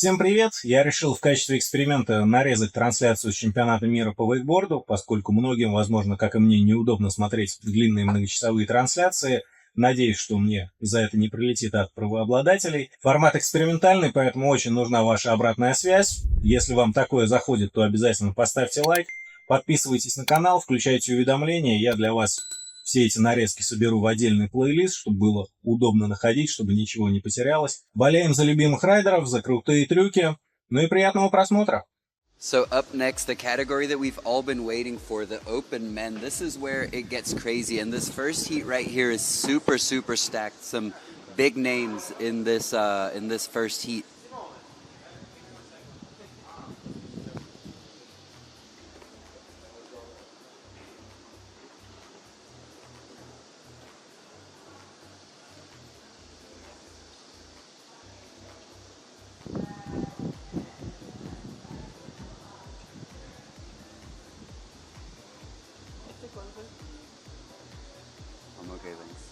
Всем привет! Я решил в качестве эксперимента нарезать трансляцию с чемпионата мира по вейкборду, поскольку многим, возможно, как и мне, неудобно смотреть длинные многочасовые трансляции. Надеюсь, что мне за это не прилетит от правообладателей. Формат экспериментальный, поэтому очень нужна ваша обратная связь. Если вам такое заходит, то обязательно поставьте лайк, подписывайтесь на канал, включайте уведомления. Я для вас все эти нарезки соберу в отдельный плейлист, чтобы было удобно находить, чтобы ничего не потерялось. Болеем за любимых райдеров, за крутые трюки. Ну и приятного просмотра! So up next, the category that we've all been waiting for, the open men. This is where it gets crazy, and this first heat right here is super stacked. Some big names in this first heat. I'm okay, thanks.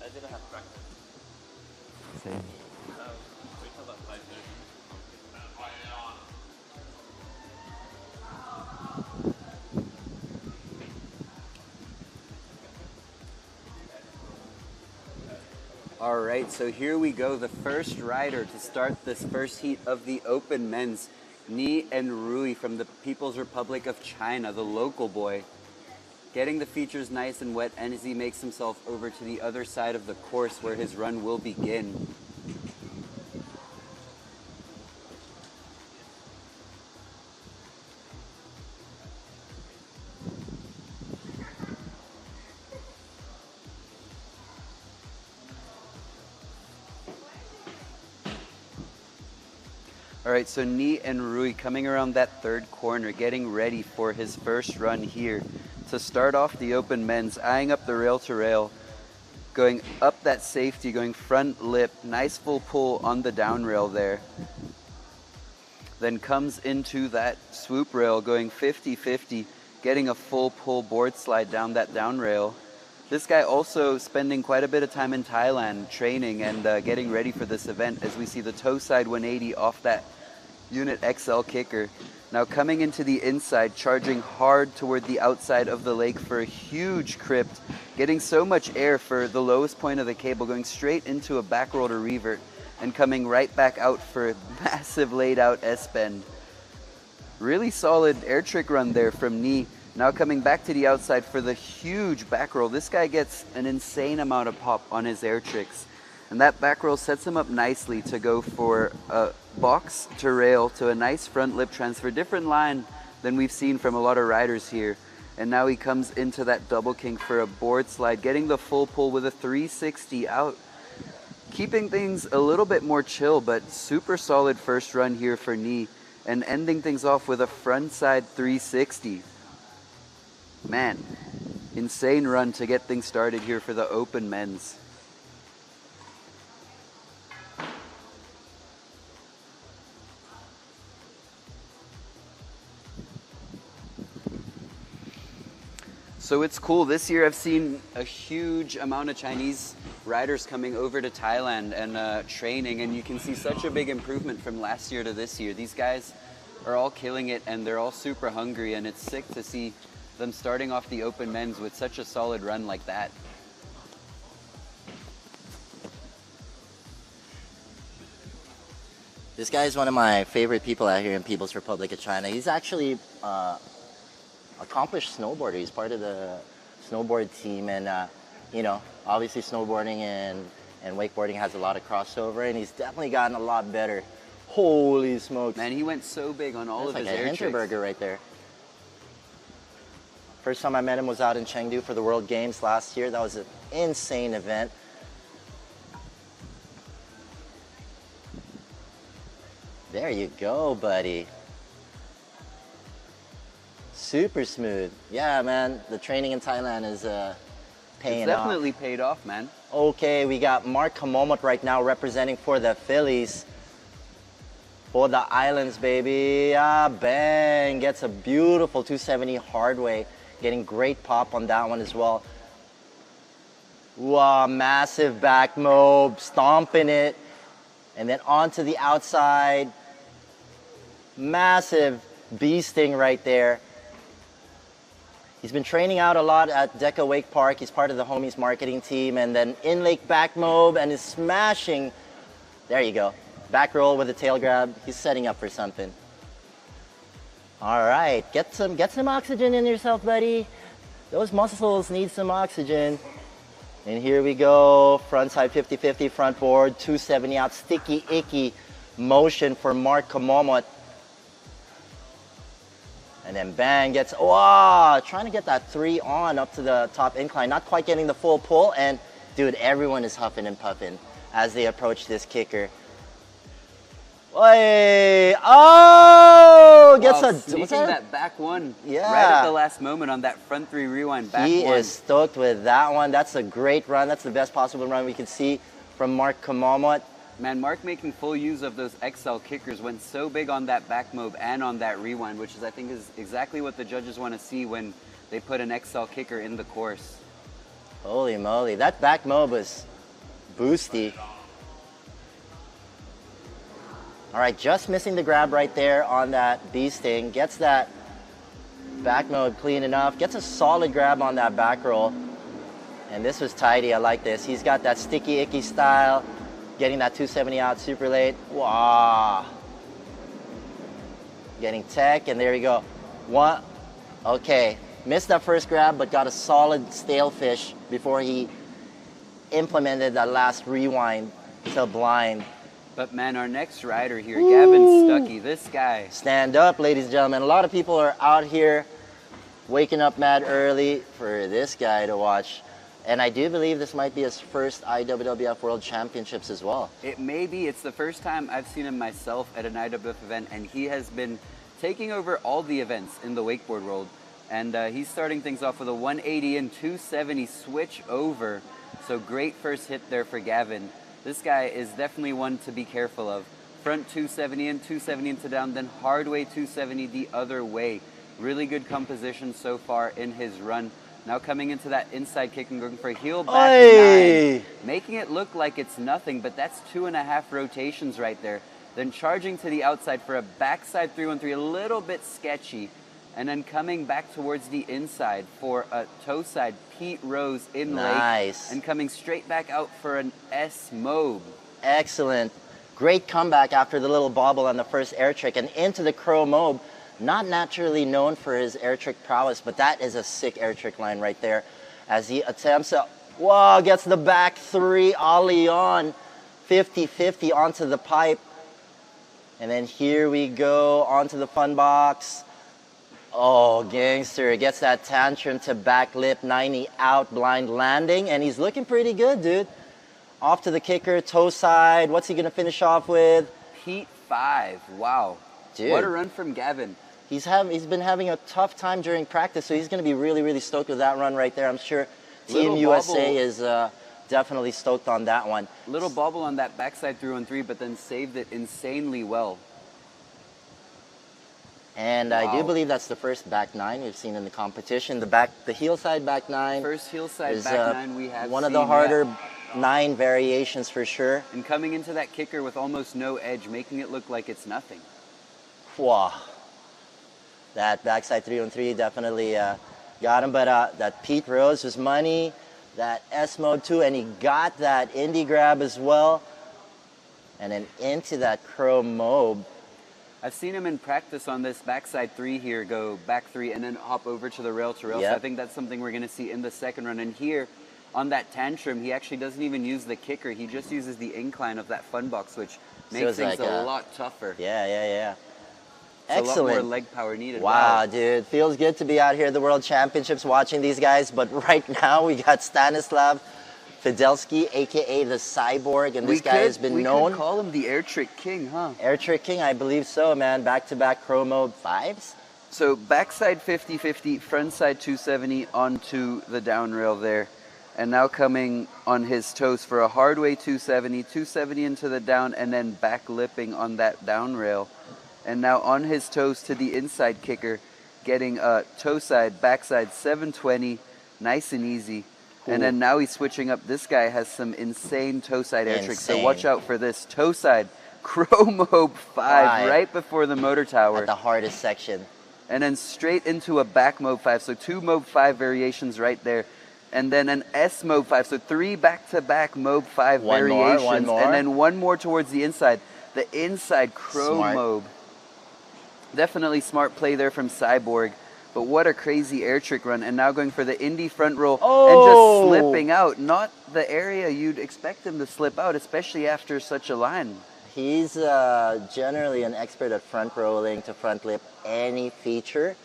I didn't have practice. Same. Wait till about 5:30. All right, so here we go. The first rider to start this first heat of the open men's. Ni and Rui from the People's Republic of China, the local boy. Getting the features nice and wet as he makes himself over to the other side of the course where his run will begin. All right, so Ni and Rui coming around that third corner, getting ready for his first run here. To start off the open men's, eyeing up the rail to rail, going up that safety, going front lip, nice full pull on the down rail there. Then comes into that swoop rail, going 50-50, getting a full pull board slide down that down rail. This guy also spending quite a bit of time in Thailand training and getting ready for this event, as we see the toe side 180 off that Unit XL kicker. Now coming into the inside, charging hard toward the outside of the lake for a huge crypt, getting so much air for the lowest point of the cable, going straight into a back roll to revert, and coming right back out for a massive laid out S-bend. Really solid air trick run there from Ni. Now coming back to the outside for the huge back roll. This guy gets an insane amount of pop on his air tricks. And that back roll sets him up nicely to go for a box to rail to a nice front lip transfer. Different line than we've seen from a lot of riders here. And now he comes into that double king for a board slide, getting the full pull with a 360 out. Keeping things a little bit more chill, but super solid first run here for Ni. And ending things off with a front side 360. Man, insane run to get things started here for the open men's. So it's cool. This year I've seen a huge amount of Chinese riders coming over to Thailand and training, and you can see such a big improvement from last year to this year. These guys are all killing it, and they're all super hungry, and it's sick to see them starting off the open men's with such a solid run like that. This guy is one of my favorite people out here in People's Republic of China. He's actually accomplished snowboarder. He's part of the snowboard team, and you know, obviously snowboarding and wakeboarding has a lot of crossover, and he's definitely gotten a lot better. Holy smokes. Man, he went so big on all of his like air a tricks. Hinterberger right there. First time I met him was out in Chengdu for the World Games last year. That was an insane event. There you go, buddy. Super smooth. Yeah, man, the training in Thailand is paying It's off. definitely paid off, man. Okay, we got Mark Kamomot right now representing for the Phillies. For the Islands, baby. Ah, bang. Gets a beautiful 270 hard way. Getting great pop on that one as well. Wow, massive back mob, stomping it. And then onto the outside. Massive bee sting right there. He's been training out a lot at Deca Wake Park. He's part of the Homies marketing team. And then in-lake back mob and is smashing. There you go. Back roll with a tail grab. He's setting up for something. All right, get some oxygen in yourself, buddy. Those muscles need some oxygen. And here we go, front side 50-50, front board, 270 out, sticky, icky motion for Mark Kamomot. And then bang, gets, wow, trying to get that 3 on up to the top incline, not quite getting the full pull. And dude, everyone is huffing and puffing as they approach this kicker. Oy! Oh! Gets a sneaking that back one Yeah. right at the last moment on that front 3 rewind back He one. is stoked with that one. That's a great run. That's the best possible run we can see from Mark Kamomot. Man, Mark making full use of those XL kickers, went so big on that back mob and on that rewind, which is I think is exactly what the judges want to see when they put an XL kicker in the course. Holy moly, that back mob was boosty. All right, just missing the grab right there on that bee sting. Gets that back mode clean enough. Gets a solid grab on that back roll. And this was tidy, I like this. He's got that sticky, icky style. Getting that 270 out super late. Wow. Getting tech, and there you go. One, okay. Missed that first grab, but got a solid stale fish before he implemented that last rewind to blind. But man, our next rider here, Gavin Stuckey, this guy. Stand up, ladies and gentlemen. A lot of people are out here waking up mad early for this guy to watch. And I do believe this might be his first IWWF World Championships as well. It may be. It's the first time I've seen him myself at an IWWF event, and he has been taking over all the events in the wakeboard world. And he's starting things off with a 180 and 270 switch over. So great first hit there for Gavin. This guy is definitely one to be careful of. Front 270 and 270 into down, then hard way 270 the other way. Really good composition so far in his run. Now coming into that inside kick and going for a heel back 9, making it look like it's nothing, but that's 2.5 rotations right there. Then charging to the outside for a backside 313, a little bit sketchy. And then coming back towards the inside for a toe side Pete Rose in lake. And coming straight back out for an S mob. Excellent. Great comeback after the little bobble on the first air trick and into the crow mob. Not naturally known for his air trick prowess, but that is a sick air trick line right there. As he attempts a, wow, gets the back 3 ollie on, 50-50 onto the pipe. And then here we go onto the fun box. Oh, gangster, gets that tantrum to back lip, 90 out, blind landing, and he's looking pretty good, dude. Off to the kicker, toe side. What's he gonna finish off with? Pete 5, wow. Dude. What a run from Gavin. He's been having a tough time during practice, so he's gonna be really, really stoked with that run right there. I'm sure Team USA is definitely stoked on that one. Little bobble on that backside 313, but then saved it insanely well. And I do believe that's the first back 9 we've seen in the competition. The heel side back 9. First heel side back 9 we have one of the harder 9 variations for sure. And coming into that kicker with almost no edge, making it look like it's nothing. Wow. That backside 313 definitely got him, but that Pete Rose was money. That S mode too, and he got that indie grab as well. And then into that crow mob. I've seen him in practice on this backside 3 here, go back 3 and then hop over to the rail to rail. So I think that's something we're going to see in the second run. And here on that tantrum, he actually doesn't even use the kicker. He just uses the incline of that fun box, which makes things like a lot tougher. Yeah. Excellent. A lot more leg power needed. Wow, dude. Feels good to be out here at the World Championships watching these guys. But right now we got Stanislav Fidelski, a.k.a. the Cyborg, and this guy has been known. We could call him the Air Trick King, huh? Air Trick King, I believe so, man. Back-to-back crow mode 5s. So backside 50-50, frontside 270 onto the down rail there. And now coming on his toes for a hard way 270, 270 into the down, and then back lipping on that down rail. And now on his toes to the inside kicker, getting a toe side, backside 720, nice and easy. And then now he's switching up. This guy has some insane toe side air tricks, so Insane. watch out for this. Toe side, Chromobe 5 right before the motor tower. At the hardest section. And then straight into a back Mobe 5, so 2 Mobe 5 variations right there. And then an S Mobe 5, so 3 back-to-back Mobe 5 variations. One more. And then one more towards the inside. The inside Chromobe. Definitely smart play there from Cyborg. But what a crazy air trick run. And now going for the Indy front roll and just slipping out. Not the area you'd expect him to slip out, especially after such a line. He's generally an expert at front rolling to front lip any feature.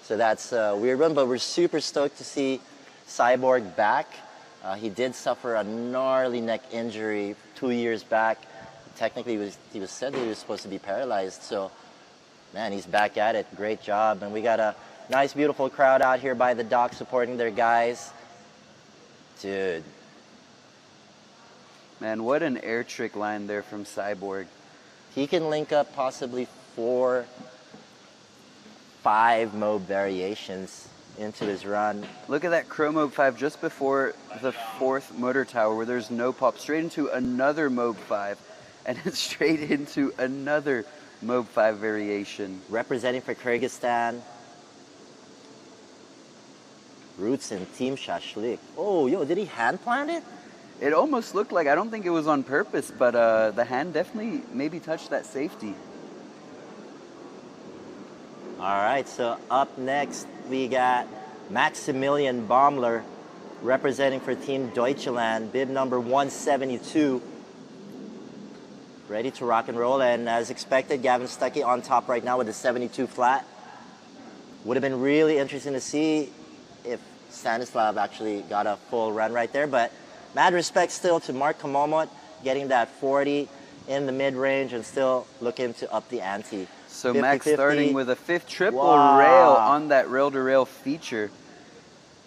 So that's a weird one, but we're super stoked to see Cyborg back. He did suffer a gnarly neck injury 2 years back. Technically, he was said that he was supposed to be paralyzed. So, man, he's back at it. Great job. And we got a nice, beautiful crowd out here by the dock supporting their guys. Dude. Man, what an air trick line there from Cyborg. He can link up possibly 4, 5 Mobe variations into his run. Look at that Chromobe 5 just before the 4th motor tower where there's no pop. Straight into another Mobe 5 and then straight into another Mobe 5 variation. Representing for Kyrgyzstan. Roots in Team Shashlik. Oh, yo, did he hand plant it? It almost looked like, I don't think it was on purpose, but the hand definitely maybe touched that safety. All right, so up next we got Maximilian Baumler representing for Team Deutschland, bib number 172. Ready to rock and roll, and as expected, Gavin Stuckey on top right now with a 72 flat. Would have been really interesting to see if Stanislav actually got a full run right there, but mad respect still to Mark Komomot getting that 40 in the mid-range and still looking to up the ante. So 50, Max 50. starting with a 5th triple Wow. rail on that rail-to-rail feature.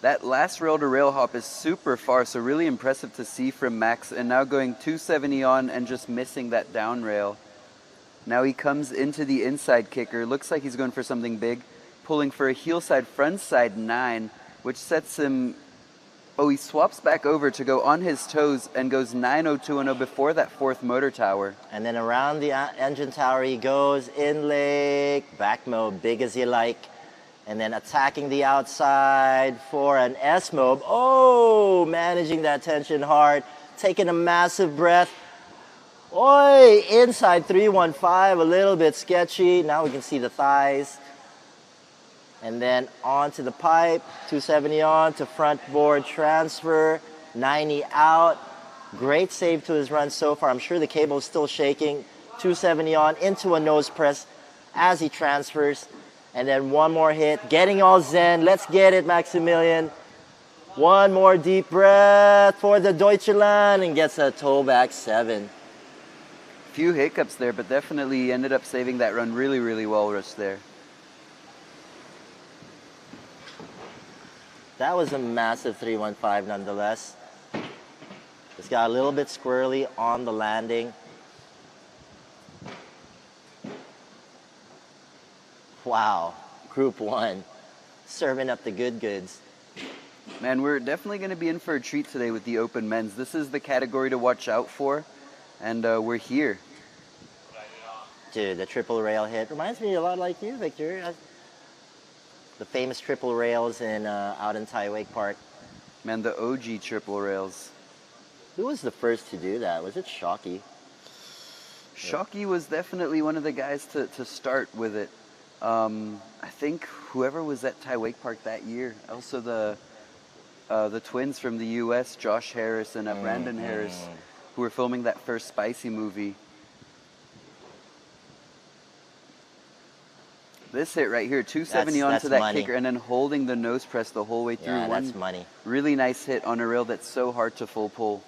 That last rail-to-rail hop is super far, so really impressive to see from Max. And now going 270 on and just missing that down rail. Now he comes into the inside kicker. Looks like he's going for something big. Pulling for a heel side, front side 9, which sets him... Oh, he swaps back over to go on his toes and goes 90210 before that 4th motor tower. And then around the engine tower he goes, in lake, back Mobe, big as you like. And then attacking the outside for an S Mobe. Oh, managing that tension hard, taking a massive breath. Oi, inside 315, a little bit sketchy. Now we can see the thighs. And then onto the pipe, 270 on to front board transfer, 90 out. Great save to his run so far. I'm sure the cable is still shaking. 270 on into a nose press as he transfers. And then one more hit, getting all zen. Let's get it, Maximilian. One more deep breath for the Deutschland and gets a toe back 7. Few hiccups there, but definitely ended up saving that run really, really well just there. That was a massive 315 nonetheless. It's got a little bit squirrely on the landing. Wow, Group 1, serving up the good goods. Man, we're definitely going to be in for a treat today with the open men's. This is the category to watch out for, and we're here. Dude, the triple rail hit reminds me a lot like you, Victor. The famous triple rails in out in Wake Park. Man, the OG triple rails. Who was the first to do that? Was it Shockey? Shockey was definitely one of the guys to start with it. I think whoever was at Wake Park that year. Also the twins from the U.S., Josh Harris and Brandon Harris, who were filming that first Spicy movie. This hit right here, 270 onto that money. kicker and then holding the nose press the whole way through. Yeah, One that's money. really nice hit on a rail that's so hard to full pull.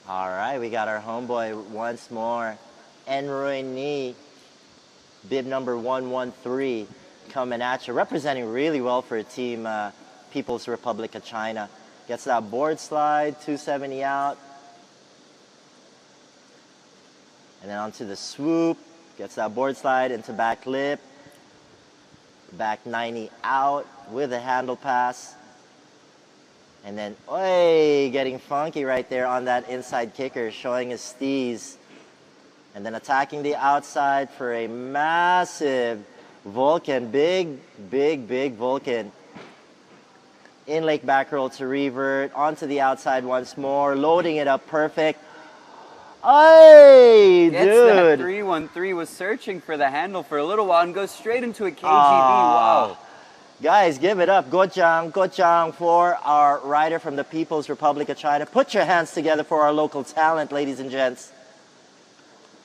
All right, we got our homeboy once more. Enroy Ni, bib number 113, coming at you, representing really well for Team People's Republic of China. Gets that board slide, 270 out. And then onto the swoop, gets that board slide into back lip. back 90 out with a handle pass. And then, getting funky right there on that inside kicker, showing his steez. And then attacking the outside for a massive Vulcan, big Vulcan. In leg back roll to revert, onto the outside once more, loading it up perfect. Hey, Gets dude. that 3-1-3, was searching for the handle for a little while and goes straight into a KGB. Wow. Guys, give it up. Gochang for our rider from the People's Republic of China. Put your hands together for our local talent, ladies and gents.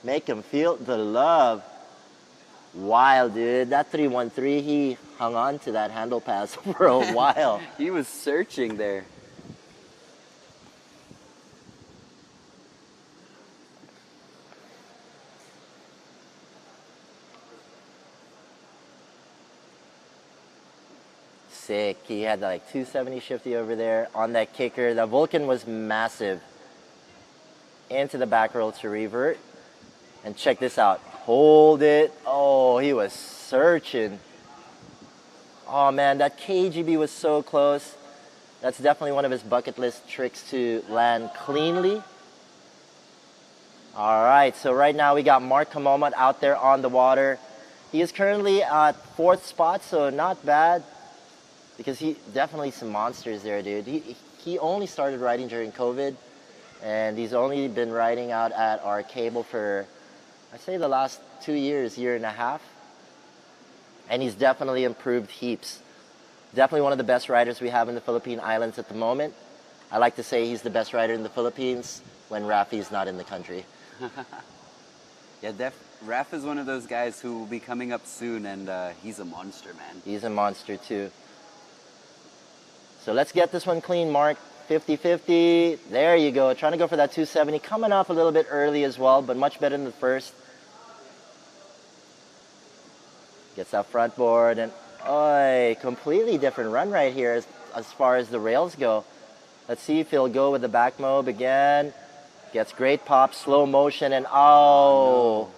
Make him feel the love. Wild, dude. That 3-1-3, he hung on to that handle pass for a while. He was searching there. Sick. He had like 270 shifty over there on that kicker. The Vulcan was massive. Into the back roll to revert. And check this out. Hold it. Oh, he was searching. Oh man, that KGB was so close. That's definitely one of his bucket list tricks to land cleanly. All right, so right now we got Mark Kamomot out there on the water. He is currently at 4th spot, so not bad. Because he definitely some monsters there, dude. He only started riding during COVID, and he's only been riding out at our cable for, I'd say, the last 2 years, year and a half. And he's definitely improved heaps. Definitely one of the best riders we have in the Philippine Islands at the moment. I like to say he's the best rider in the Philippines when Rafi's not in the country. Yeah, Raf is one of those guys who will be coming up soon, and he's a monster, man. He's a monster too. So let's get this one clean, Mark. 50-50. There you go. Trying to go for that 270. Coming off a little bit early as well, but much better than the first. Gets that front board, and completely different run right here as far as the rails go. Let's see if he'll go with the back mob again. Gets great pop, slow motion, and no.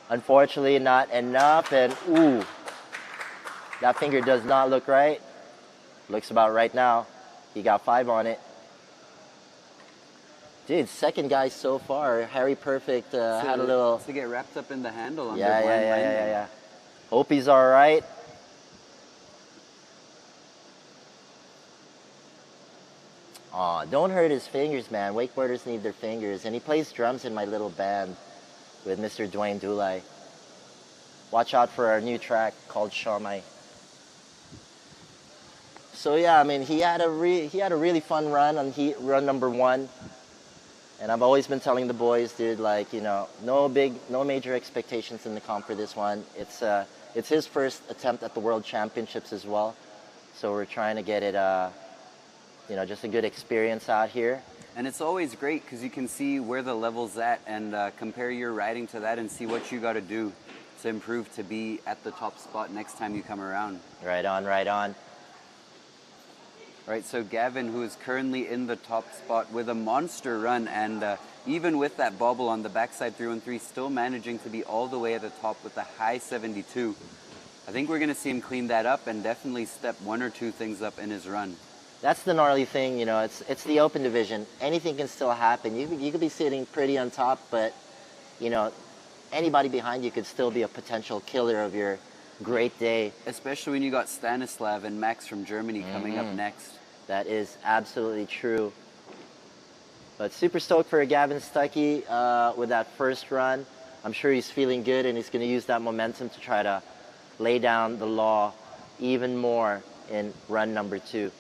Unfortunately not enough, and that finger does not look right. Looks about right now. He got 5 on it. Dude, second guy so far. Harry Perfect had a little... To get wrapped up in the handle on Yeah. Hope he's all right. Aw, don't hurt his fingers, man. Wakeboarders need their fingers. And he plays drums in my little band with Mr. Dwayne Dulai. Watch out for our new track called Shamai. So yeah, I mean, he had a really fun run on run number 1. And I've always been telling the boys, dude, like, you know, no major expectations in the comp for this one. It's his first attempt at the World Championships as well. So we're trying to get it, you know, just a good experience out here. And it's always great because you can see where the level's at and compare your riding to that and see what you got to do to improve to be at the top spot next time you come around. Right on, right on. Right, so Gavin, who is currently in the top spot with a monster run, and even with that bobble on the backside 3-1-3, still managing to be all the way at the top with a high 72. I think we're going to see him clean that up and definitely step 1 or 2 things up in his run. That's the gnarly thing, you know, it's the open division. Anything can still happen. You could be sitting pretty on top, but, you know, anybody behind you could still be a potential killer of your great day. Especially when you got Stanislav and Max from Germany coming up next. That is absolutely true. But super stoked for Gavin Stuckey with that first run. I'm sure he's feeling good, and he's going to use that momentum to try to lay down the law even more in run number 2.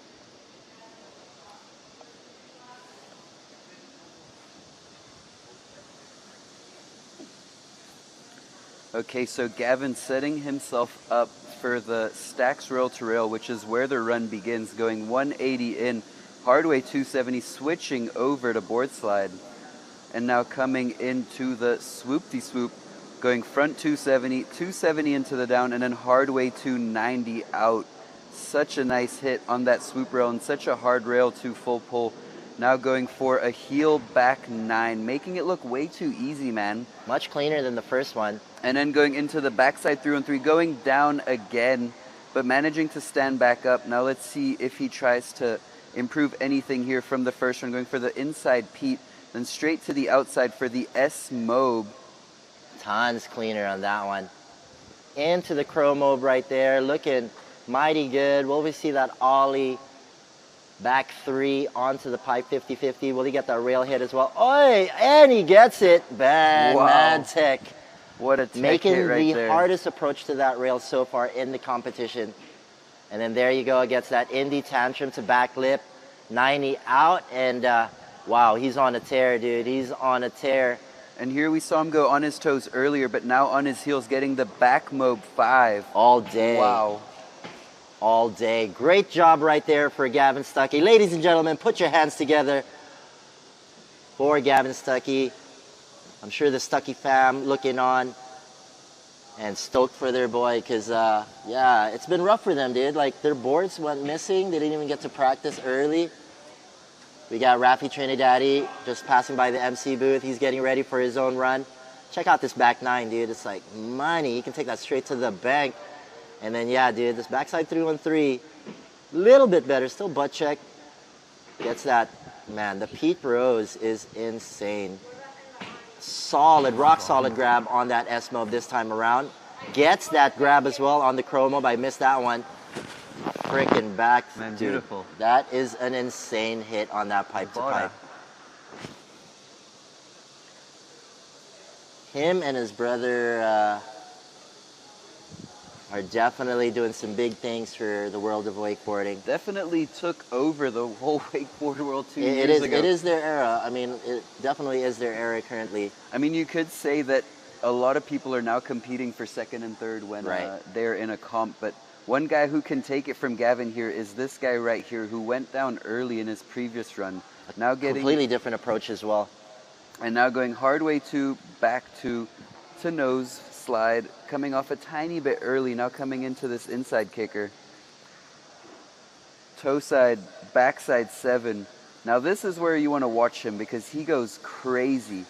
Okay, so Gavin setting himself up for the stacks rail to rail, which is where the run begins, going 180 in, hardway 270, switching over to board slide, and now coming into the swoop-de-swoop, going front 270, 270 into the down, and then hardway 290 out. Such a nice hit on that swoop rail and such a hard rail to full pull. Now going for a heel back 9, making it look way too easy, man. Much cleaner than the first one. And then going into the backside 3-1-3, going down again, but managing to stand back up. Now let's see if he tries to improve anything here from the first run, going for the inside Pete, then straight to the outside for the S Mobe. Tons cleaner on that one. Into the Crow Mobe right there, looking mighty good. Will we see that ollie back 3 onto the pipe 50-50? Will he get that rail hit as well? Oi, and he gets it. Bang, Wow. mad tech. What a tech Making hit right the there. hardest approach to that rail so far in the competition. And then there you go, gets that indie tantrum to back lip. 90 out, and wow, he's on a tear, dude. He's on a tear. And here we saw him go on his toes earlier, but now on his heels, getting the back Mobe 5. All day. Wow. All day. Great job right there for Gavin Stuckey. Ladies and gentlemen, put your hands together for Gavin Stuckey. I'm sure the Stuckey fam looking on and stoked for their boy because, yeah, it's been rough for them, dude. Like, their boards went missing. They didn't even get to practice early. We got Rafi Trinidadi just passing by the MC booth. He's getting ready for his own run. Check out this back 9, dude. It's like money. You can take that straight to the bank. And then, yeah, dude, this backside 313, little bit better. Still butt check. Gets that. Man, the Pete Rose is insane. Solid, rock solid grab on that S-Mobe this time around. Gets that grab as well on the Crow Mobe. I missed that one. Freaking back, Man, dude. beautiful. That is an insane hit on that pipe to pipe. Him and his brother are definitely doing some big things for the world of wakeboarding. Definitely took over the whole wakeboard world 2 It years ago. It is their era. I mean, it definitely is their era currently. I mean, you could say that a lot of people are now competing for second and third when they're in a comp, but one guy who can take it from Gavin here is this guy right here who went down early in his previous run. Now getting Completely different approach as well. And now going hard way to back to nose slide, coming off a tiny bit early, now coming into this inside kicker. Toe side, backside 7. Now this is where you want to watch him because he goes crazy.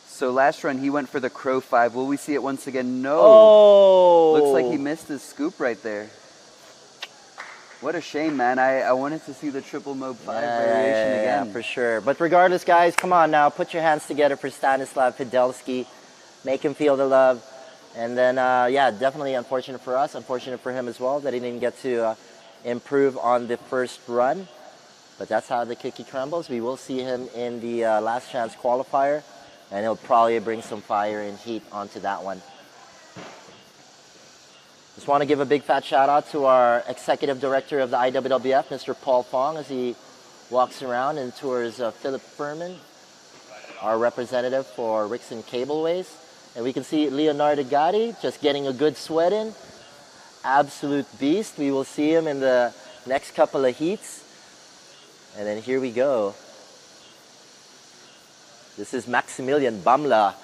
So last run he went for the Crow 5. Will we see it once again? No. Oh! Looks like he missed his scoop right there. What a shame, man. I wanted to see the triple Mobe 5 variation again. Yeah, for sure. But regardless, guys, come on now. Put your hands together for Stanislav Fidelski. Make him feel the love. And then, yeah, definitely unfortunate for us. Unfortunate for him as well that he didn't get to improve on the first run. But that's how the cookie crumbles. We will see him in the last chance qualifier. And he'll probably bring some fire and heat onto that one. Just want to give a big fat shout out to our executive director of the IWWF, Mr. Paul Fong, as he walks around and tours Philip Furman, our representative for Rickson Cableways. And we can see Leonardo Gatti just getting a good sweat in. Absolute beast. We will see him in the next couple of heats. And then here we go. This is Maximilian Bamla,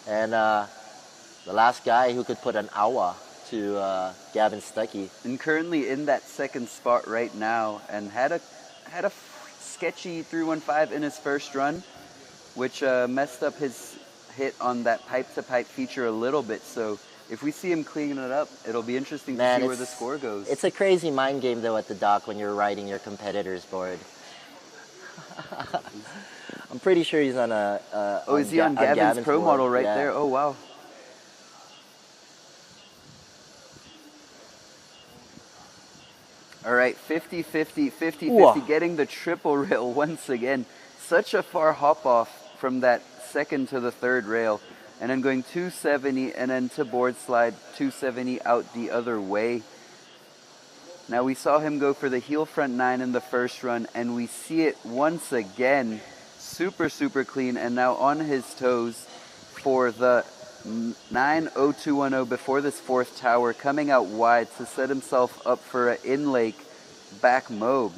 and the last guy who could put an awa to Gavin Stuckey. And currently in that second spot right now, and had a sketchy 315 in his first run, which messed up his hit on that pipe-to-pipe feature a little bit. So if we see him cleaning it up, it'll be interesting to see where the score goes. It's a crazy mind game, though, at the dock when you're riding your competitor's board. I'm pretty sure he's on a... oh, is he on Gavin's pro model right there? Oh, wow. All right, 50-50, 50-50, getting the triple rail once again. Such a far hop off from that second to the third rail. And then going 270 and then to board slide 270 out the other way. Now we saw him go for the heel front 9 in the first run, and we see it once again. Super, super clean, and now on his toes for the 90210 before this fourth tower, coming out wide to set himself up for an in-lake back Mobe.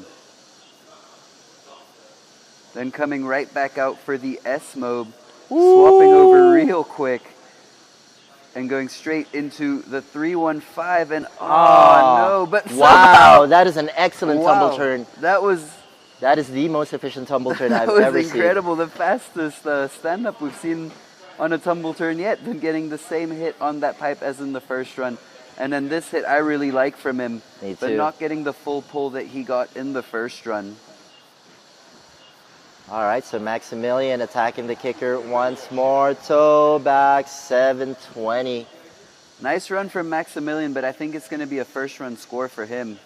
Then coming right back out for the S Mobe, swapping over real quick and going straight into the 315, and no, but wow, that is an excellent tumble turn. That is the most efficient tumble turn I've ever seen. That was incredible. The fastest stand-up we've seen on a tumble turn yet, then getting the same hit on that pipe as in the first run. And then this hit I really like from him, Me but too. not getting the full pull that he got in the first run. All right, so Maximilian attacking the kicker once more. Toe back, 720. Nice run from Maximilian, but I think it's going to be a first run score for him.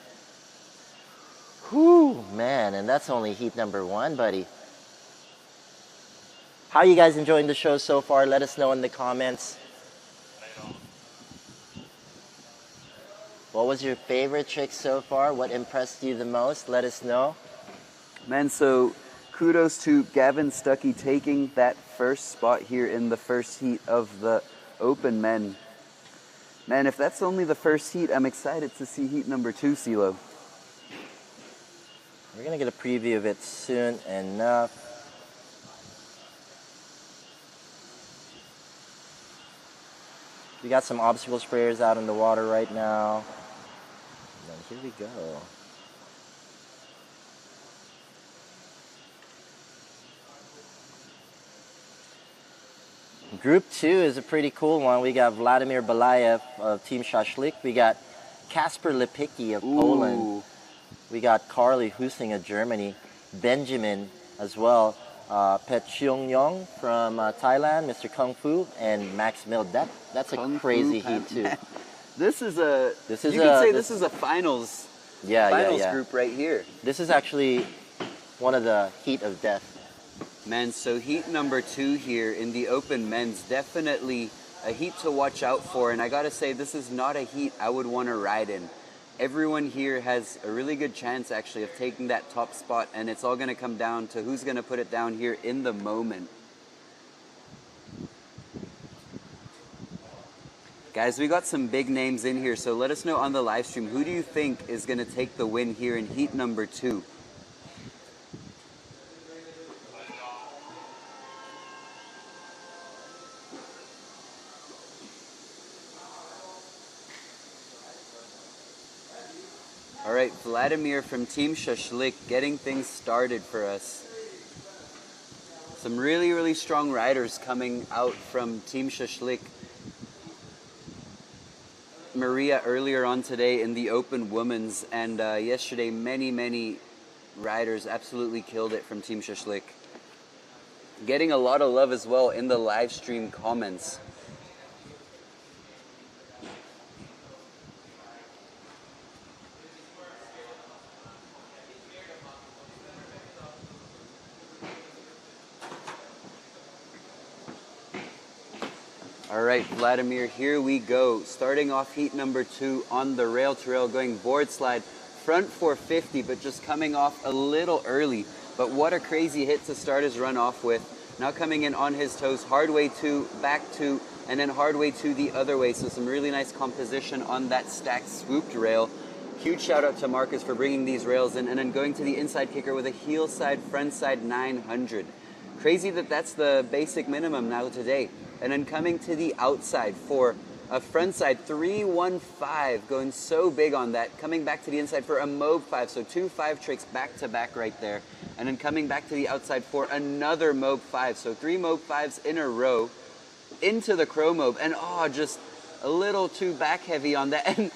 Whew, man, and that's only heat number 1, buddy. How are you guys enjoying the show so far? Let us know in the comments. What was your favorite trick so far? What impressed you the most? Let us know. Man, so kudos to Gavin Stuckey taking that first spot here in the first heat of the Open Men. Man, if that's only the first heat, I'm excited to see heat number 2, CeeLo. We're going to get a preview of it soon enough. We got some obstacle sprayers out in the water right now. And then here we go. Group 2 is a pretty cool one. We got Vladimir Balayev of Team Shashlik. We got Kasper Lipicki of Poland. We got Carly Husing of Germany. Benjamin as well. Pet Cheong-yong from Thailand, Mr. Kung Fu, and Max Mill. That's a crazy heat too. This is a, This is you could say this is a finals group right here. This is actually one of the heat of death. Man, so heat number 2 here in the Open Men's, definitely a heat to watch out for. And I gotta say, this is not a heat I would want to ride in. Everyone here has a really good chance actually of taking that top spot, and it's all gonna come down to who's gonna put it down here in the moment. Guys, we got some big names in here, so let us know on the live stream, who do you think is gonna take the win here in heat number 2? All right, Vladimir from Team Shashlik getting things started for us. Some really, really strong riders coming out from Team Shashlik. Maria earlier on today in the Open Women's, and yesterday many riders absolutely killed it from Team Shashlik. Getting a lot of love as well in the live stream comments. All right, Vladimir, here we go. Starting off heat number 2 on the rail-to-rail, going board slide, front 450, but just coming off a little early. But what a crazy hit to start his run off with. Now coming in on his toes, hard way 2, back 2, and then hard way 2 the other way. So some really nice composition on that stacked swooped rail. Huge shout out to Marcus for bringing these rails in, and then going to the inside kicker with a heel side, front side 900. Crazy that that's the basic minimum now today. And then coming to the outside for a front side 315, going so big on that. Coming back to the inside for a Mob 5, so 2 5 tricks back to back right there. And then coming back to the outside for another Mob 5, so 3 Mob 5s in a row into the Crow Mob. And just a little too back heavy on that. And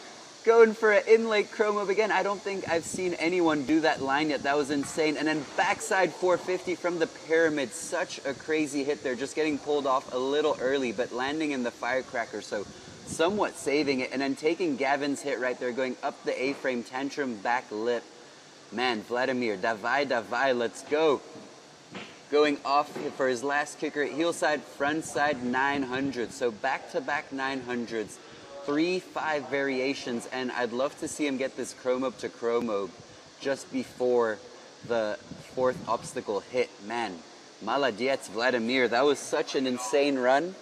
going for an in-lake Crow Mob again. I don't think I've seen anyone do that line yet. That was insane. And then backside 450 from the pyramid. Such a crazy hit there. Just getting pulled off a little early, but landing in the firecracker. So somewhat saving it. And then taking Gavin's hit right there, going up the A-frame, tantrum, back lip. Man, Vladimir, davai, let's go. Going off for his last kicker, heel side, front side, 900. So back-to-back 900s. 3 5 variations, and I'd love to see him get this Crow Mob to Crow Mob just before the 4th obstacle hit. Man, maladiets, Vladimir. That was such an insane run.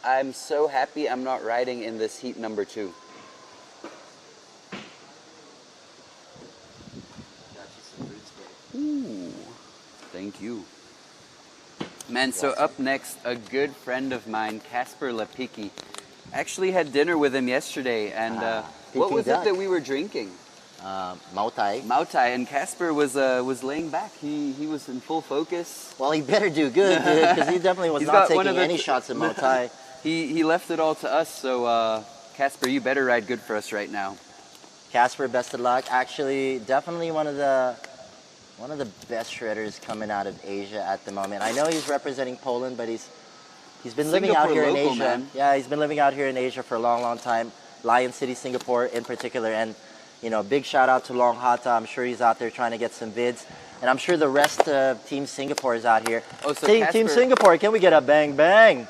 I'm so happy I'm not riding in this heat number 2. Ooh, thank you. Man, so up next, a good friend of mine, Kasper Lipicki. Actually had dinner with him yesterday, and what was it that we were drinking? Mao Tai. Mao Tai, and Kasper was laying back. He was in full focus. Well, he better do good, dude, because he definitely was not taking any shots at Mao Tai. He left it all to us, so Casper, you better ride good for us right now. Casper, best of luck. Actually, definitely one of the best shredders coming out of Asia at the moment. I know he's representing Poland, but he's been living out here in local, Asia. man. Yeah, he's been living out here in Asia for a long, long time. Lion City, Singapore in particular. And, you know, big shout out to Long Hata. I'm sure he's out there trying to get some vids. And I'm sure the rest of Team Singapore is out here. Oh, so Team Casper, Singapore, can we get a bang bang?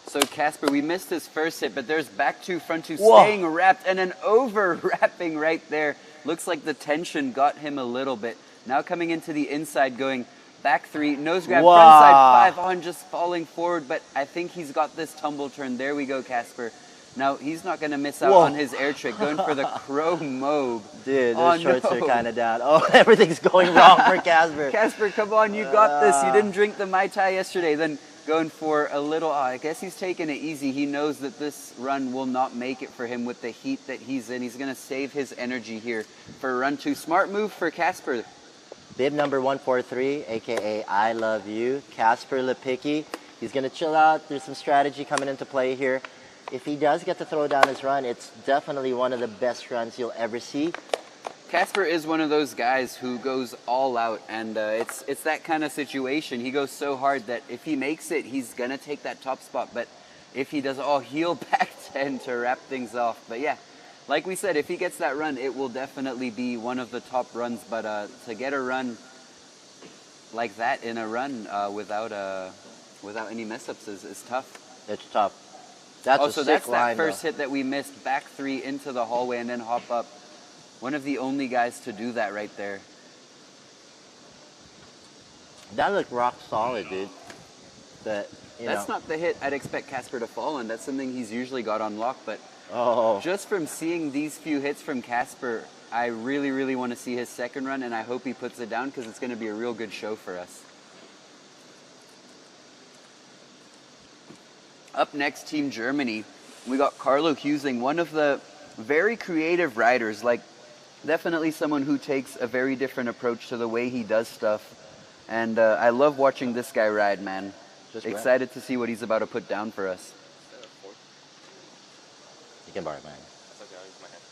So Casper, we missed his first hit, but there's back two, front two, Whoa. staying wrapped and an over wrapping right there. Looks like the tension got him a little bit. Now coming into the inside, going back three, nose grab, Wow. front side 5 on, just falling forward, but I think he's got this tumble turn. There we go, Casper. Now he's not going to miss out Whoa. on his air trick, going for the crow mobe. Dude, Oh, those shorts no. are kind of down. Oh, everything's going wrong for Casper. Casper, come on, you got this. You didn't drink the Mai Tai yesterday. Then going for a little, I guess he's taking it easy. He knows that this run will not make it for him with the heat that he's in. He's going to save his energy here for run 2. Smart move for Casper. Bib number 143, aka I Love You, Casper Lipicki. He's going to chill out. There's some strategy coming into play here. If he does get to throw down his run, it's definitely one of the best runs you'll ever see. Casper is one of those guys who goes all out, and it's that kind of situation. He goes so hard that if he makes it, he's going to take that top spot. But if he does, he'll back 10 to wrap things off. But yeah, like we said, if he gets that run, it will definitely be one of the top runs. But to get a run like that in a run without any mess-ups is tough. It's tough. That's a so sick that's line, that first though. hit that we missed, back 3 into the hallway and then hop up. One of the only guys to do that right there. That looked rock solid, dude. But, That's not the hit I'd expect Casper to fall on. That's something he's usually got on lock. But just from seeing these few hits from Casper, I really, really want to see his second run, and I hope he puts it down because it's going to be a real good show for us. Up next, Team Germany. We got Carlo Husing, one of the very creative riders, like definitely someone who takes a very different approach to the way he does stuff. And I love watching this guy ride, man. Just excited to see what he's about to put down for us. You can borrow it, man. That's okay, I'll use my hand.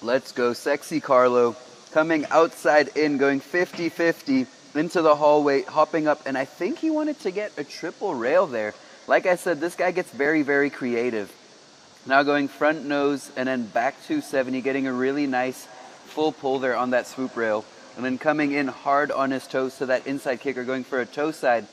Let's go, sexy Carlo. Coming outside in, going 50-50 into the hallway, hopping up, and I think he wanted to get a triple rail there. Like I said, this guy gets very, very creative. Now going front nose and then back 270, getting a really nice full pull there on that swoop rail. And then coming in hard on his toes to that inside kicker, going for a toe side.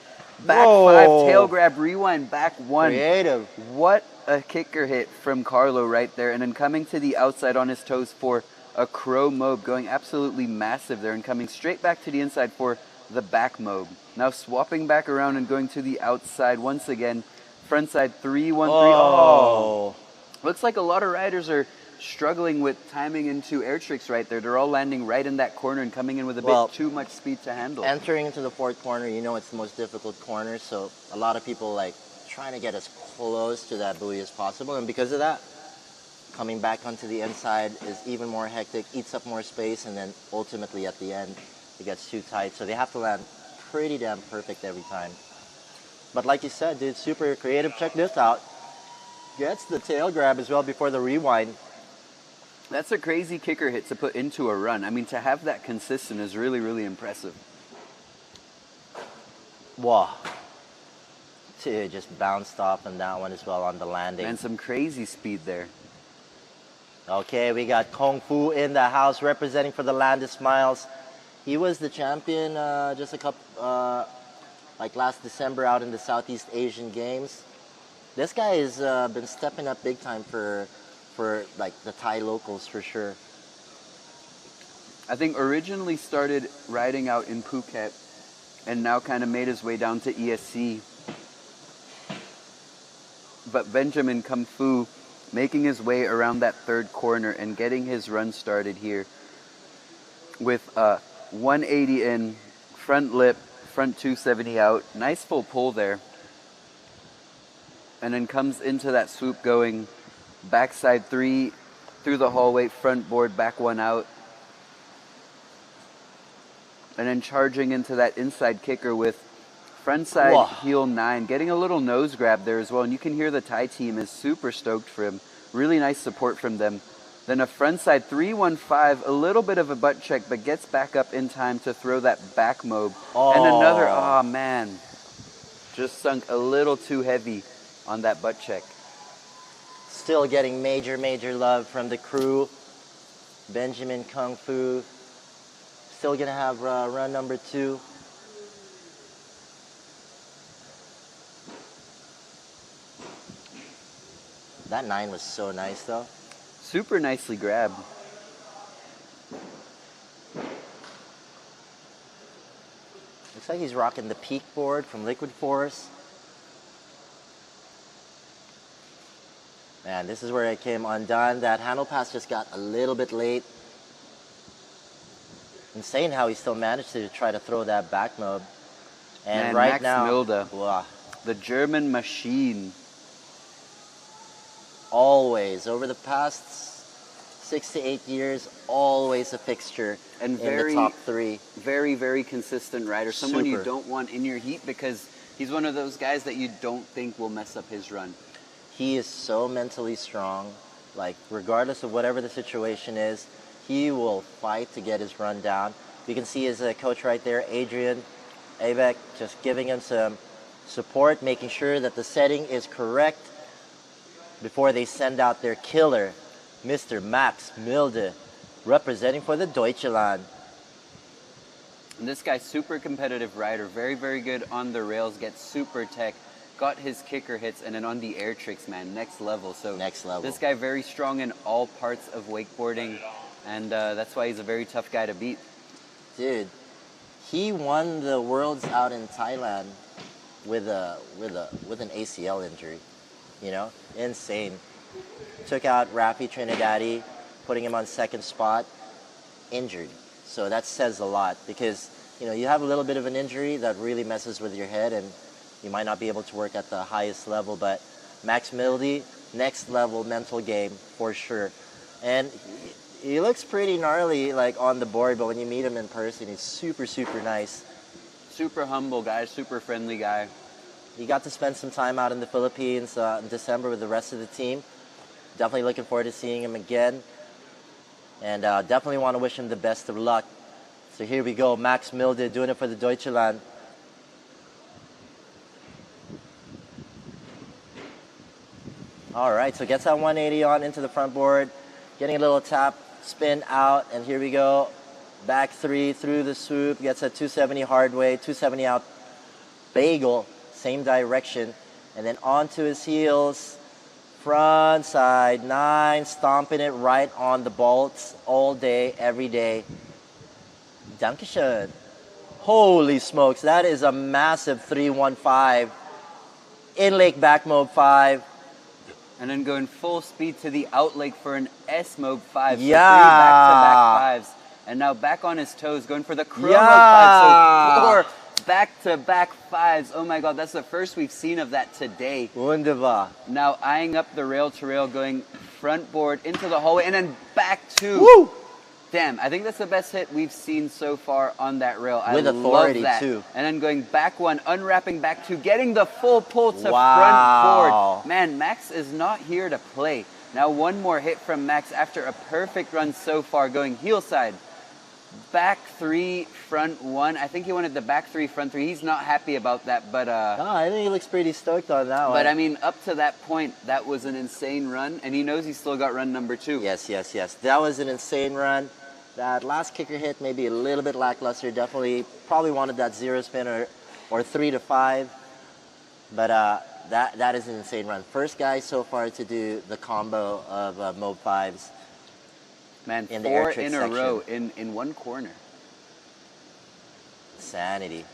Back 5, tail grab, rewind, back 1. Creative. What a kicker hit from Carlo right there. And then coming to the outside on his toes for a crow mobe, going absolutely massive there and coming straight back to the inside for the back mobe. Now swapping back around and going to the outside once again. Front side 3-1-3. Oh. Looks like a lot of riders are struggling with timing into air tricks right there. They're all landing right in that corner and coming in with a bit too much speed to handle. Entering into the fourth corner, you know it's the most difficult corner, so a lot of people like trying to get as close to that buoy as possible, and because of that, coming back onto the inside is even more hectic, eats up more space, and then ultimately at the end, it gets too tight. So they have to land pretty damn perfect every time. But like you said, dude, super creative. Check this out. Gets the tail grab as well before the rewind. That's a crazy kicker hit to put into a run. I mean, to have that consistent is really, really impressive. Wow. Dude, just bounced off on that one as well on the landing. And some crazy speed there. Okay, we got Kung Fu in the house representing for the Landis Smiles. He was the champion just a couple, like last December out in the Southeast Asian Games. This guy has been stepping up big time for like the Thai locals for sure. I think originally started riding out in Phuket and now kind of made his way down to ESC. But Benjamin Kung Fu making his way around that third corner and getting his run started here with 180 in, front lip, front 270 out. Nice full pull there. And then comes into that swoop going backside 3, through the hallway, front board, back one out. And then charging into that inside kicker with frontside Whoa. heel 9, getting a little nose grab there as well. And you can hear the Thai team is super stoked for him. Really nice support from them. Then a frontside 315, a little bit of a butt check, but gets back up in time to throw that back mob. And another, oh man, just sunk a little too heavy on that butt check. Still getting major, major love from the crew. Benjamin Kung Fu. Still going to have run number 2. That 9 was so nice, though. Super nicely grabbed. Looks like he's rocking the peak board from Liquid Force. Man, this is where it came undone. That handle pass just got a little bit late. Insane how he still managed to try to throw that back mob. And Man, right Max now, Milde, wow, the German machine. always, over the past 6 to 8 years, always a fixture And in the top 3. Very, very consistent rider. Someone you Super. don't want in your heat because he's one of those guys that you don't think will mess up his run. He is so mentally strong. Like, regardless of whatever the situation is, he will fight to get his run down. You can see his coach right there, Adrian Avec, just giving him some support, making sure that the setting is correct before they send out their killer, Mr. Max Milde, representing for the Deutschland. And this guy's super competitive rider, very, very good on the rails, gets super tech, got his kicker hits, and then on the air tricks, man, next level. So Next level. this guy very strong in all parts of wakeboarding, and that's why he's a very tough guy to beat. Dude, he won the Worlds out in Thailand with an ACL injury. You know, insane. Took out Rafi Trinidadi, putting him on second spot, injured. So that says a lot because, you know, you have a little bit of an injury that really messes with your head and you might not be able to work at the highest level, but Max Milde, next level mental game for sure. And he looks pretty gnarly like on the board, but when you meet him in person, he's super, super nice. Super humble guy, super friendly guy. He got to spend some time out in the Philippines in December with the rest of the team. Definitely looking forward to seeing him again. And definitely want to wish him the best of luck. So here we go, Max Milde doing it for the Deutschland. All right, so gets that 180 on into the front board, getting a little tap, spin out, and here we go. Back 3 through the swoop, gets a 270 hard way, 270 out bagel, same direction, and then onto his heels, front side 9, stomping it right on the bolts all day, every day. Dankeschön. Holy smokes, that is a massive 315. In Lake back mode 5. And then going full speed to the out leg for an S mode 5. So Yeah. 3 back-to-back 5s. And now back on his toes, going for the crow mode 5. Yeah. So 4 back-to-back 5s. Oh my god, that's the first we've seen of that today. Wunderbar. Now eyeing up the rail-to-rail, going front board into the hallway, and then back 2. Woo! Damn, I think that's the best hit we've seen so far on that rail. With I authority, love that. too. And then going back 1, unwrapping back 2, getting the full pull to Wow. front board. Man, Max is not here to play. Now one more hit from Max after a perfect run so far, going heel side. Back 3, front 1. I think he wanted the back 3, front 3. He's not happy about that, but I think he looks pretty stoked on that one. but I mean, up to that point, that was an insane run, and he knows he's still got run number 2. Yes, yes, yes. That was an insane run. That last kicker hit maybe a little bit lackluster. Definitely, probably wanted that 0 spin or 3 to 5. But that is an insane run. First guy so far to do the combo of mode 5s. Man, in the air 4 trick in a section. row in one corner. Sanity.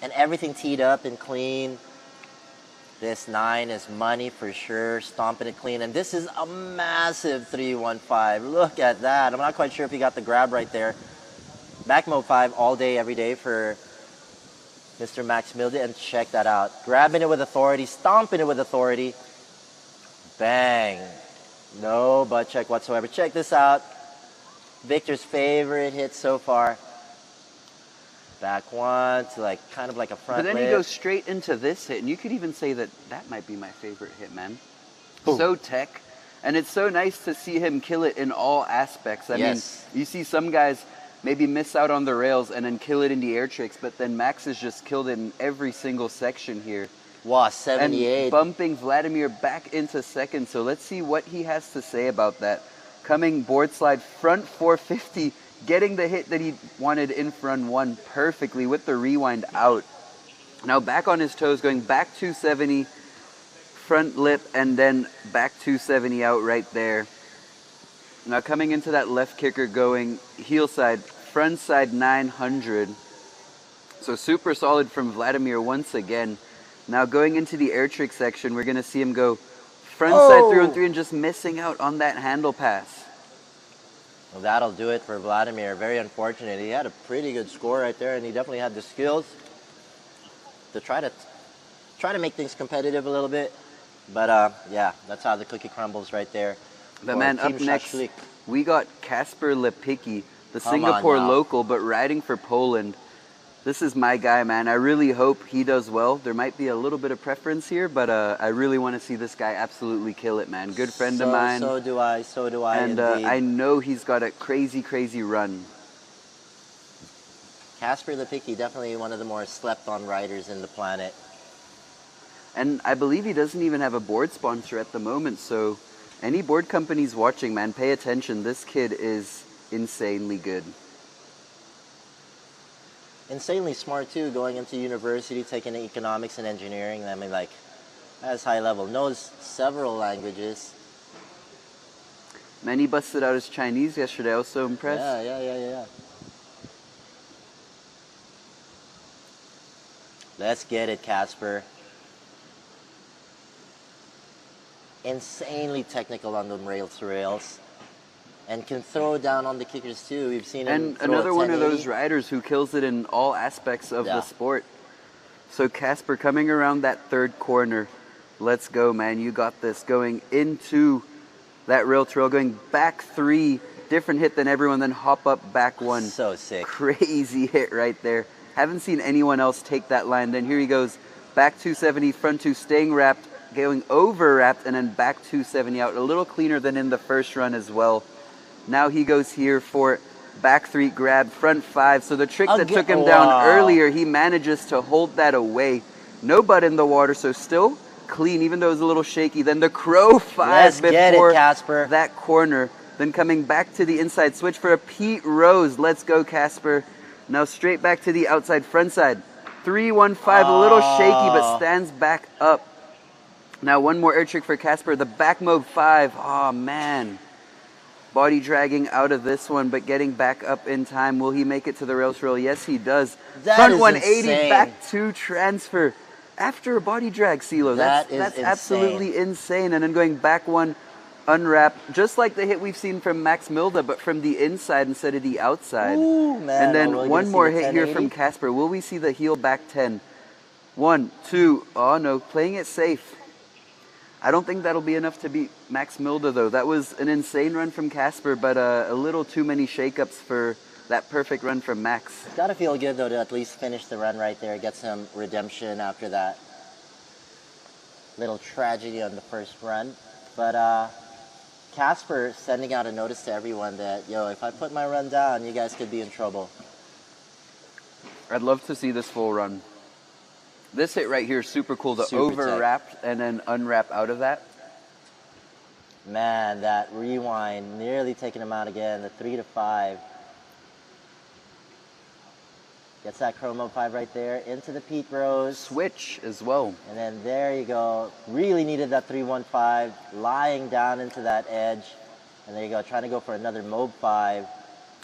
And everything teed up and clean. This 9 is money for sure, stomping it clean. And this is a massive 315. Look at that. I'm not quite sure if he got the grab right there. Back mode 5 all day, every day for Mr. Max Milde. And check that out. Grabbing it with authority, stomping it with authority. Bang. No butt check whatsoever. Check this out. Victor's favorite hit so far. Back one to like kind of like a front But then lip. he goes straight into this hit, and you could even say that that might be my favorite hit, man. Boom. So tech, and it's so nice to see him kill it in all aspects. I Yes. mean, you see some guys maybe miss out on the rails and then kill it in the air tricks, but then Max has just killed it in every single section here. Wow, 78. And bumping Vladimir back into second, so let's see what he has to say about that. Coming board slide, front 450, getting the hit that he wanted in front one perfectly with the rewind out. Now back on his toes, going back 270, front lip, and then back 270 out right there. Now coming into that left kicker, going heel side, front side 900. So super solid from Vladimir once again. Now going into the air trick section, we're going to see him go front side 3-on-3 and just missing out on that handle pass. Well, that'll do it for Vladimir. Very unfortunate. He had a pretty good score right there, and he definitely had the skills to try to make things competitive a little bit. But yeah, that's how the cookie crumbles right there. But for man, Team up next, Szaszlik. we got Kasper Lepicki, the Come on Singapore now. local, but riding for Poland. This is my guy, man. I really hope he does well. There might be a little bit of preference here, but I really want to see this guy absolutely kill it, man. Good friend of mine. So do I. So do I. And indeed. I know he's got a crazy, crazy run. Kasper Lepicki, definitely one of the more slept-on riders in the planet. And I believe he doesn't even have a board sponsor at the moment, so any board companies watching, man, pay attention. This kid is insanely good. Insanely smart too, going into university, taking economics and engineering. I mean, like, that's high level. Knows several languages. Man, he busted out his Chinese yesterday. I was so impressed. Yeah. Let's get it, Kasper. Insanely technical on the rails to rails. And can throw down on the kickers too. We've seen him And throw another a one of 1080. those riders who kills it in all aspects of Yeah. the sport. So Kasper coming around that third corner. Let's go, man. You got this. Going into that rail trail, going back three, different hit than everyone, then hop up back one. So sick. Crazy hit right there. Haven't seen anyone else take that line. Then here he goes, back 270, front two, staying wrapped, going over wrapped, and then back 270 out. A little cleaner than in the first run as well. Now he goes here for back three, grab, front five. So the trick that took him down earlier, he manages to hold that away. No butt in the water, so still clean, even though it was a little shaky. Then the crow five Let's get it, before Kasper. that corner. Then coming back to the inside switch for a Pete Rose. Let's go, Kasper. Now straight back to the outside front side. 3-1-5, a little shaky, but stands back up. Now one more air trick for Kasper. The back mob 5. Oh, man. Body dragging out of this one, but getting back up in time. Will he make it to the rails rail? Yes, he does. That Front is 180, insane. back to transfer. After a body drag, CeeLo. That is That's insane. absolutely insane. And then going back one, unwrap, just like the hit we've seen from Max Milda, but from the inside instead of the outside. Ooh, man. And then Are we really one gonna more see the hit here 1080? from Kasper. Will we see the heel back 10? 1, 2, oh no, playing it safe. I don't think that'll be enough to beat Max Milda, though. That was an insane run from Kasper, but a little too many shakeups for that perfect run from Max. Gotta feel good though to at least finish the run right there, get some redemption after that little tragedy on the first run. But Kasper sending out a notice to everyone that, yo, if I put my run down, you guys could be in trouble. I'd love to see this full run. This hit right here is super cool. The Super over-wrap and then unwrap out of that. Man, that rewind nearly taking him out again, the 3-5. Gets that Chromo 5 right there into the Pete Rose. Switch as well. And then there you go. Really needed that 3-1-5, lying down into that edge. And there you go, trying to go for another Mob 5.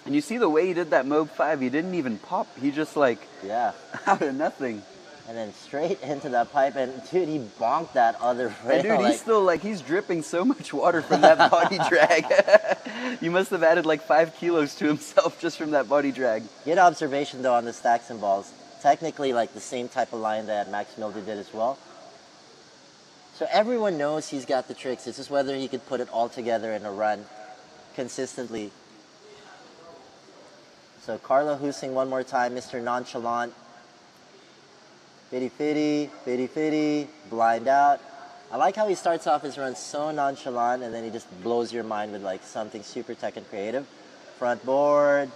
And you see the way he did that Mob 5, he didn't even pop. He just like, Yeah. out of nothing. And then straight into that pipe. And dude, he bonked that other rail. And dude, like, he's still like, he's dripping so much water from that body drag. You must have added like 5 kilos to himself just from that body drag. good observation though on the stacks and balls. Technically like the same type of line that Max Mildy did as well. So everyone knows he's got the tricks. It's just whether he could put it all together in a run consistently. So Carlo Husing one more time, Mr. Nonchalant. Fitty fitty, fitty fitty, blind out. I like how he starts off his run so nonchalant and then he just blows your mind with like something super tech and creative. Front board,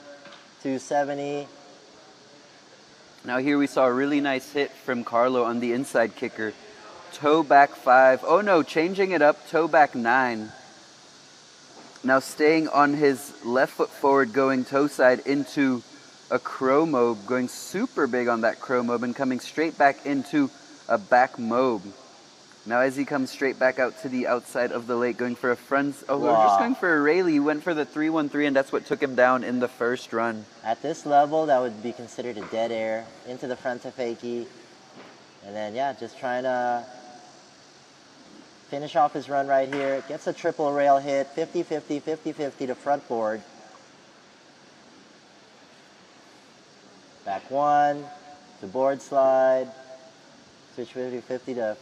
270. Now here we saw a really nice hit from Carlo on the inside kicker. Toe back 5. Oh no, changing it up, toe back 9. Now staying on his left foot forward, going toe side into a crow mobe, going super big on that crow mobe and coming straight back into a back mobe. Now as he comes straight back out to the outside of the lake, going for a front, we're just going for a Rayleigh. He went for the 3-1-3 and that's what took him down in the first run. At this level, that would be considered a dead air. Into the front to fakie. And then, yeah, just trying to finish off his run right here. Gets a triple rail hit, 50-50, 50-50 to front board. Back 1 to board slide. Switch 50-50 to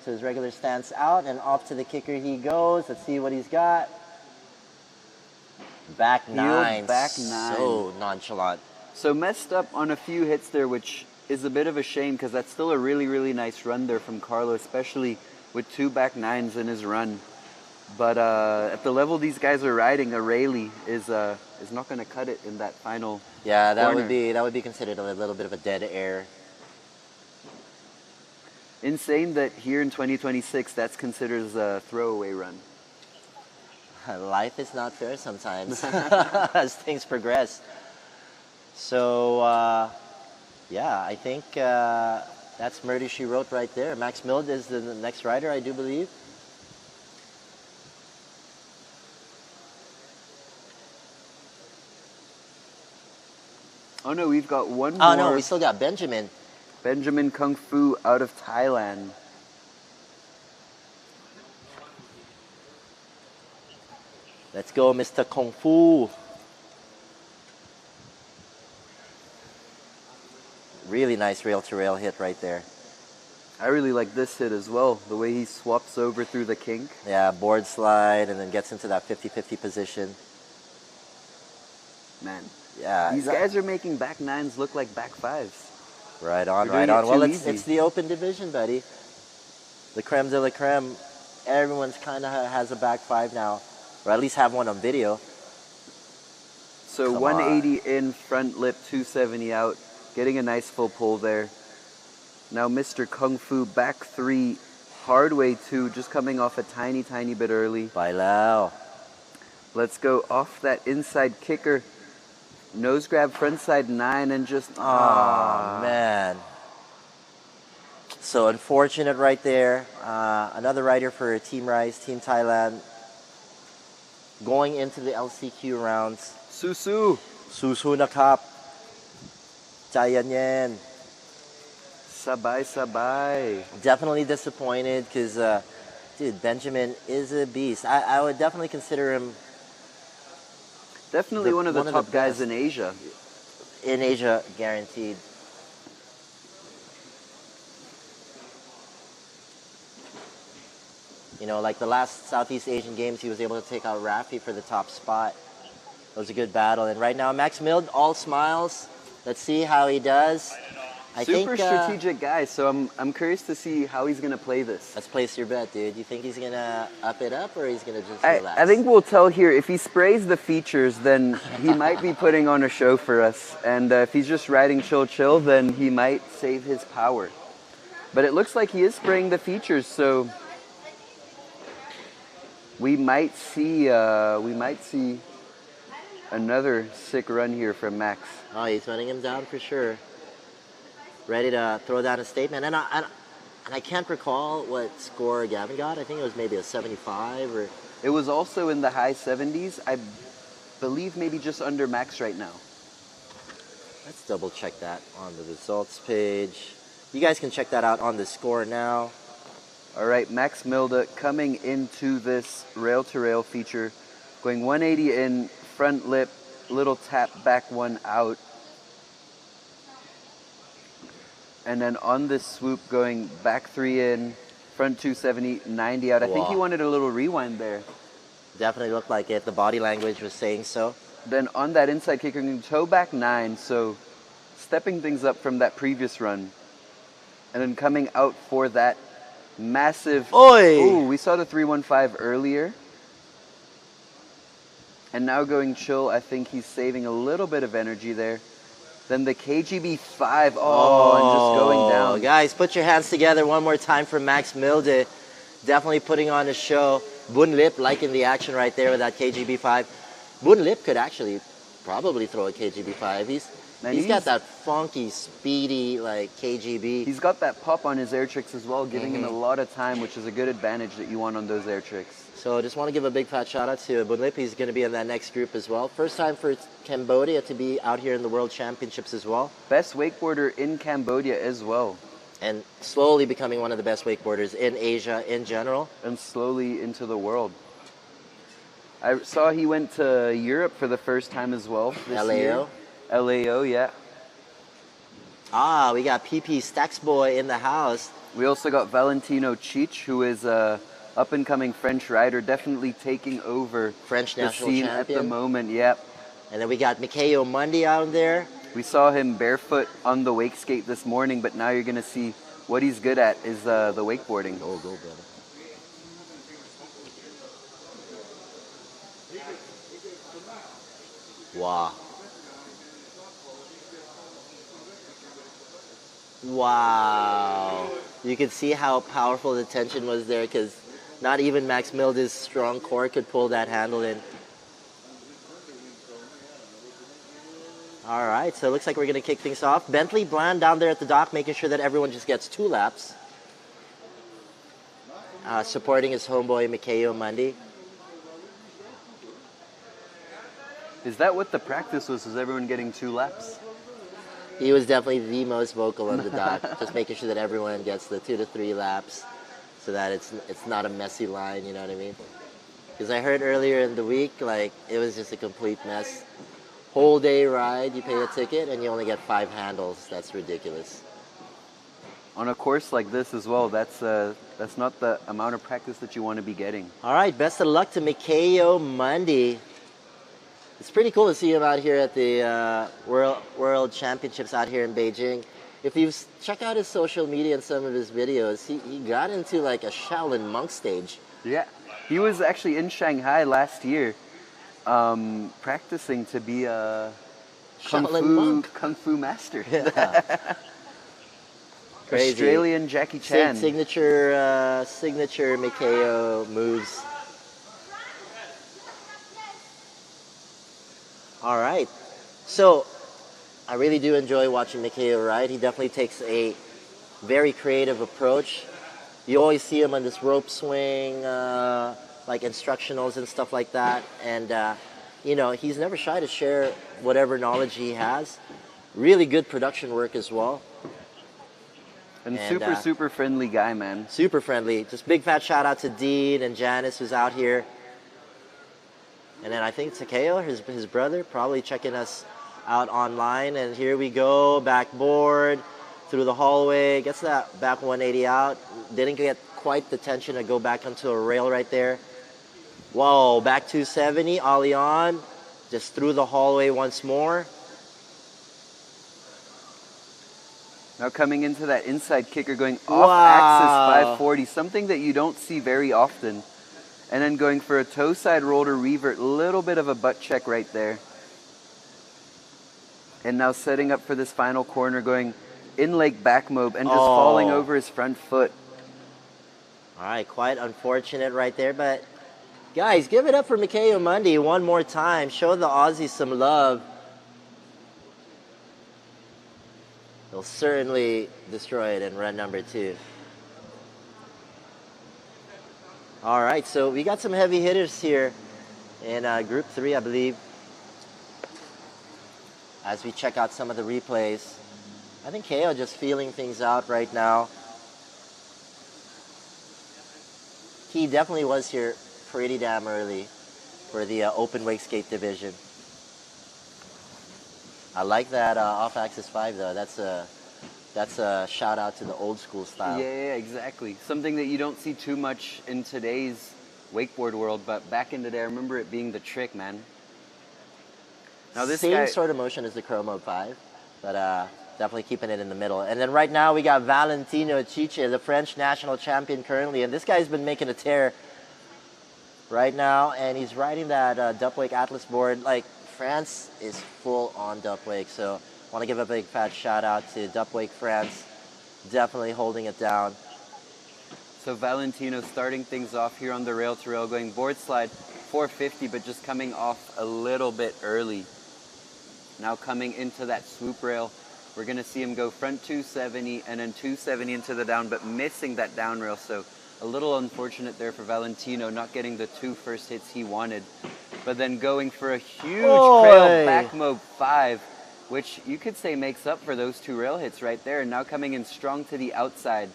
his regular stance out, and off to the kicker he goes. Let's see what he's got. Back 9. Back 9. So nonchalant. So messed up on a few hits there, which is a bit of a shame because that's still a really, really nice run there from Carlo, especially with 2 back 9s in his run. But at the level these guys are riding, a Rayleigh is not going to cut it in that final Yeah, that corner. would be considered a little bit of a dead air. Insane that here in 2026, that's considered a throwaway run. Life is not fair sometimes as things progress. So, yeah, I think that's Murdy She Wrote right there. Max Mild is the next rider, I do believe. Oh no, we've got one more. Oh no, we still got Benjamin. Benjamin Kung Fu out of Thailand. Let's go, Mr. Kung Fu. Really nice rail-to-rail hit right there. I really like this hit as well, the way he swaps over through the kink. Yeah, board slide and then gets into that 50-50 position. Man, Yeah. these guys are making back 9s look like back 5s. Right on, They're right doing on. it Well, too it's easy. the open division, buddy. The creme de la creme. Everyone's kind of has a back 5 now, or at least have one on video. So Come 180 in, front lip, 270 out, getting a nice full pull there. Now Mr. Kung Fu back 3, hard way 2, just coming off a tiny, tiny bit early. Bailao. Let's go off that inside kicker. Nose grab, front side 9, and just, Oh, man. So unfortunate right there. Another rider for Team Rice, Team Thailand, going into the LCQ rounds. Susu. Susu nakap. Chayanyen. Sabay, sabay. Definitely disappointed because, dude, Benjamin is a beast. I would definitely consider him Definitely one of the top guys best. in Asia. In Asia, guaranteed. You know, like the last Southeast Asian Games, he was able to take out Rafi for the top spot. It was a good battle. And right now, Max Mild, all smiles. Let's see how he does. I Super think, strategic guy, so I'm curious to see how he's going to play this. Let's place your bet, dude. You think he's going to up it up or he's going to just relax? I think we'll tell here, if he sprays the features, then he might be putting on a show for us. And if he's just riding chill, then he might save his power. But it looks like he is spraying the features, so we might see another sick run here from Max. Oh, he's running him down for sure. Ready to throw down a statement. And I can't recall what score Gavin got. I think it was maybe a 75 or... It was also in the high 70s. I believe maybe just under Max right now. Let's double check that on the results page. You guys can check that out on the score now. All right, Max Milda coming into this rail-to-rail feature, going 180 in, front lip, little tap, back 1 out. And then on this swoop, going back 3 in, Front 270, 90 out. I think he Wow. wanted a little rewind there. Definitely looked like it. The body language was saying so. Then on that inside kicker, going to toe back 9, so stepping things up from that previous run. And then coming out for that massive... Oi! Ooh, we saw the 315 earlier. And now going chill, I think he's saving a little bit of energy there. Then the KGB 5, and just going down. Guys, put your hands together one more time for Max Milde. Definitely putting on a show. Bun Lip liking the action right there with that KGB 5. Bun Lip could actually probably throw a KGB 5. He's got that funky, speedy, like, KGB. He's got that pop on his air tricks as well, giving him a lot of time, which is a good advantage that you want on those air tricks. So I just want to give a big fat shout out to Bun Lip. He's going to be in that next group as well. First time for Cambodia to be out here in the World Championships as well. Best wakeboarder in Cambodia as well. And slowly becoming one of the best wakeboarders in Asia in general. And slowly into the world. I saw he went to Europe for the first time as well this year. LAO, yeah. We got PP Stax Boy in the house. We also got Valentino Chich, who is a up-and-coming French rider, definitely taking over French the national scene champion. at the moment, yep. And then we got Mikhail Mundy out there. We saw him barefoot on the wake skate this morning, but now you're going to see what he's good at is the wakeboarding. Oh, go, brother. Wow. Wow. You could see how powerful the tension was there because not even Max Milde's strong core could pull that handle in. All right, so it looks like we're going to kick things off. Bentley Bland down there at the dock, making sure that everyone just gets 2 laps. Supporting his homeboy, Mikhail Mundy. Is that what the practice was? Was everyone getting 2 laps? He was definitely the most vocal on the dock, just making sure that everyone gets the 2 to 3 laps so that it's not a messy line, you know what I mean? Because I heard earlier in the week, like, it was just a complete mess. Whole day ride, you pay a ticket, and you only get 5 handles. That's ridiculous. On a course like this as well, that's not the amount of practice that you want to be getting. All right, best of luck to Mikhail Mundy. It's pretty cool to see him out here at the World Championships out here in Beijing. If you check out his social media and some of his videos, he got into like a Shaolin monk stage. Yeah, he was actually in Shanghai last year practicing to be a kung fu master. Yeah. Crazy. Australian Jackie Chan. Signature Mikhail moves. All right, so I really do enjoy watching Mikhail ride. He definitely takes a very creative approach. You always see him on this rope swing, like instructionals and stuff like that. And, you know, he's never shy to share whatever knowledge he has. Really good production work as well. And super friendly guy, man. Super friendly. Just big fat shout out to Dean and Janice who's out here. And then I think Takeo, his brother, probably checking us out online. And here we go, backboard, through the hallway, gets that back 180 out. Didn't get quite the tension to go back onto a rail right there. Whoa, back 270, ollie on, just through the hallway once more. Now coming into that inside kicker, going off-axis 540, something that you don't see very often. And then going for a toe side roll to revert, little bit of a butt check right there. And now setting up for this final corner, going in-leg back mob and just falling over his front foot. All right, quite unfortunate right there, but guys, give it up for Mikhail Mundy one more time. Show the Aussies some love. He'll certainly destroy it in run number 2. All right, so we got some heavy hitters here in Group 3, I believe. As we check out some of the replays. I think KO just feeling things out right now. He definitely was here pretty damn early for the open wake skate division. I like that off-axis 5 though. That's a That's a shout out to the old school style. Yeah, exactly. Something that you don't see too much in today's wakeboard world, but back in the day, I remember it being the trick, man. Now this Same guy, sort of motion as the Crow Mode 5, but definitely keeping it in the middle. And then right now we got Valentino Chiche, the French national champion currently, and this guy's been making a tear right now, and he's riding that Dupwake Atlas board. Like, France is full on Dupwake, so want to give a big fat shout out to Dupwake France, definitely holding it down. so Valentino starting things off here on the rail-to-rail, going board slide 450, but just coming off a little bit early. Now coming into that swoop rail, we're going to see him go front 270 and then 270 into the down, but missing that down rail. So a little unfortunate there for Valentino, not getting the 2 first hits he wanted. But then going for a huge trail back mob 5, which you could say makes up for those 2 rail hits right there. And now coming in strong to the outside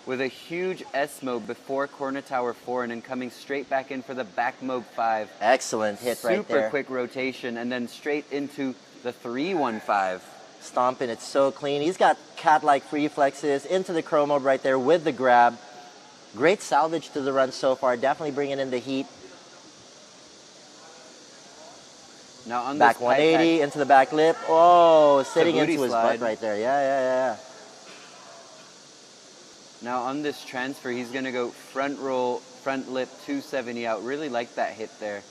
with a huge S mob before corner tower 4, and then coming straight back in for the back mob 5. Excellent hit right there. Super quick rotation, and then straight into the 315. Stomping it so clean. He's got cat-like reflexes into the Crow Mode right there with the grab. Great salvage to the run so far. Definitely bringing in the heat. Now on Back this 180 into the back lip. Oh, sitting booty into his slide. butt right there. Yeah. Now on this transfer, he's going to go front roll, front lip, 270 out. Really like that hit there.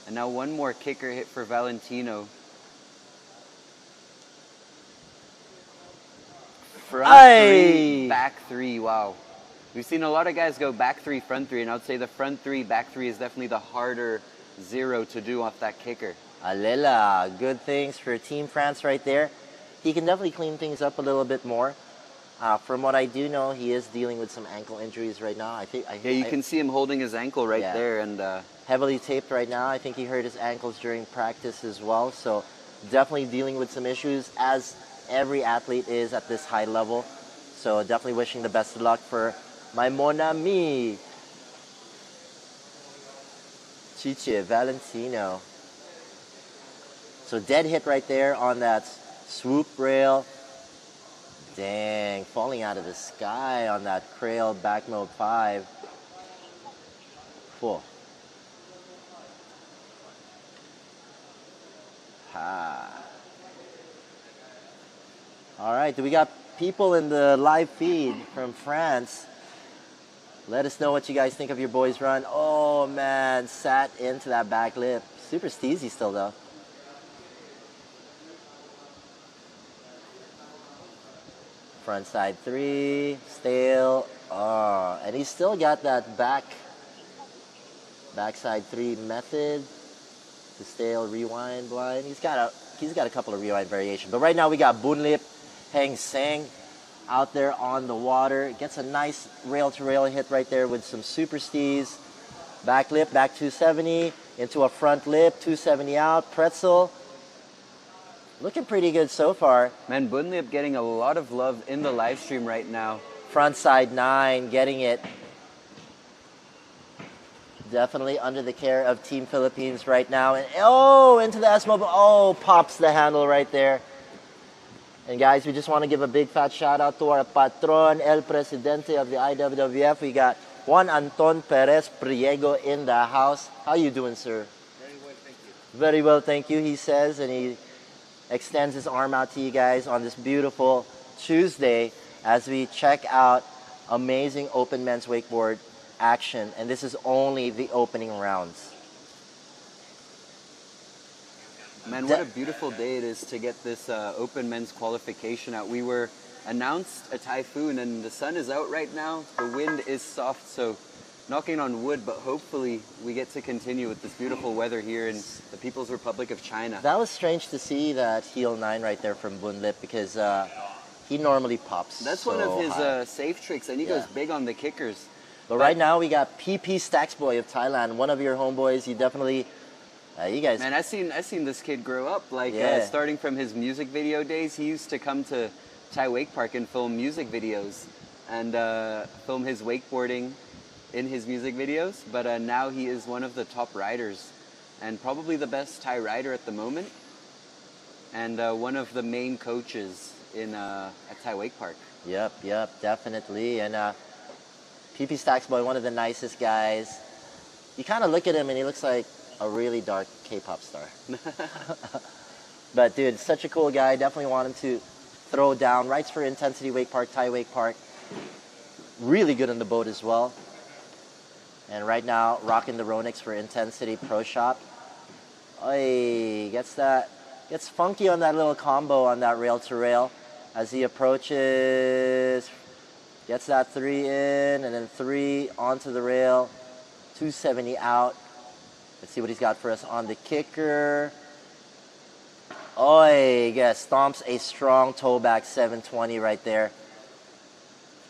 And now one more kicker hit for Valentino. Front 3, back 3, wow. We've seen a lot of guys go back 3, front 3, and I would say the front 3, back 3 is definitely the harder 0 to do off that kicker. Alela, good things for Team France right there. He can definitely clean things up a little bit more. From what I do know, he is dealing with some ankle injuries right now. Yeah, you can see him holding his ankle right there, and heavily taped right now. I think he hurt his ankles during practice as well. So definitely dealing with some issues, as every athlete is at this high level. So definitely wishing the best of luck for my mon ami, Chiche Valentino. So dead hit right there on that swoop rail. Dang, falling out of the sky on that Crail back mode 5. Cool. Ha. All right, do we got people in the live feed from France? Let us know what you guys think of your boys' run. Oh man, sat into that back lip. Super steezy still though. Front side 3, stale. Oh, and he's still got that backside 3 method to stale, rewind, blind. He's got a couple of rewind variations. But right now we got Bunlip, Heng Seng out there on the water. Gets a nice rail-to-rail hit right there with some super stees. Back lip, back 270 into a front lip, 270 out, pretzel. Looking pretty good so far. man, Bunlip getting a lot of love in the live stream right now. Front side 9, getting it. Definitely under the care of Team Philippines right now. And oh, into the S-Mobile. Oh, pops the handle right there. And guys, we just want to give a big fat shout out to our patron, El Presidente of the IWWF. We got Juan Anton Perez Priego in the house. How you doing, sir? Very well, thank you. Very well, thank you, he says, and he extends his arm out to you guys on this beautiful Tuesday as we check out amazing open men's wakeboard action. And this is only the opening rounds. Man, what a beautiful day it is to get this open men's qualification out. We were announced a typhoon and the sun is out right now. The wind is soft, so knocking on wood, but hopefully we get to continue with this beautiful weather here in the People's Republic of China. That was strange to see that heel 9 right there from Bunlip, because he normally pops. That's so one of his high. safe tricks, and he goes big on the kickers. But right now we got PP Stacksboy of Thailand, one of your homeboys. You definitely, you guys. Man, I've seen this kid grow up. Like starting from his music video days, he used to come to Thai Wake Park and film music videos and film his wakeboarding in his music videos. But now he is one of the top riders and probably the best Thai rider at the moment, and one of the main coaches at Thai Wake Park. Yep, definitely. And PP Stacks Boy, one of the nicest guys. You kind of look at him and he looks like a really dark K-pop star. But dude, such a cool guy. Definitely want him to throw down. Writes for Intensity Wake Park, Thai Wake Park. Really good on the boat as well. And right now, rocking the Ronix for Intensity Pro Shop. Oy, gets funky on that little combo on that rail to rail as he approaches. Gets that 3 in and then 3 onto the rail. 270 out. Let's see what he's got for us on the kicker. Oy, yes, stomps a strong toe back 720 right there.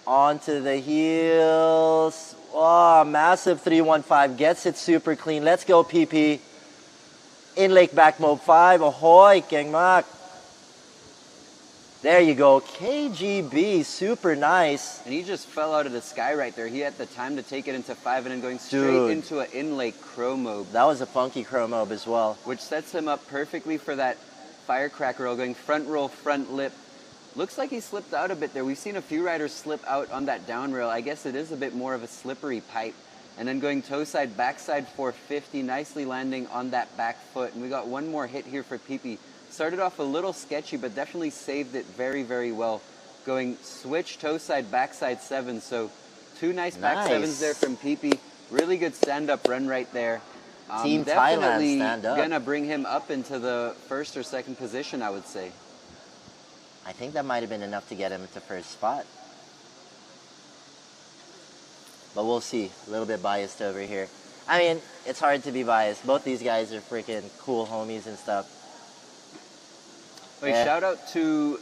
Onto the heels. Oh, massive 315. Gets it super clean. Let's go, PP. In Lake Back Mode 5. Ahoy, King Mak. There you go. KGB, super nice. And he just fell out of the sky right there. He had the time to take it into 5 and then going straight into an in-lake crow mob. That was a funky crow mob as well. Which sets him up perfectly for that firecracker roll, going front roll, front lip. Looks like he slipped out a bit there. We've seen a few riders slip out on that down rail. I guess it is a bit more of a slippery pipe. And then going toe side, backside 450, nicely landing on that back foot. And we got one more hit here for PP. Started off a little sketchy, but definitely saved it very, very well. Going switch, toe side, backside 7. So 2 nice back 7s there from PP. Really good stand-up run right there. Team Thailand stand up. Gonna bring him up into the 1st or 2nd position, I would say. I think that might have been enough to get him into 1st spot. But we'll see. A little bit biased over here. I mean, it's hard to be biased. Both these guys are freaking cool homies and stuff. Wait, shout out to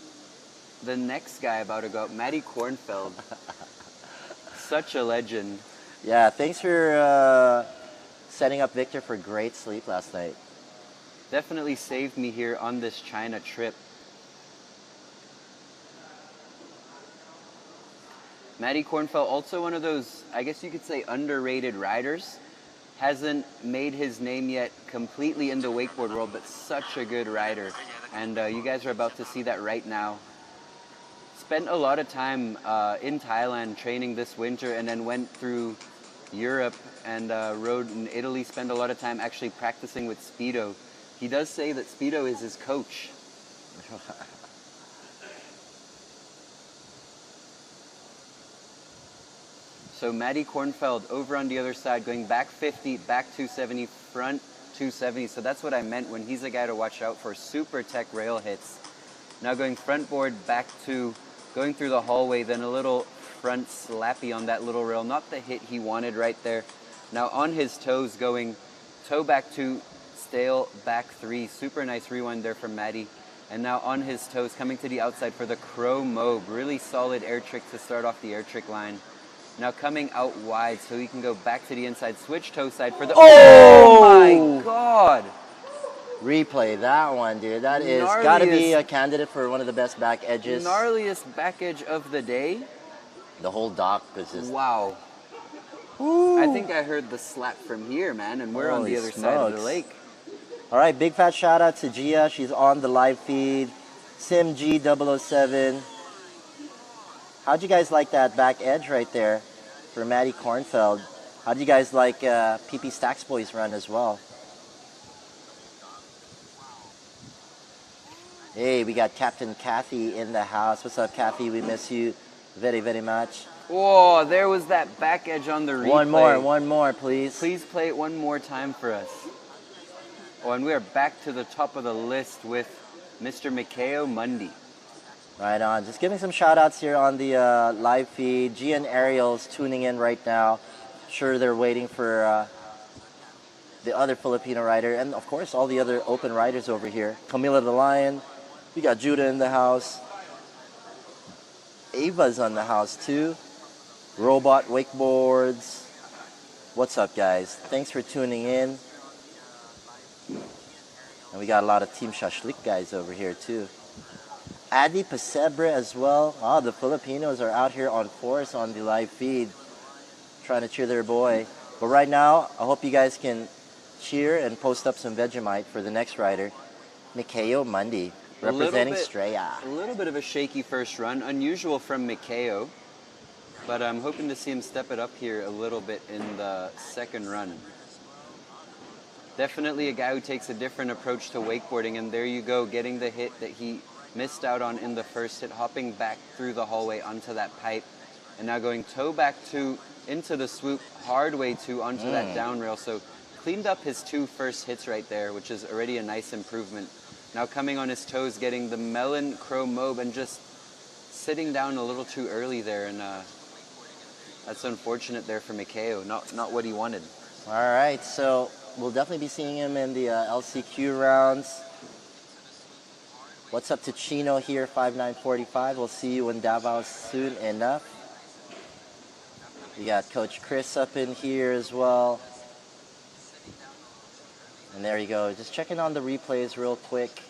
the next guy about to go up, Matty Kornfeld. Such a legend. Yeah, thanks for setting up Victor for great sleep last night. Definitely saved me here on this China trip. Matty Kornfeld, also one of those, I guess you could say, underrated riders. Hasn't made his name yet completely in the wakeboard world, but such a good rider. And you guys are about to see that right now. Spent a lot of time in Thailand training this winter and then went through Europe and rode in Italy, spent a lot of time actually practicing with Speedo. He does say that Speedo is his coach. So Matty Kornfeld over on the other side, going back 50, back 270, front 270. So that's what I meant when he's a guy to watch out for. Super tech rail hits. Now going front board back to going through the hallway, then a little front slappy on that little rail. Not the hit he wanted right there. Now on his toes, going toe back 2, stale back 3. Super nice rewind there from Matty. And now on his toes, coming to the outside for the crow mob. Really solid air trick to start off the air trick line. Now coming out wide so he can go back to the inside, switch toe side for the... Oh my God! Replay that one, dude. That is gotta be a candidate for one of the best back edges. Gnarliest back edge of the day. The whole dock was just... Wow. Ooh. I think I heard the slap from here, man, and we're on the other side of the lake. All right, big fat shout out to Gia. She's on the live feed. SimG007. How'd you guys like that back edge right there for Matty Kornfeld? How'd you guys like PP Stacks Boys run as well? Hey, we got Captain Kathy in the house. What's up, Kathy? We miss you very, very much. Whoa, there was that back edge on the replay. One more, please. Please play it one more time for us. Oh, and we are back to the top of the list with Mr. Mikhail Mundy. Right on. Just giving some shout outs here on the live feed. G and Ariel's tuning in right now. Sure, they're waiting for the other Filipino rider. And of course, all the other open riders over here. Camila the Lion. We got Judah in the house. Ava's on the house too. Robot Wakeboards. What's up, guys? Thanks for tuning in. And we got a lot of Team Shashlik guys over here too. Adi Pesebre as well. Ah, the Filipinos are out here on force on the live feed, trying to cheer their boy. But right now, I hope you guys can cheer and post up some Vegemite for the next rider, Mikhail Mundy. Representing Straya. A little bit of a shaky first run, unusual from Mikeo, but I'm hoping to see him step it up here a little bit in the second run. Definitely a guy who takes a different approach to wakeboarding, and there you go, getting the hit that he missed out on in the first hit, hopping back through the hallway onto that pipe, and now going toe back two into the swoop, hard way two onto that down rail. So cleaned up his two first hits right there, which is already a nice improvement. Now coming on his toes, getting the melon crow mob and just sitting down a little too early there, and that's unfortunate there for Mikeo, not what he wanted. All right, so we'll definitely be seeing him in the LCQ rounds. What's up to Chino here, 5'9", We'll see you in Davao soon enough. We got Coach Chris up in here as well. And there you go, just checking on the replays real quick.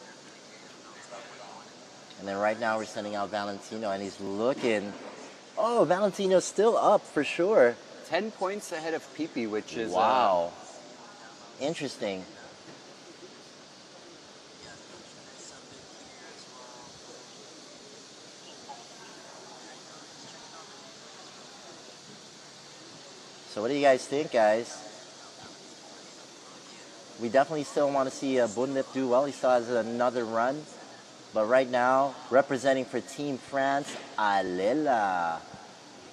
And then right now we're sending out Valentino, and he's looking. Oh, Valentino's still up for sure. 10 points ahead of Pipi, which is... Wow. Interesting. So what do you guys think, guys? We definitely still want to see Bunlip do well. He still has another run. But right now, representing for Team France, Alela.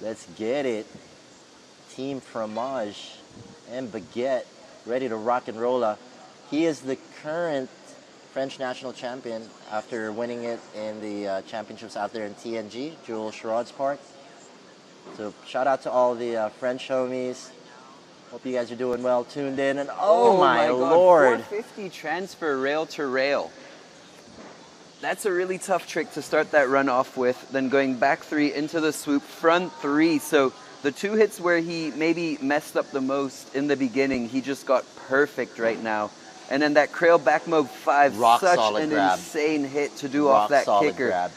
Let's get it. Team Fromage and Baguette, ready to rock and roll. He is the current French national champion after winning it in the championships out there in TNG, Jules Sherrod's Park. So shout out to all the French homies. Hope you guys are doing well, tuned in. And oh my God, Lord. 450 transfer rail to rail. That's a really tough trick to start that run off with. Then going back three into the swoop, front three. So the two hits where he maybe messed up the most in the beginning, he just got perfect right now. And then that Crail back mob 5, such an insane hit to do off that kicker.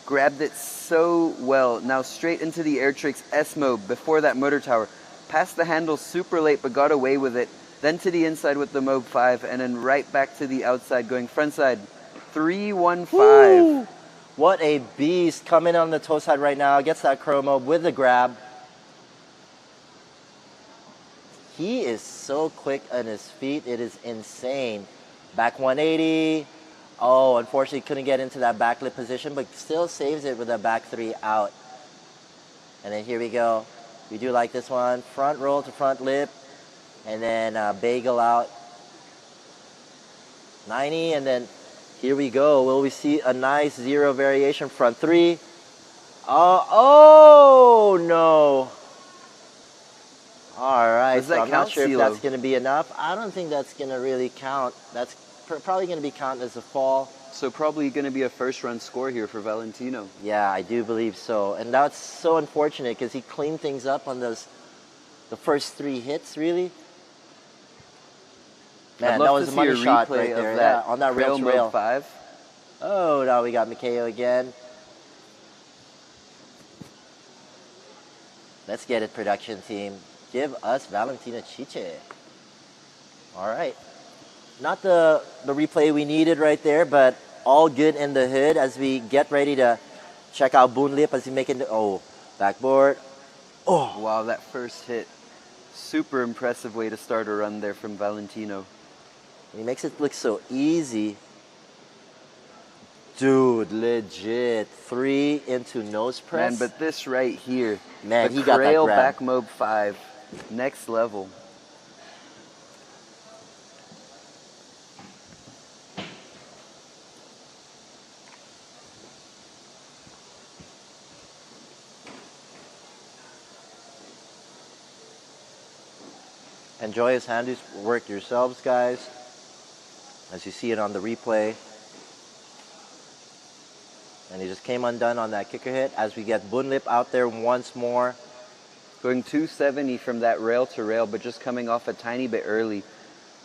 Grabbed it so well. Now straight into the air tricks S mob before that motor tower. Passed the handle super late but got away with it. Then to the inside with the mob 5, and then right back to the outside going front side. 315. Woo! What a beast coming on the toe side right now. Gets that crow mob with the grab. He is so quick on his feet. It is insane. Back 180. Oh, unfortunately couldn't get into that back lip position, but still saves it with a back three out. And then here we go. We do like this one. Front roll to front lip. And then bagel out. 90, and then here we go. Will we see a nice zero variation front three? Oh no. All right, so I'm not sure if that's going to be enough. I don't think that's going to really count. That's probably going to be counted as a fall. So probably going to be a first run score here for Valentino. Yeah, I do believe so. And that's so unfortunate because he cleaned things up on the first three hits, really. Man, that was a money shot right there. Yeah, on that rail to rail. 5. Oh, now we got Mikeo again. Let's get it, production team. Give us Valentina Chiche. All right. Not the replay we needed right there, but all good in the hood as we get ready to check out Bunlip as he making the, oh, backboard. Oh. Wow, that first hit. Super impressive way to start a run there from Valentino. He makes it look so easy. Dude, legit. 3 into nose press. Man, but this right here. Man, he got that grab. Back mob 5. Next level. Enjoy his handiwork yourselves, guys, as you see it on the replay. And he just came undone on that kicker hit as we get Bunlip out there once more. Going 270 from that rail to rail, but just coming off a tiny bit early.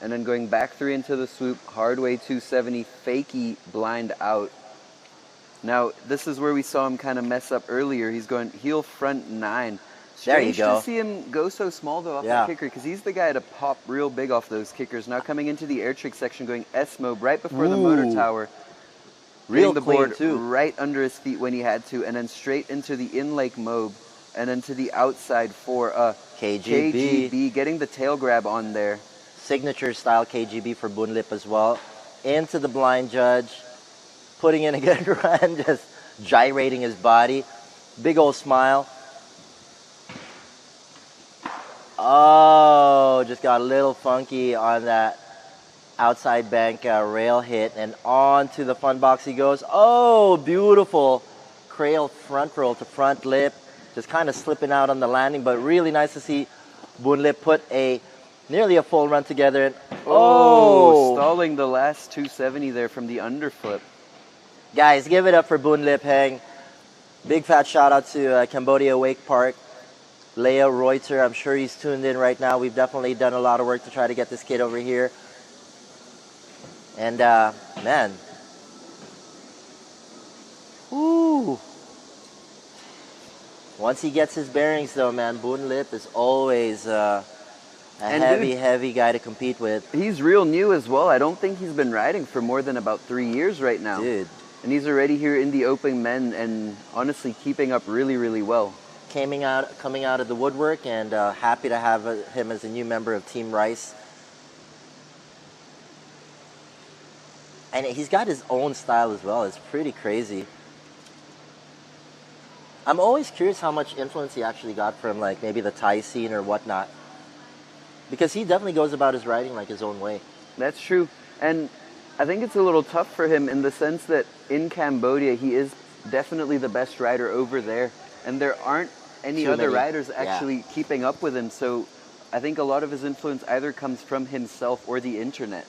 And then going back 3 into the swoop, hard way 270, fakey blind out. Now, this is where we saw him kind of mess up earlier. He's going heel front 9. There you go. To see him go so small though off that kicker, because he's the guy to pop real big off those kickers. Now coming into the air trick section, going S mob right before the motor tower. Real getting the clean, board too. right under his feet when he had to, and then straight into the in-leg mob, and then to the outside for KGB, getting the tail grab on there. Signature style KGB for Bunlip as well. Into the blind judge, putting in a good run, just gyrating his body. Big old smile. Oh, just got a little funky on that outside bank rail hit, and on to the fun box he goes. Oh, beautiful cradle front roll to front lip, just kind of slipping out on the landing, but really nice to see Bunlip put nearly a full run together. And, stalling the last 270 there from the underflip. Guys, give it up for Bunlip Heng. Big fat shout out to Cambodia Wake Park. Leah Reuter, I'm sure he's tuned in right now. We've definitely done a lot of work to try to get this kid over here. And, man. Ooh. Once he gets his bearings, though, man, Bunlip is always a heavy guy to compete with. He's real new as well. I don't think he's been riding for more than about 3 years right now. Dude. And he's already here in the open men and honestly keeping up really, really well. Coming out of the woodwork, and happy to have him as a new member of Team Rice. And he's got his own style as well. It's pretty crazy. I'm always curious how much influence he actually got from like maybe the Thai scene or whatnot. Because he definitely goes about his riding like his own way. That's true. And I think it's a little tough for him in the sense that in Cambodia, he is definitely the best rider over there. And there aren't any other riders actually keeping up with him. So I think a lot of his influence either comes from himself or the internet.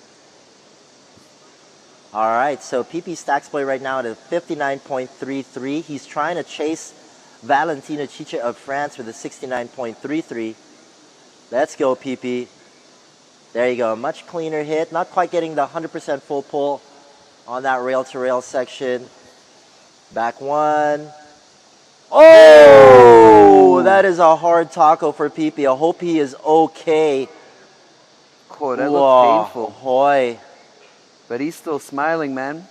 All right, so PP Stacksboy right now at a 59.33. He's trying to chase Valentino Chiche of France with a 69.33. Let's go, PP. There you go, much cleaner hit. Not quite getting the 100% full pull on that rail-to-rail section. Back one. Oh, that is a hard taco for PP. I hope he is okay. Oh, that looked painful. Hoy. But he's still smiling, man.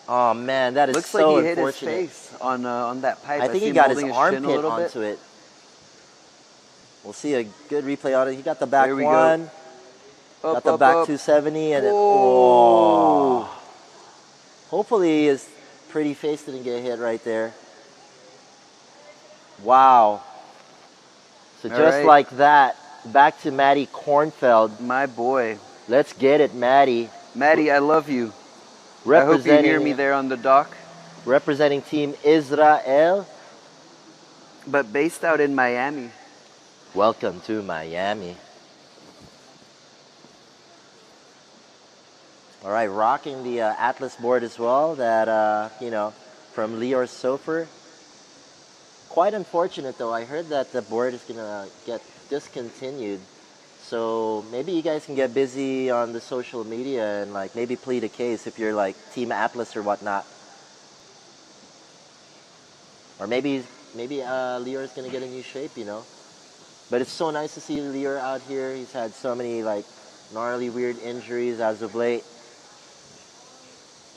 Oh man, that is looks so like he hit unfortunate. His face on that pipe. I think he got his armpit onto it. We'll see a good replay on it. He got the back one. Got the back 270 and hopefully his pretty face didn't get hit right there. Wow. So just like that, back to Matty Kornfeld. My boy. Let's get it, Matty. Matty, I love you. I hope you hear me there on the dock. Representing Team Israel. But based out in Miami. Welcome to Miami. All right, rocking the Atlas board as well. That, you know, from Lior Sofer. Quite unfortunate, though. I heard that the board is going to get discontinued. So maybe you guys can get busy on the social media and like maybe plead a case if you're like Team Atlas or whatnot. Or maybe Lior's gonna get a new shape, you know. But it's so nice to see Lior out here. He's had so many like gnarly weird injuries as of late.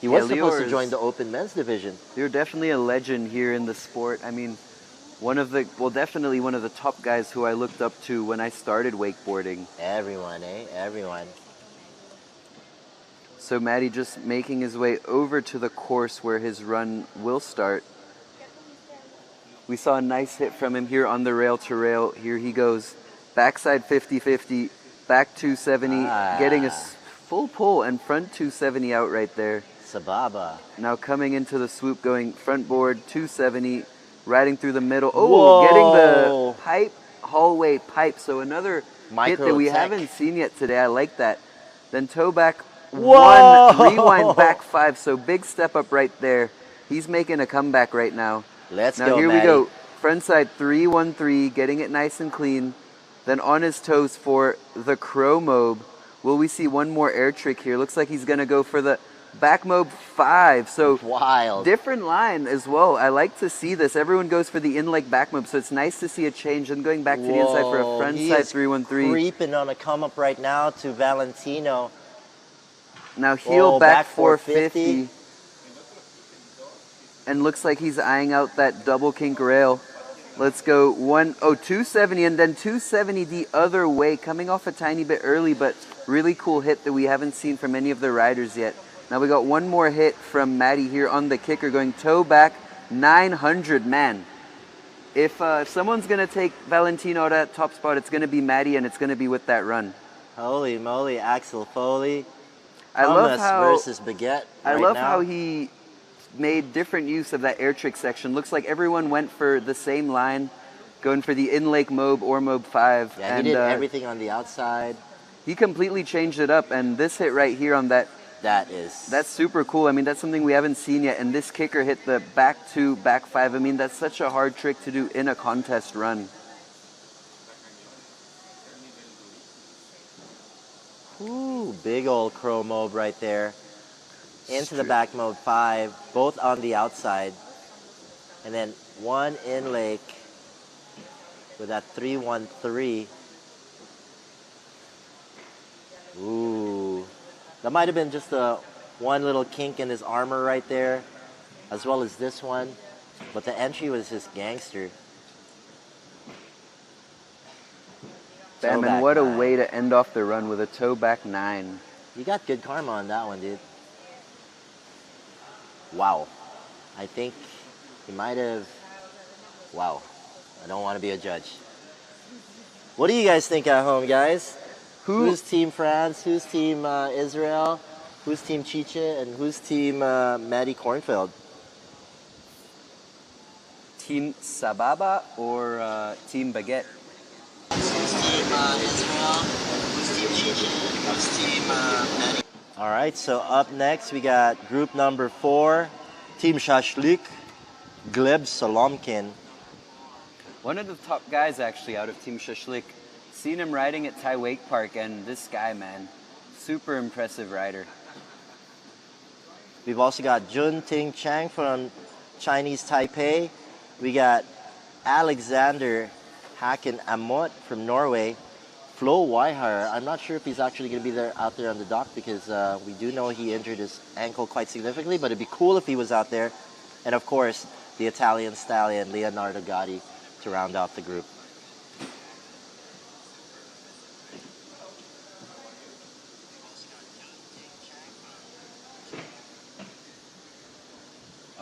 He was supposed to join the open men's division. You're definitely a legend here in the sport. I mean, definitely one of the top guys who I looked up to when I started wakeboarding. Everyone, Everyone. So Matty just making his way over to the course where his run will start. We saw a nice hit from him here on the rail-to-rail. Here he goes. Backside 50-50, back 270, getting a full pull and front 270 out right there. Sababa. Now coming into the swoop, going front board 270, riding through the middle. Oh, getting the pipe, hallway pipe. So another hit that we haven't seen yet today. I like that. Then toe back one, rewind back 5. So big step up right there. He's making a comeback right now. Let's go, Now here Matty. we go. Front side 313, getting it nice and clean. Then on his toes for the crow mob. Will we see one more air trick here? Looks like he's going to go for the back mob 5. So wild. Different line as well. I like to see this. Everyone goes for the in-leg back mob, so it's nice to see a change. And going back to the inside for a front side 313. Creeping on a come up right now to Valentino. Now heel back 450. and looks like he's eyeing out that double kink rail. Let's go 270 and then 270 the other way, coming off a tiny bit early, but really cool hit that we haven't seen from any of the riders yet. Now we got one more hit from Maddie here on the kicker, going toe back 900, man. If someone's going to take Valentino to that top spot, it's going to be Maddie, and it's going to be with that run. Holy moly, Axel Foley. I love how versus Baguette I right love now. how he made different use of that air trick section. Looks like everyone went for the same line, going for the in-lake mob or mob 5. Yeah, and he did everything on the outside. he completely changed it up, and this hit right here on that's super cool. I mean, that's something we haven't seen yet, and this kicker hit the back 2, back 5. I mean, that's such a hard trick to do in a contest run. Ooh, big old crow mob right there. Into the back mob 5, both on the outside. And then one in lake with that 313. Ooh. That might have been just one little kink in his armor right there, as well as this one. But the entry was just gangster. Bam, and what a way to end off the run with a toe back 9. You got good karma on that one, dude. Wow. I think he might have... Wow. I don't want to be a judge. What do you guys think at home, guys? Who's Team France? Who's Team Israel? Who's Team Chiche? And who's Team Maddie Kornfeld? Team Sababa or Team Baguette? Who's Team Israel? Who's Team Chiche? Who's Team Maddie? All right, so up next we got group number 4, Team Shashlik, Gleb Solomkin. One of the top guys actually out of Team Shashlik. Seen him riding at Tai Wake Park, and this guy, man, super impressive rider. We've also got Jun Ting Chang from Chinese Taipei. We got Alexander Haken Amot from Norway. Flo Weihar, I'm not sure if he's actually going to be there out there on the dock, because we do know he injured his ankle quite significantly, but it'd be cool if he was out there. And of course, the Italian stallion Leonardo Gotti to round out the group.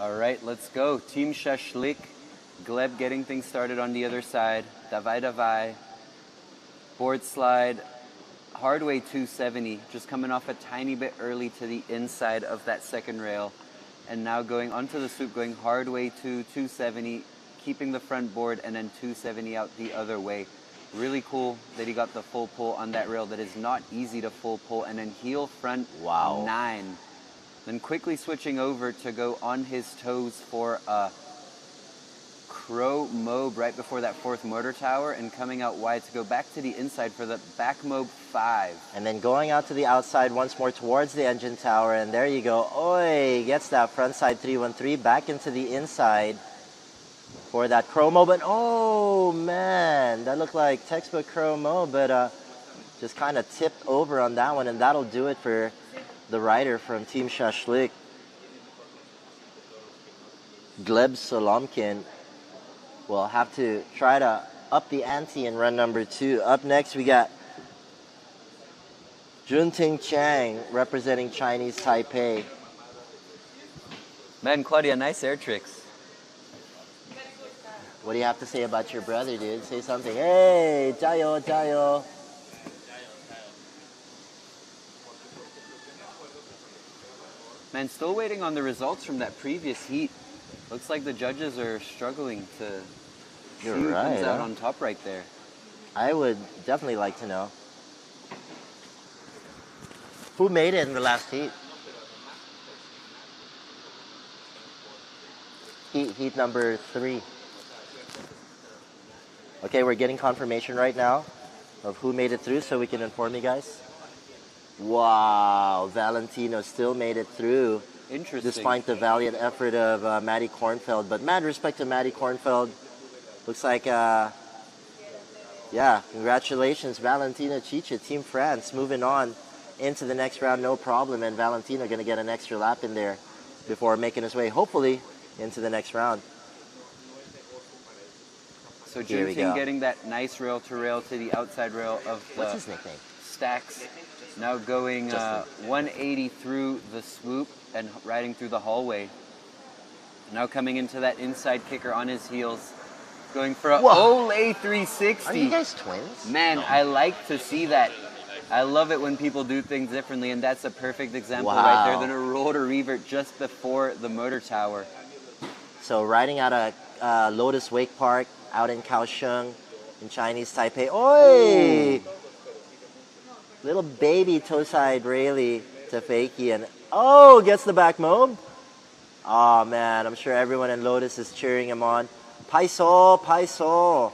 All right, let's go. Team Shashlik. Gleb getting things started on the other side. Davai Davai. Board slide. Hardway 270. Just coming off a tiny bit early to the inside of that second rail. And now going onto the swoop, going hardway to 270. Keeping the front board and then 270 out the other way. Really cool that he got the full pull on that rail. That is not easy to full pull. And then heel front 9. Then quickly switching over to go on his toes for a crow mob right before that 4th motor tower, and coming out wide to go back to the inside for the back mob 5. And then going out to the outside once more towards the engine tower, and there you go. Oi, gets that front side 313 back into the inside for that crow mob. And oh man, that looked like textbook crow mob, but just kind of tipped over on that one, and that'll do it for the rider from Team Shashlik. Gleb Solomkin will have to try to up the ante in run number 2. Up next we got Junting Chang representing Chinese Taipei. Man, Claudia, nice air tricks. What do you have to say about your brother, dude? Say something. Hey, jayo, jayo. Man, still waiting on the results from that previous heat. Looks like the judges are struggling to see who comes out on top right there. I would definitely like to know. Who made it in the last heat? Heat number 3. Okay, we're getting confirmation right now of who made it through, so we can inform you guys. Wow, Valentino still made it through. Interesting. Despite the valiant effort of Maddie Kornfeld. But mad respect to Maddie Kornfeld. Looks like, yeah, congratulations, Valentino Chiche, Team France, moving on into the next round, no problem. And Valentino going to get an extra lap in there before making his way, hopefully, into the next round. So Here we Junting go. getting that nice rail to rail to the outside rail of What's the his nickname? stacks. Now going 180 through the swoop and riding through the hallway. Now coming into that inside kicker on his heels. Going for a Whoa. Olay 360. Are you guys twins? Man, I like to see that. I love it when people do things differently, and that's a perfect example right there. Wow. Then a roll to revert just before the motor tower. So riding out of Lotus Wake Park out in Kaohsiung in Chinese Taipei. Oi! Little baby toe side Rayleigh to fakie and gets the back mob. Oh man, I'm sure everyone in Lotus is cheering him on. Paiso, Paiso.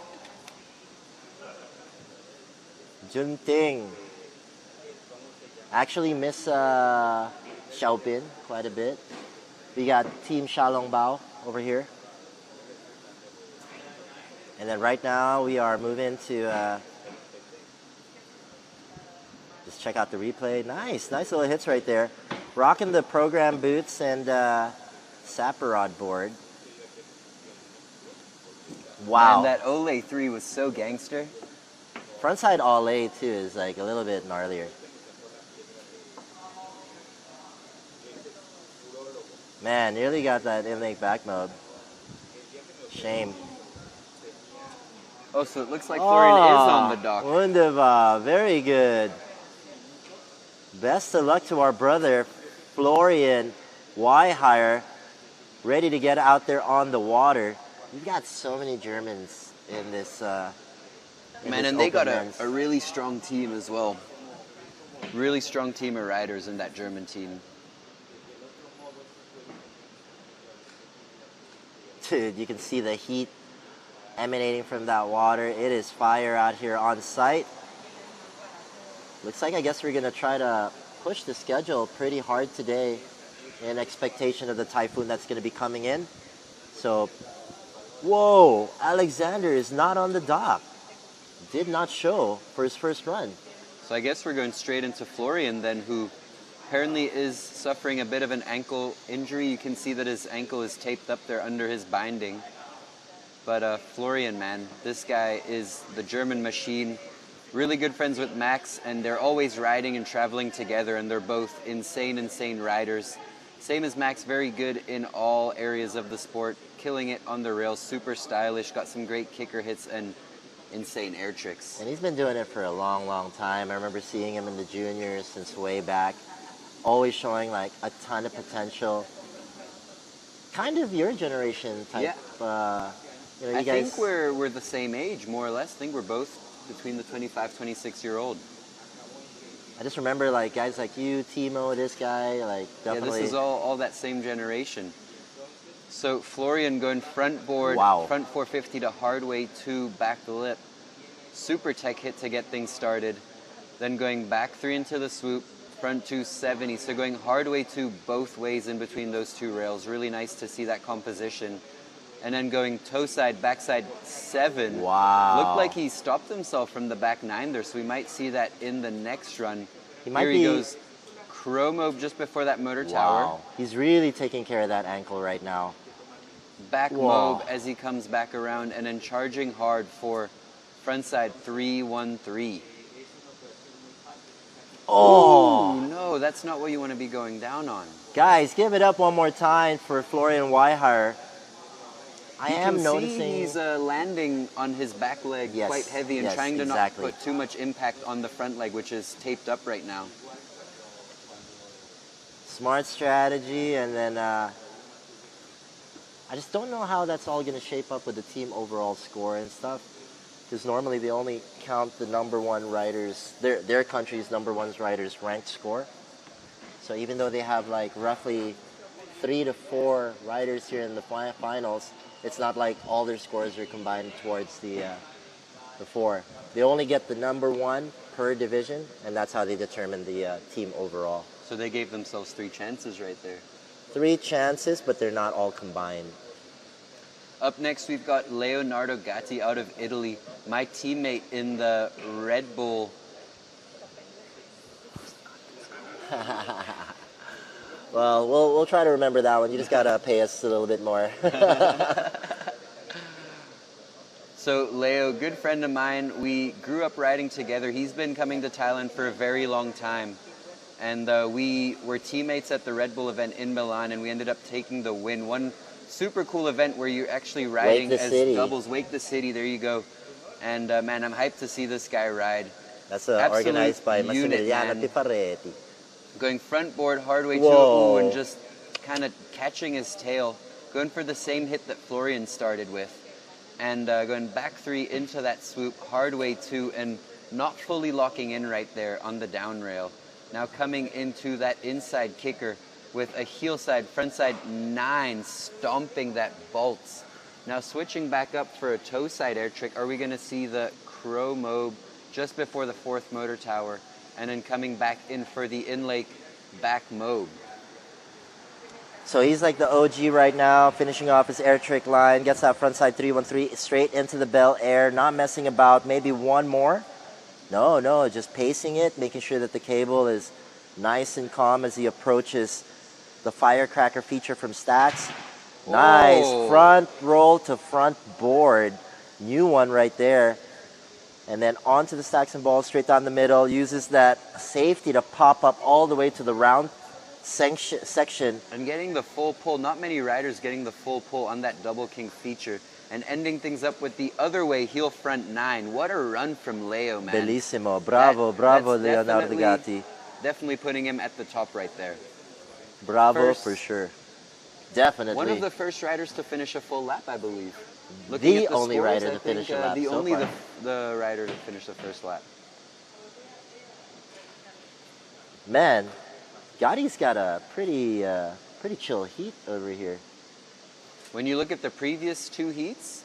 Junting. Actually miss Xiaobin quite a bit. We got Team Shalongbao over here. And then right now we are moving to just check out the replay. Nice little hits right there. Rocking the program boots and Saparod board. Wow. And that Olay 3 was so gangster. Frontside Olay too is like a little bit gnarlier. Man, nearly got that in-lake back mode. Shame. Oh, so it looks like Florian is on the dock. Wunderbar. Very good. Best of luck to our brother, Florian Weihire, ready to get out there on the water. We've got so many Germans in this. Man, and they got a really strong team as well. Really strong team of riders in that German team. Dude, you can see the heat emanating from that water. It is fire out here on site. Looks like I guess we're gonna try to push the schedule pretty hard today in expectation of the typhoon that's gonna be coming in. So, whoa, Alexander is not on the dock. Did not show for his first run. So I guess we're going straight into Florian then, who apparently is suffering a bit of an ankle injury. You can see that his ankle is taped up there under his binding. But Florian, man, this guy is the German machine. Really good friends with Max, and they're always riding and traveling together, and they're both insane riders. Same as Max, very good in all areas of the sport, killing it on the rails, super stylish, got some great kicker hits and insane air tricks. And he's been doing it for a long time. I remember seeing him in the juniors since way back. Always showing like a ton of potential. Kind of your generation type. Yeah. You know, I think we're the same age, more or less. I think we're both between the 25, 26-year-old. I just remember like guys like you, Timo, this guy, like definitely. Yeah, this is all that same generation. So Florian going front board, Wow. front 450 to hard way 2, back lip. Super tech hit to get things started. Then going back 3 into the swoop, front 270. So going hard way 2 both ways in between those two rails. Really nice to see that composition. And then going toe side, backside 7. Wow. Looked like he stopped himself from the back 9 there, so we might see that in the next run. Here he goes chromo just before that motor tower. Wow. He's really taking care of that ankle right now. Back Whoa. mob as he comes back around, and then charging hard for frontside 313. Oh! Ooh, no, that's not what you want to be going down on. Guys, give it up one more time for Florian Weihire. I am noticing See he's landing on his back leg Yes, quite heavy and yes, trying to exactly. not put too much impact on the front leg, which is taped up right now. smart strategy, and then I just don't know how that's all going to shape up with the team overall score and stuff. Because normally they only count the number one riders, their country's number one riders' ranked score. So even though they have like roughly 3 to 4 riders here in the finals, it's not like all their scores are combined towards the 4. They only get the number one per division, and that's how they determine the team overall. So they gave themselves 3 chances right there. 3 chances, but they're not all combined. Up next, we've got Leonardo Gatti out of Italy, my teammate in the Red Bull. Well, we'll try to remember that one. You just gotta pay us a little bit more. So Leo, good friend of mine, we grew up riding together. He's been coming to Thailand for a very long time. And we were teammates at the Red Bull event in Milan, and we ended up taking the win. One super cool event where you're actually riding as doubles. Wake the City, there you go. And man, I'm hyped to see this guy ride. That's organized by unit, Massimiliano Piparetti. Going front board, hard way to ooh, and just kind of catching his tail. Going for the same hit that Florian started with. And going back 3 into that swoop, hard way 2, and not fully locking in right there on the down rail. Now coming into that inside kicker with a heel side, front side 9, stomping that bolts. Now switching back up for a toe side air trick, are we going to see the crow mob just before the 4th motor tower, and then coming back in for the in-lake back mob. So he's like the OG right now, finishing off his air trick line, gets that frontside 313 straight into the bell air, not messing about, maybe one more. No, just pacing it, making sure that the cable is nice and calm as he approaches the firecracker feature from Stacks. Nice, front roll to front board. New one right there. And then onto the Stacks and balls, straight down the middle, uses that safety to pop up all the way to the round section. And getting the full pull, not many riders getting the full pull on that double king feature. And ending things up with the other way, heel front 9. What a run from Leo, man. Bellissimo. Bravo, bravo, Leonardo Gatti. Definitely putting him at the top right there. Bravo for sure. Definitely. One of the first riders to finish a full lap, I believe. The only rider to finish a lap so far. The rider to finish the first lap. Man, Gotti's got a pretty chill heat over here. When you look at the previous 2 heats,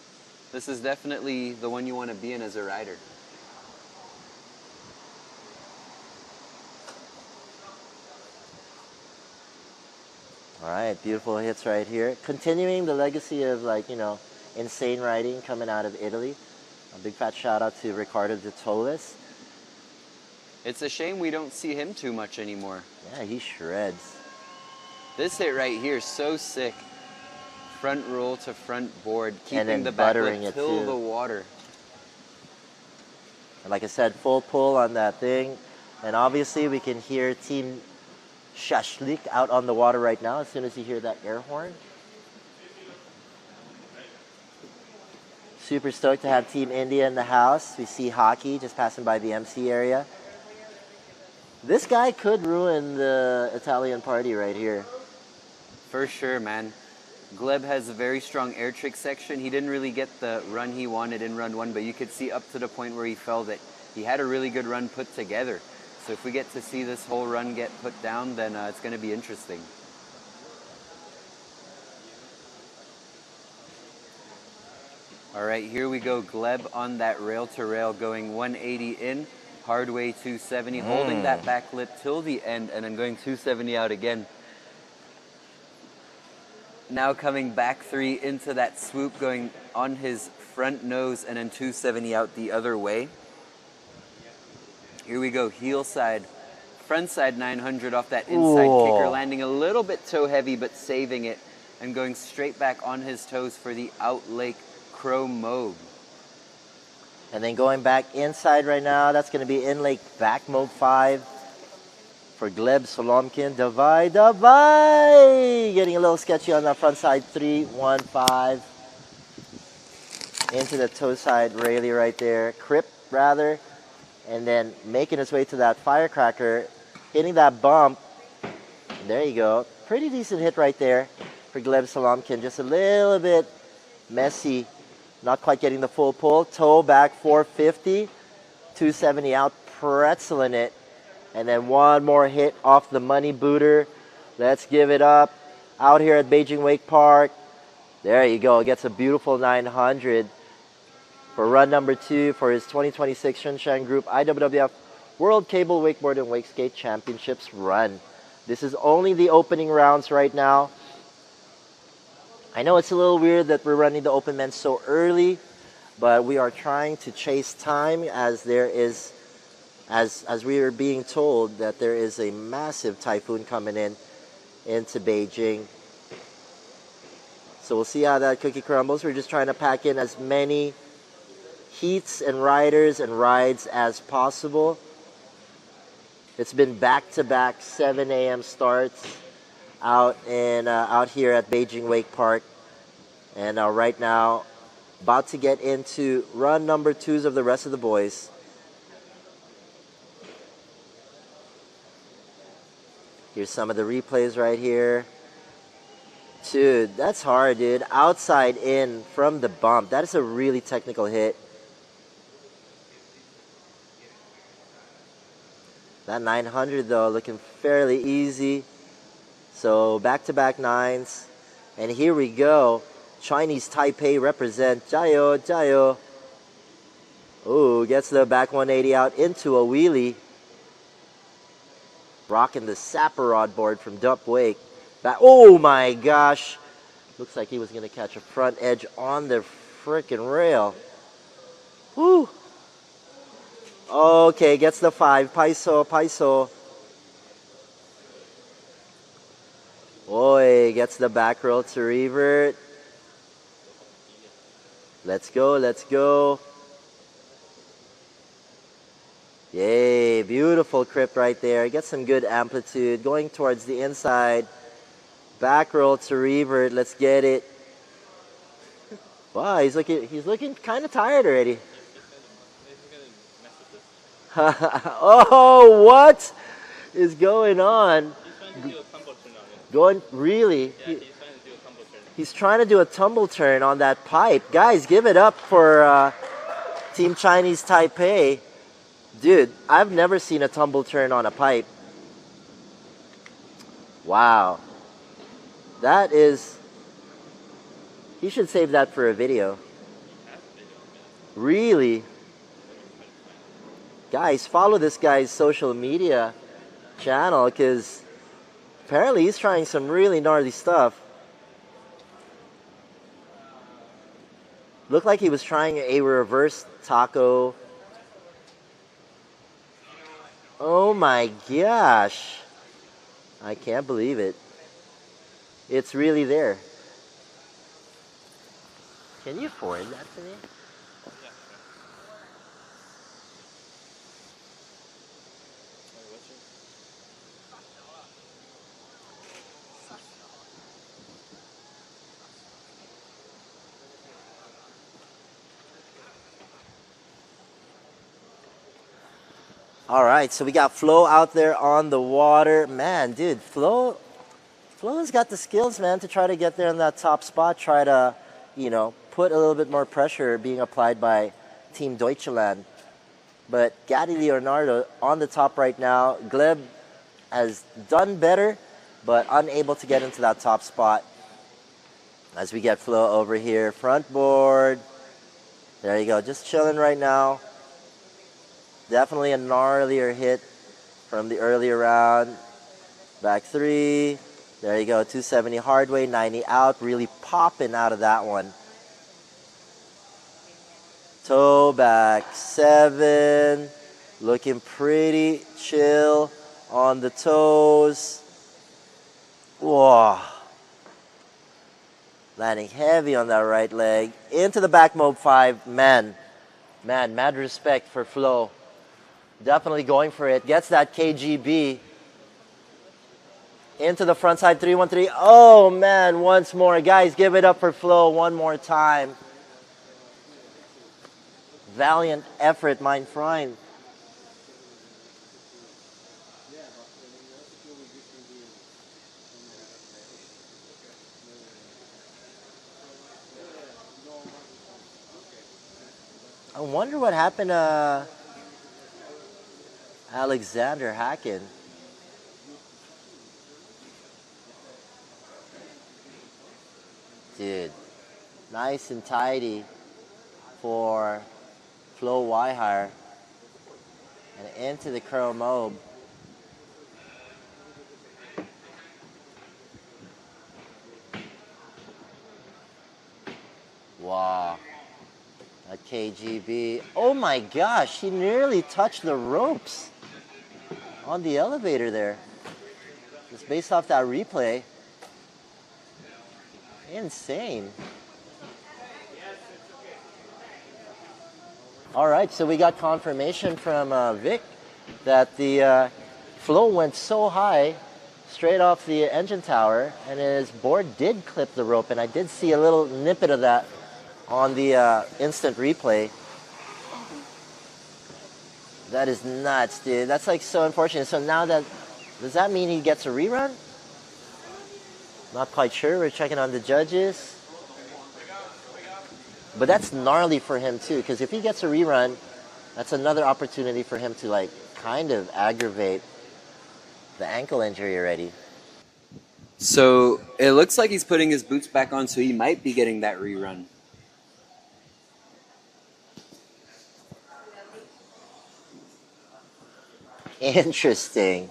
this is definitely the one you want to be in as a rider. All right, beautiful hits right here. Continuing the legacy of, insane riding coming out of Italy. A big fat shout out to Riccardo De Tolis. It's a shame we don't see him too much anymore. Yeah, he shreds. This hit right here, so sick. Front roll to front board, keeping the back buttering lip it till too. the water. And like I said, full pull on that thing. And obviously we can hear Team Shashlik out on the water right now as soon as you hear that air horn. Super stoked to have Team India in the house. We see Hockey just passing by the MC area. This guy could ruin the Italian party right here. For sure, man. Gleb has a very strong air trick section. He didn't really get the run he wanted in run 1, but you could see up to the point where he felt that he had a really good run put together. So if we get to see this whole run get put down, then it's going to be interesting. All right, here we go. Gleb on that rail-to-rail going 180 in, hard way 270, holding that back lip till the end, and then going 270 out again. Now coming back 3 into that swoop, going on his front nose, and then 270 out the other way. Here we go, heel side, front side 900 off that inside kicker, landing a little bit toe heavy, but saving it, and going straight back on his toes for the out lake crow mob. And then going back inside right now, that's going to be in lake back mob 5 for Gleb Solomkin. Davai! Getting a little sketchy on that front side 315. Into the toe side Rayleigh right there. Crip rather. And then making his way to that firecracker, hitting that bump. And there you go. Pretty decent hit right there for Gleb Solomkin. Just a little bit messy. Not quite getting the full pull. Toe back 450. 270 out, pretzeling it. And then one more hit off the money booter. Let's give it up. Out here at Beijing Wake Park. There you go. Gets a beautiful 900. For run number 2 for his 2026 Shunshan Group IWWF World Cable Wakeboard and Wake Skate Championships run. This is only the opening rounds right now. I know it's a little weird that we're running the open men so early, but we are trying to chase time as there is, as we are being told that there is a massive typhoon coming in into Beijing. So we'll see how that cookie crumbles. We're just trying to pack in as many heats and riders and rides as possible. It's been back-to-back 7 a.m. starts out here at Beijing Wake Park, and right now about to get into run number 2s of the rest of the boys. Here's some of the replays right here. Dude, that's hard, dude. Outside in from the bump. That is a really technical hit. That 900 though, looking fairly easy. So back-to-back 9s. And here we go. Chinese Taipei represent. Jiayo, jiayo. Ooh, gets the back 180 out into a wheelie. Rocking the Sapperod board from Dump Wake. Back, oh my gosh. Looks like he was going to catch a front edge on the frickin' rail. Woo. Okay, gets the 5. Paiso, paiso. Oi, gets the back roll to revert. Let's go, let's go. Yay, beautiful crypt right there. Gets some good amplitude. Going towards the inside. Back roll to revert. Let's get it. Wow, he's looking kind of tired already. Oh, what is going on? Going really? Yeah, he's trying to do a tumble turn. He's trying to do a tumble turn on that pipe. Guys, give it up for Team Chinese Taipei. Dude, I've never seen a tumble turn on a pipe. Wow. That is... He should save that for a video. Really? Guys, follow this guy's social media channel, because apparently he's trying some really gnarly stuff. Looked like he was trying a reverse taco. Oh my gosh. I can't believe it. It's really there. Can you forward that to me? All right, so we got Flo out there on the water. Man, dude, Flo has got the skills, man, to try to get there in that top spot, try to, you know, put a little bit more pressure being applied by Team Deutschland. But Gatti Leonardo on the top right now. Gleb has done better, but unable to get into that top spot. As we get Flo over here, front board. There you go, just chilling right now. Definitely a gnarlier hit from the earlier round. Back 3. There you go, 270 hard way, 90 out. Really popping out of that one. Toe back 7. Looking pretty chill on the toes. Whoa. Landing heavy on that right leg. Into the back mob 5. Man, mad respect for Flo. Definitely going for it. Gets that KGB. Into the front side 313. Oh man, once more. Guys, give it up for Flo one more time. Valiant effort, mein Freund. I wonder what happened to Alexander Hacken. Dude, nice and tidy for Flo Weihire. And into the curl mob. Wow. A KGB. Oh my gosh, he nearly touched the ropes on the elevator there. Just based off that replay. Insane. All right, so we got confirmation from Vic that the flow went so high straight off the engine tower, and his board did clip the rope, and I did see a little snippet of that on the instant replay. That is nuts, dude. That's like so unfortunate. So now does that mean he gets a rerun? Not quite sure. We're checking on the judges. But that's gnarly for him too, because if he gets a rerun, that's another opportunity for him to like kind of aggravate the ankle injury already. So it looks like he's putting his boots back on, so he might be getting that rerun. Interesting.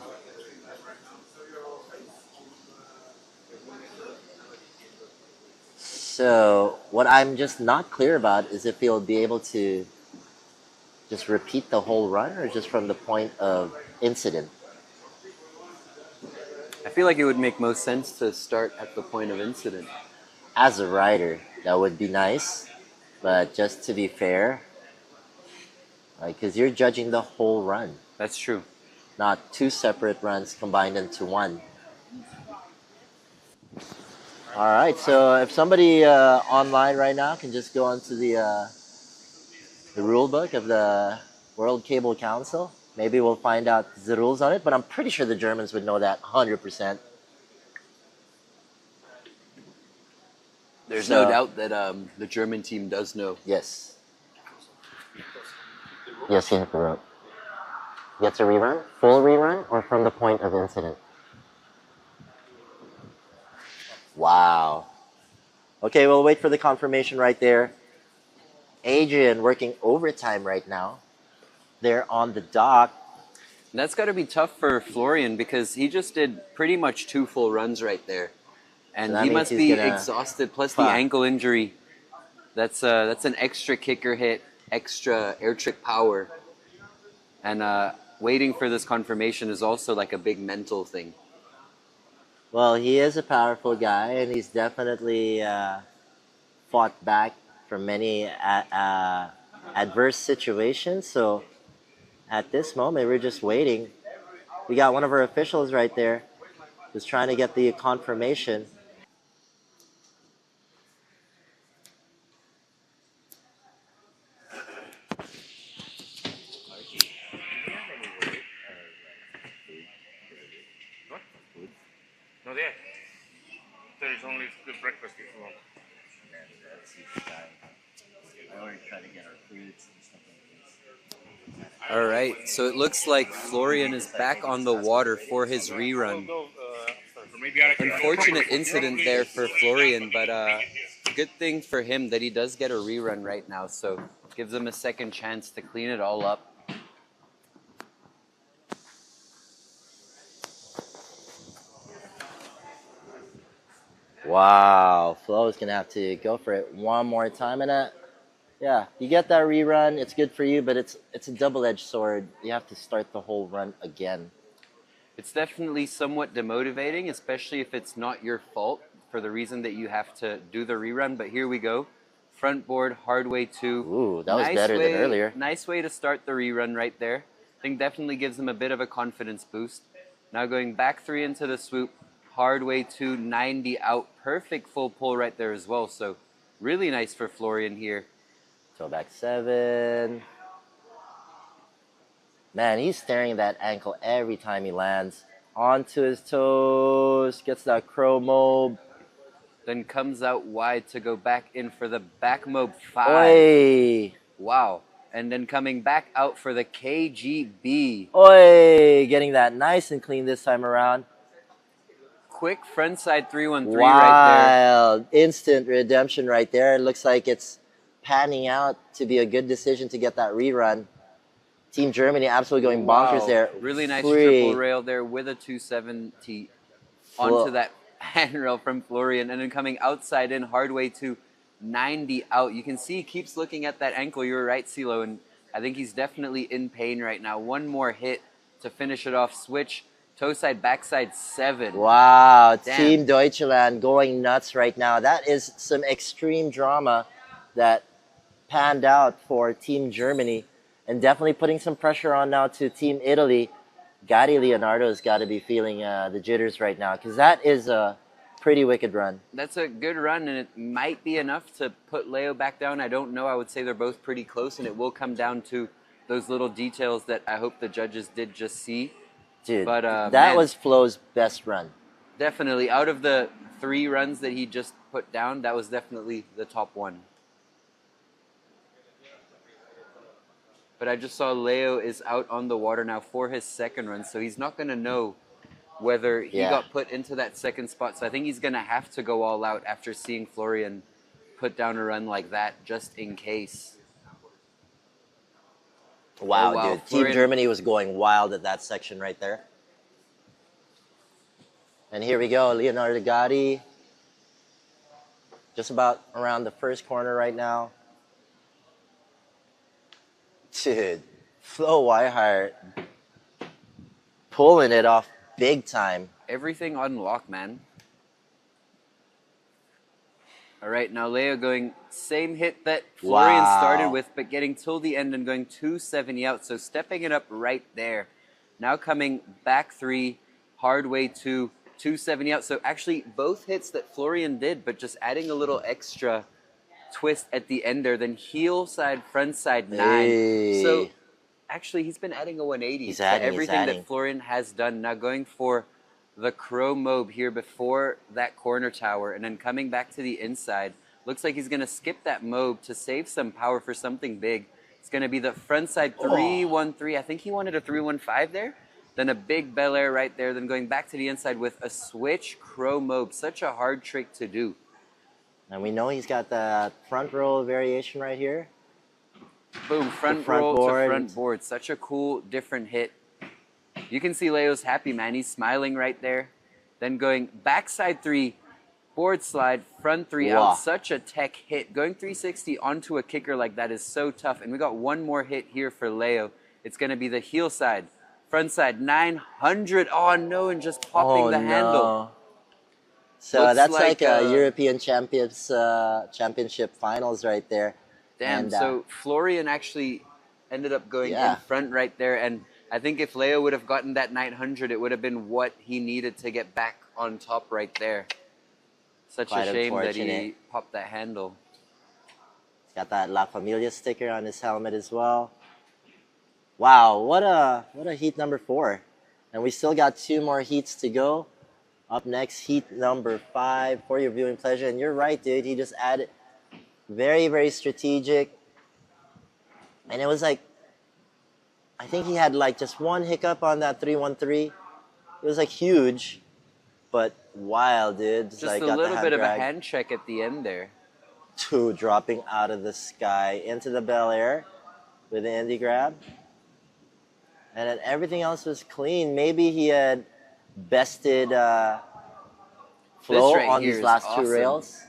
So what I'm just not clear about is if he'll be able to just repeat the whole run or just from the point of incident. I feel like it would make most sense to start at the point of incident. As a rider, that would be nice, but just to be fair, because you're judging the whole run, That's true. not two separate runs combined into one. All right, so if somebody online right now can just go onto the rule book of the World Cable Council, maybe we'll find out the rules on it, but I'm pretty sure the Germans would know that 100%. There's So- no doubt that the German team does know. Yes. Yes, he hit the rope. Gets a rerun? Full rerun or from the point of incident? Wow. Okay, we'll wait for the confirmation right there. Adrian working overtime right now. They're on the dock. And that's got to be tough for Florian because he just did pretty much 2 full runs right there. And So that he means must he's be gonna- exhausted, plus the Fuck. ankle injury. That's an extra kicker hit, extra air trick power. And waiting for this confirmation is also like a big mental thing. Well, he is a powerful guy, and he's definitely fought back from many adverse situations. So at this moment, we're just waiting. We got one of our officials right there who's trying to get the confirmation. Not yet. There is only the breakfast if you want. I already tried to get our fruits and stuff like this. All right, so it looks like Florian is back on the water for his rerun. Unfortunate incident there for Florian, but good thing for him that he does get a rerun right now, so gives him a second chance to clean it all up. Wow, Flo is gonna have to go for it one more time, and yeah, you get that rerun. It's good for you, but it's a double-edged sword. You have to start the whole run again. It's definitely somewhat demotivating, especially if it's not your fault for the reason that you have to do the rerun, but here we go. Front board, hard way 2. Ooh, that was better than earlier. Nice way to start the rerun right there. I think definitely gives him a bit of a confidence boost. Now going back 3 into the swoop, hard way 2, 90 out. Perfect full pull right there as well, so really nice for Florian here. Toe back 7. Man, he's staring at that ankle every time he lands. Onto his toes, gets that crow mob. Then comes out wide to go back in for the back mob 5. Oi! Wow. And then coming back out for the KGB. Oi! Getting that nice and clean this time around. Quick frontside 313 right Wild. Instant redemption right there. It looks like it's panning out to be a good decision to get that rerun. Team Germany absolutely there. going bonkers there. Really nice Free. triple rail there with a 270 onto that handrail from Florian. And then coming outside in, hard way to 90 out. You can see he keeps looking at that ankle. You're right, CeeLo. And I think he's definitely in pain right now. One more hit to finish it off. Switch toe side, backside 7. Wow, Damn. Team Deutschland going nuts right now. That is some extreme drama that panned out for Team Germany, and definitely putting some pressure on now to Team Italy. Gatti Leonardo's got to be feeling the jitters right now, because that is a pretty wicked run. That's a good run, and it might be enough to put Leo back down. I don't know. I would say they're both pretty close, and it will come down to those little details that I hope the judges did just see. Dude, but, that man, was Flo's best run. Definitely. Out of the 3 runs that he just put down, that was definitely the top one. But I just saw Leo is out on the water now for his second run, so he's not going to know whether he got put into that second spot. So I think he's going to have to go all out after seeing Florian put down a run like that, just in case. Wow, Oh, wow. dude. Florian... Team Germany was going wild at that section right there. And here we go, Leonardo Gatti. Just about around the first corner right now. Dude, Flo Whitehart pulling it off big time. Everything on lock, man. All right, now Leo going same hit that Florian started with, but getting till the end and going 270 out. So stepping it up right there. Now coming back 3, hard way 2, 270 out. So actually both hits that Florian did, but just adding a little extra twist at the end there. Then heel side, front side 9. Hey. So actually he's been adding a 180 to everything that Florian has done. Now going for the crow mob here before that corner tower, and then coming back to the inside. Looks like he's going to skip that mob to save some power for something big. It's going to be the front side 313. I think he wanted a 315 there. Then a big Bel Air right there. Then going back to the inside with a switch crow mob. Such a hard trick to do. And we know he's got that front roll variation right here. Boom, front roll to front board. Such a cool, different hit. You can see Leo's happy, man. He's smiling right there. Then going backside 3, board slide, front 3 out. Such a tech hit. Going 360 onto a kicker like that is so tough. And we got one more hit here for Leo. It's going to be the heel side. Front side, 900. Oh, no, and just popping the handle. So looks that's like a European Championship finals right there. Damn, and, so Florian actually ended up going in front right there. And I think if Leo would have gotten that 900, it would have been what he needed to get back on top right there. Such a shame that he popped that handle. He's got that La Familia sticker on his helmet as well. Wow, what a heat number 4. And we still got 2 more heats to go. Up next, heat number 5 for your viewing pleasure. And you're right, dude. He just added very, very strategic. And it was like, I think he had like just one hiccup on that 313. It was like huge, but wild, dude. Just like, a little bit of a hand check at the end there. 2 dropping out of the sky into the Bel Air with the Indy grab. And then everything else was clean. Maybe he had bested Flo on these last 2 rails.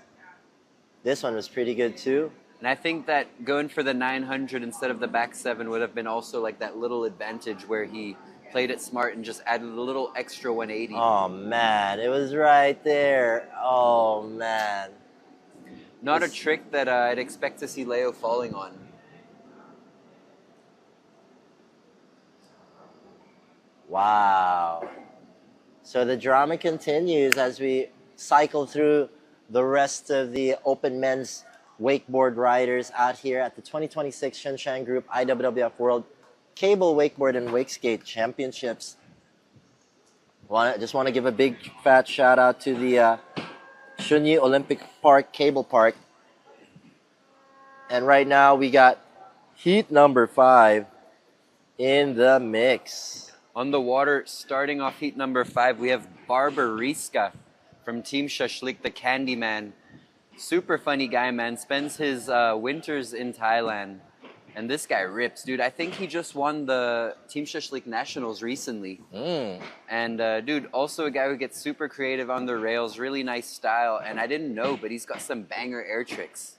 This one was pretty good too. And I think that going for the 900 instead of the back 7 would have been also like that little advantage where he played it smart and just added a little extra 180. Oh, man. It was right there. Oh, man. Not a trick that I'd expect to see Leo falling on. Wow. So the drama continues as we cycle through the rest of the open men's wakeboard riders out here at the 2026 Shenzhen Group IWWF World Cable Wakeboard and Wakeskate Championships. Just want to give a big fat shout out to the Shunyi Olympic Park Cable Park. And right now we got heat number 5 in the mix. On the water, starting off heat number 5, we have Barbariska from Team Shashlik, the Candyman. Super funny guy, man. Spends his winters in Thailand. And this guy rips, dude. I think he just won the Team Shashlik Nationals recently. And, dude, also a guy who gets super creative on the rails. Really nice style. And I didn't know, but he's got some banger air tricks.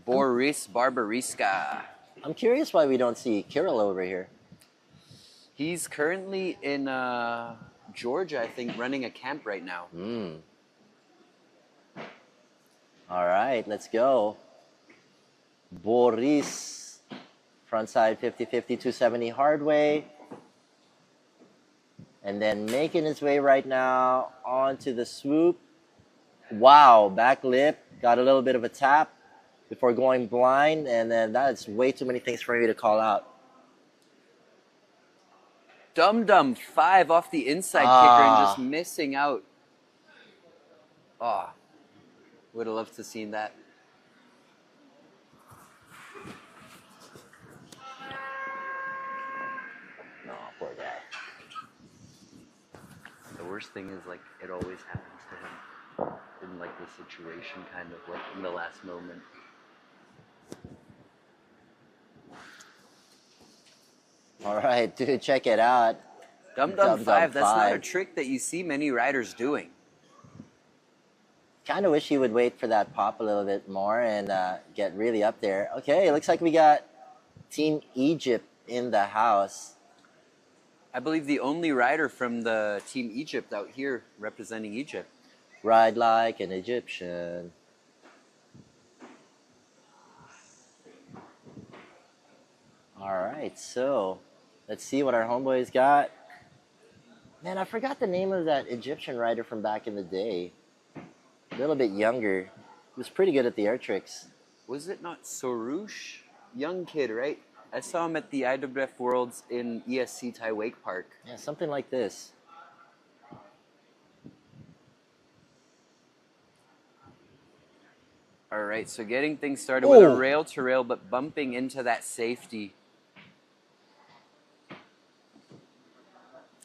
Boris Barbariska. I'm curious why we don't see Kirill over here. He's currently in Georgia, I think, running a camp right now. All right, let's go. Boris, frontside 50-50, 270 hard way. And then making his way right now onto the swoop. Wow, back lip, got a little bit of a tap before going blind, and then that's way too many things for me to call out. Dum 5 off the inside kicker and just missing out. Oh, would have loved to seen that. No, poor guy. The worst thing is, like, it always happens to him in, like, the situation, kind of, like, in the last moment. All right, dude, check it out. Dum 5, that's not a trick that you see many riders doing. Kind of wish he would wait for that pop a little bit more and get really up there. Okay, it looks like we got Team Egypt in the house. I believe the only rider from the Team Egypt out here representing Egypt. Ride like an Egyptian. All right, so let's see what our homeboys got. Man, I forgot the name of that Egyptian rider from back in the day. A little bit younger. He was pretty good at the air tricks. Was it not Soroush? Young kid, right? I saw him at the IWWF Worlds in ESC Thai Wake Park. Yeah, something like this. All right, so getting things started with a rail-to-rail, but bumping into that safety.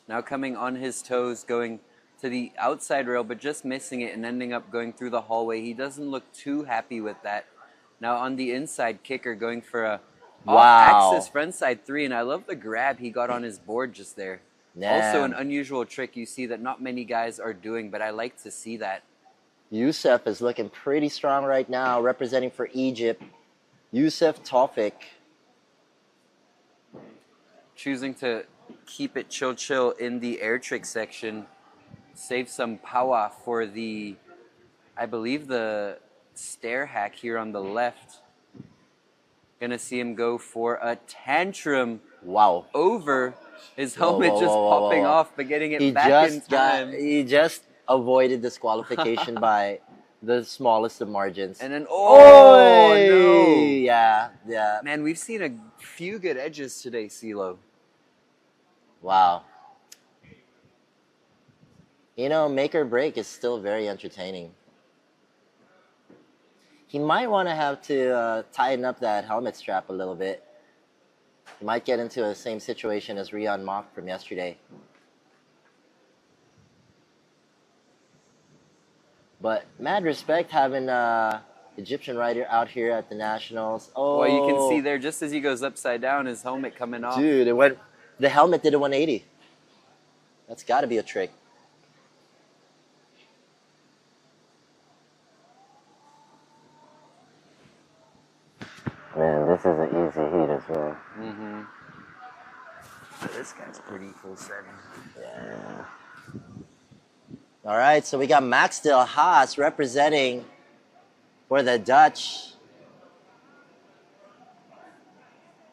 Now coming on his toes, going to the outside rail, but just missing it and ending up going through the hallway. He doesn't look too happy with that. Now on the inside kicker, going for a off-axis frontside 3, and I love the grab he got on his board just there. Damn. Also an unusual trick you see that not many guys are doing, but I like to see that. Youssef is looking pretty strong right now, representing for Egypt. Youssef Tawfik. Choosing to keep it chill in the air trick section. Save some power for the, I believe, the stair hack here on the left. Gonna see him go for a tantrum. Wow. Over his helmet just popping off, but getting it back in time. He just avoided disqualification by the smallest of margins. And then, no. Yeah. Man, we've seen a few good edges today, CeeLo. Wow. You know, make or break is still very entertaining. He might want to have to tighten up that helmet strap a little bit. He might get into the same situation as Rion Mock from yesterday. But mad respect having Egyptian rider out here at the Nationals. Oh, well, you can see there, just as he goes upside down, his helmet coming off. Dude, the helmet did a 180. That's got to be a trick. Man, this is an easy heat as well. Mm-hmm. This guy's pretty full setting. Yeah. All right, so we got Max Del Haas representing for the Dutch.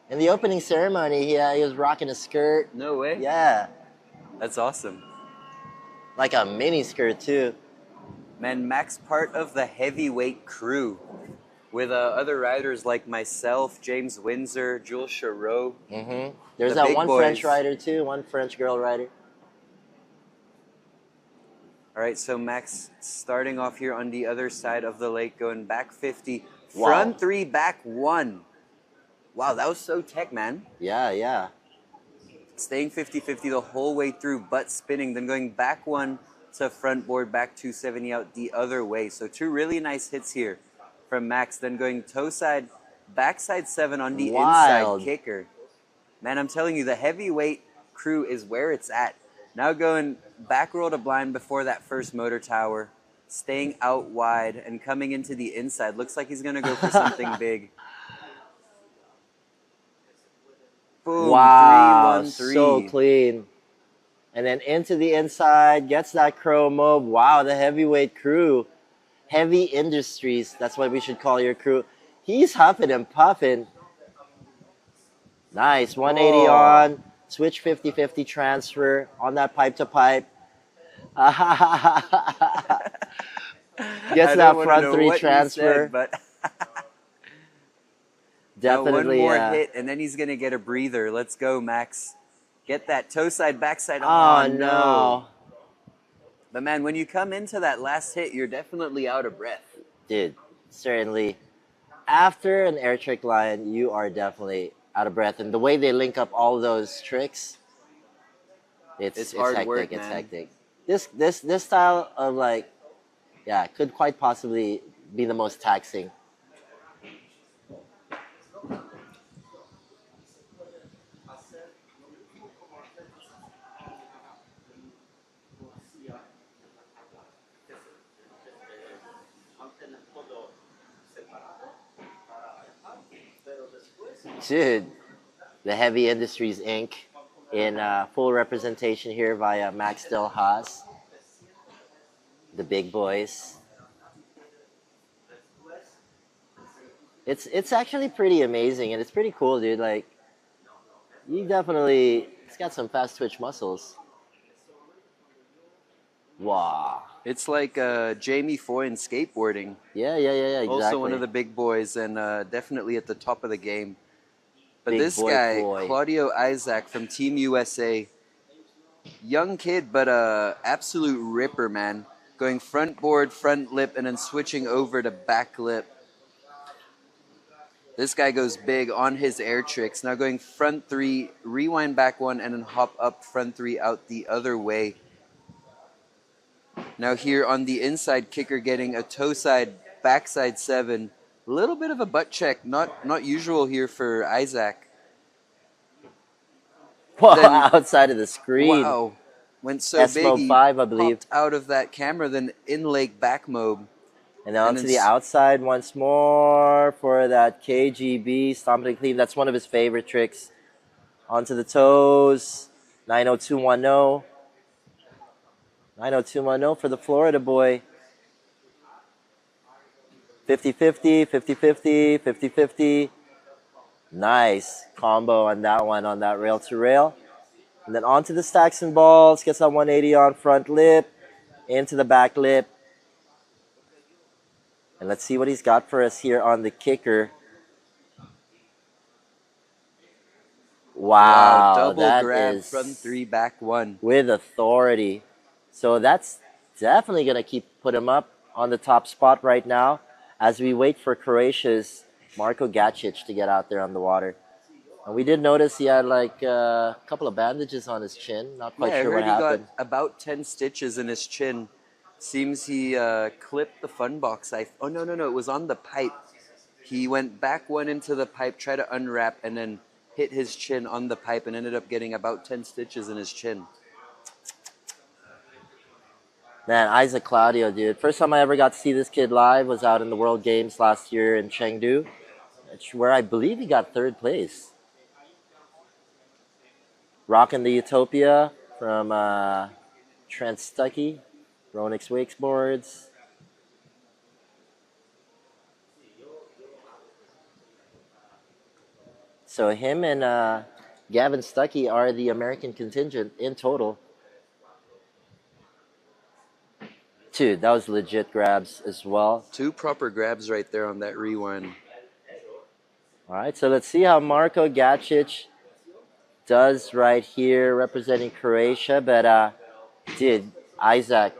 In the opening ceremony, he was rocking a skirt. No way. Yeah. That's awesome. Like a mini skirt, too. Man, Max part of the heavyweight crew with other riders like myself, James Windsor, Jules Charot. Mm-hmm. There's that one French rider, too. One French girl rider. All right, so Max starting off here on the other side of the lake, going back 50. Front 3, back 1. Wow, that was so tech, man. Yeah. Staying 50-50 the whole way through, but spinning, then going back 1 to front board, back 270 out the other way. So 2 really nice hits here from Max. Then going toe side, backside 7 on the inside kicker. Man, I'm telling you, the heavyweight crew is where it's at. Now going back roll to blind before that first motor tower, staying out wide and coming into the inside. Looks like he's going to go for something big. Boom. Wow, 3-1-3. so clean. And then into the inside, gets that crow mob. Wow, the heavyweight crew. Heavy Industries, that's what we should call your crew. He's huffing and puffing. Nice, 180 on, switch 50-50 transfer on that pipe to pipe. Gets that front three transfer. Said, but definitely. One more hit, and then he's going to get a breather. Let's go, Max. Get that toe side, backside. Oh, no. But, man, when you come into that last hit, you're definitely out of breath. Dude, certainly. After an air trick line, you are definitely out of breath. And the way they link up all those tricks, it's hard hectic. work, it's man. hectic. This style of, like, yeah, could quite possibly be the most taxing. Dude, the Heavy Industries Inc. in full representation here via Max Del Haas. The big boys. It's actually pretty amazing, and it's pretty cool, dude. Like, it's got some fast twitch muscles. Wow. It's like Jamie Foy in skateboarding. Yeah, exactly. Also one of the big boys, and definitely at the top of the game. But Big this boy, guy, boy. Claudio Isaac from Team USA, young kid, but absolute ripper, man. Going front board, front lip, and then switching over to back lip. This guy goes big on his air tricks. Now going front three, rewind back one, and then hop up front three out the other way. Now here on the inside kicker, getting a toe side, backside 7. A little bit of a butt check, not usual here for Isaac. Whoa, Then- outside of the screen. Wow, went so SMO big he 5, I believe. popped out of that camera, then in-leg back mob. And then onto then the outside once more for that KGB stomping and clean. That's one of his favorite tricks. Onto the toes. 90210. 90210 for the Florida boy. 50-50, 50-50, 50-50. Nice combo on that one, on that rail to rail. And then onto the stacks and balls. Gets that 180 on front lip. Into the back lip. And let's see what he's got for us here on the kicker. Wow, double that grab, is front three, back one. with authority. So that's definitely going to put him up on the top spot right now as we wait for Croatia's Marko Gacic to get out there on the water. And we did notice he had like a couple of bandages on his chin. Not quite Yeah, sure I what heard he happened. got about 10 stitches in his chin. Seems he clipped the fun box. Oh, no, it was on the pipe. He went back one into the pipe, tried to unwrap, and then hit his chin on the pipe and ended up getting about 10 stitches in his chin. Man, Isaac Claudio, dude. First time I ever got to see this kid live was out in the World Games last year in Chengdu, where I believe he got 3rd place. Rocking the Utopia from Trent Stuckey, Ronix Wakeboards. So him and Gavin Stuckey are the American contingent in total. Dude, that was legit grabs as well. 2 proper grabs right there on that rewind. All right, so let's see how Marko Gacic does right here representing Croatia. But, dude, Isaac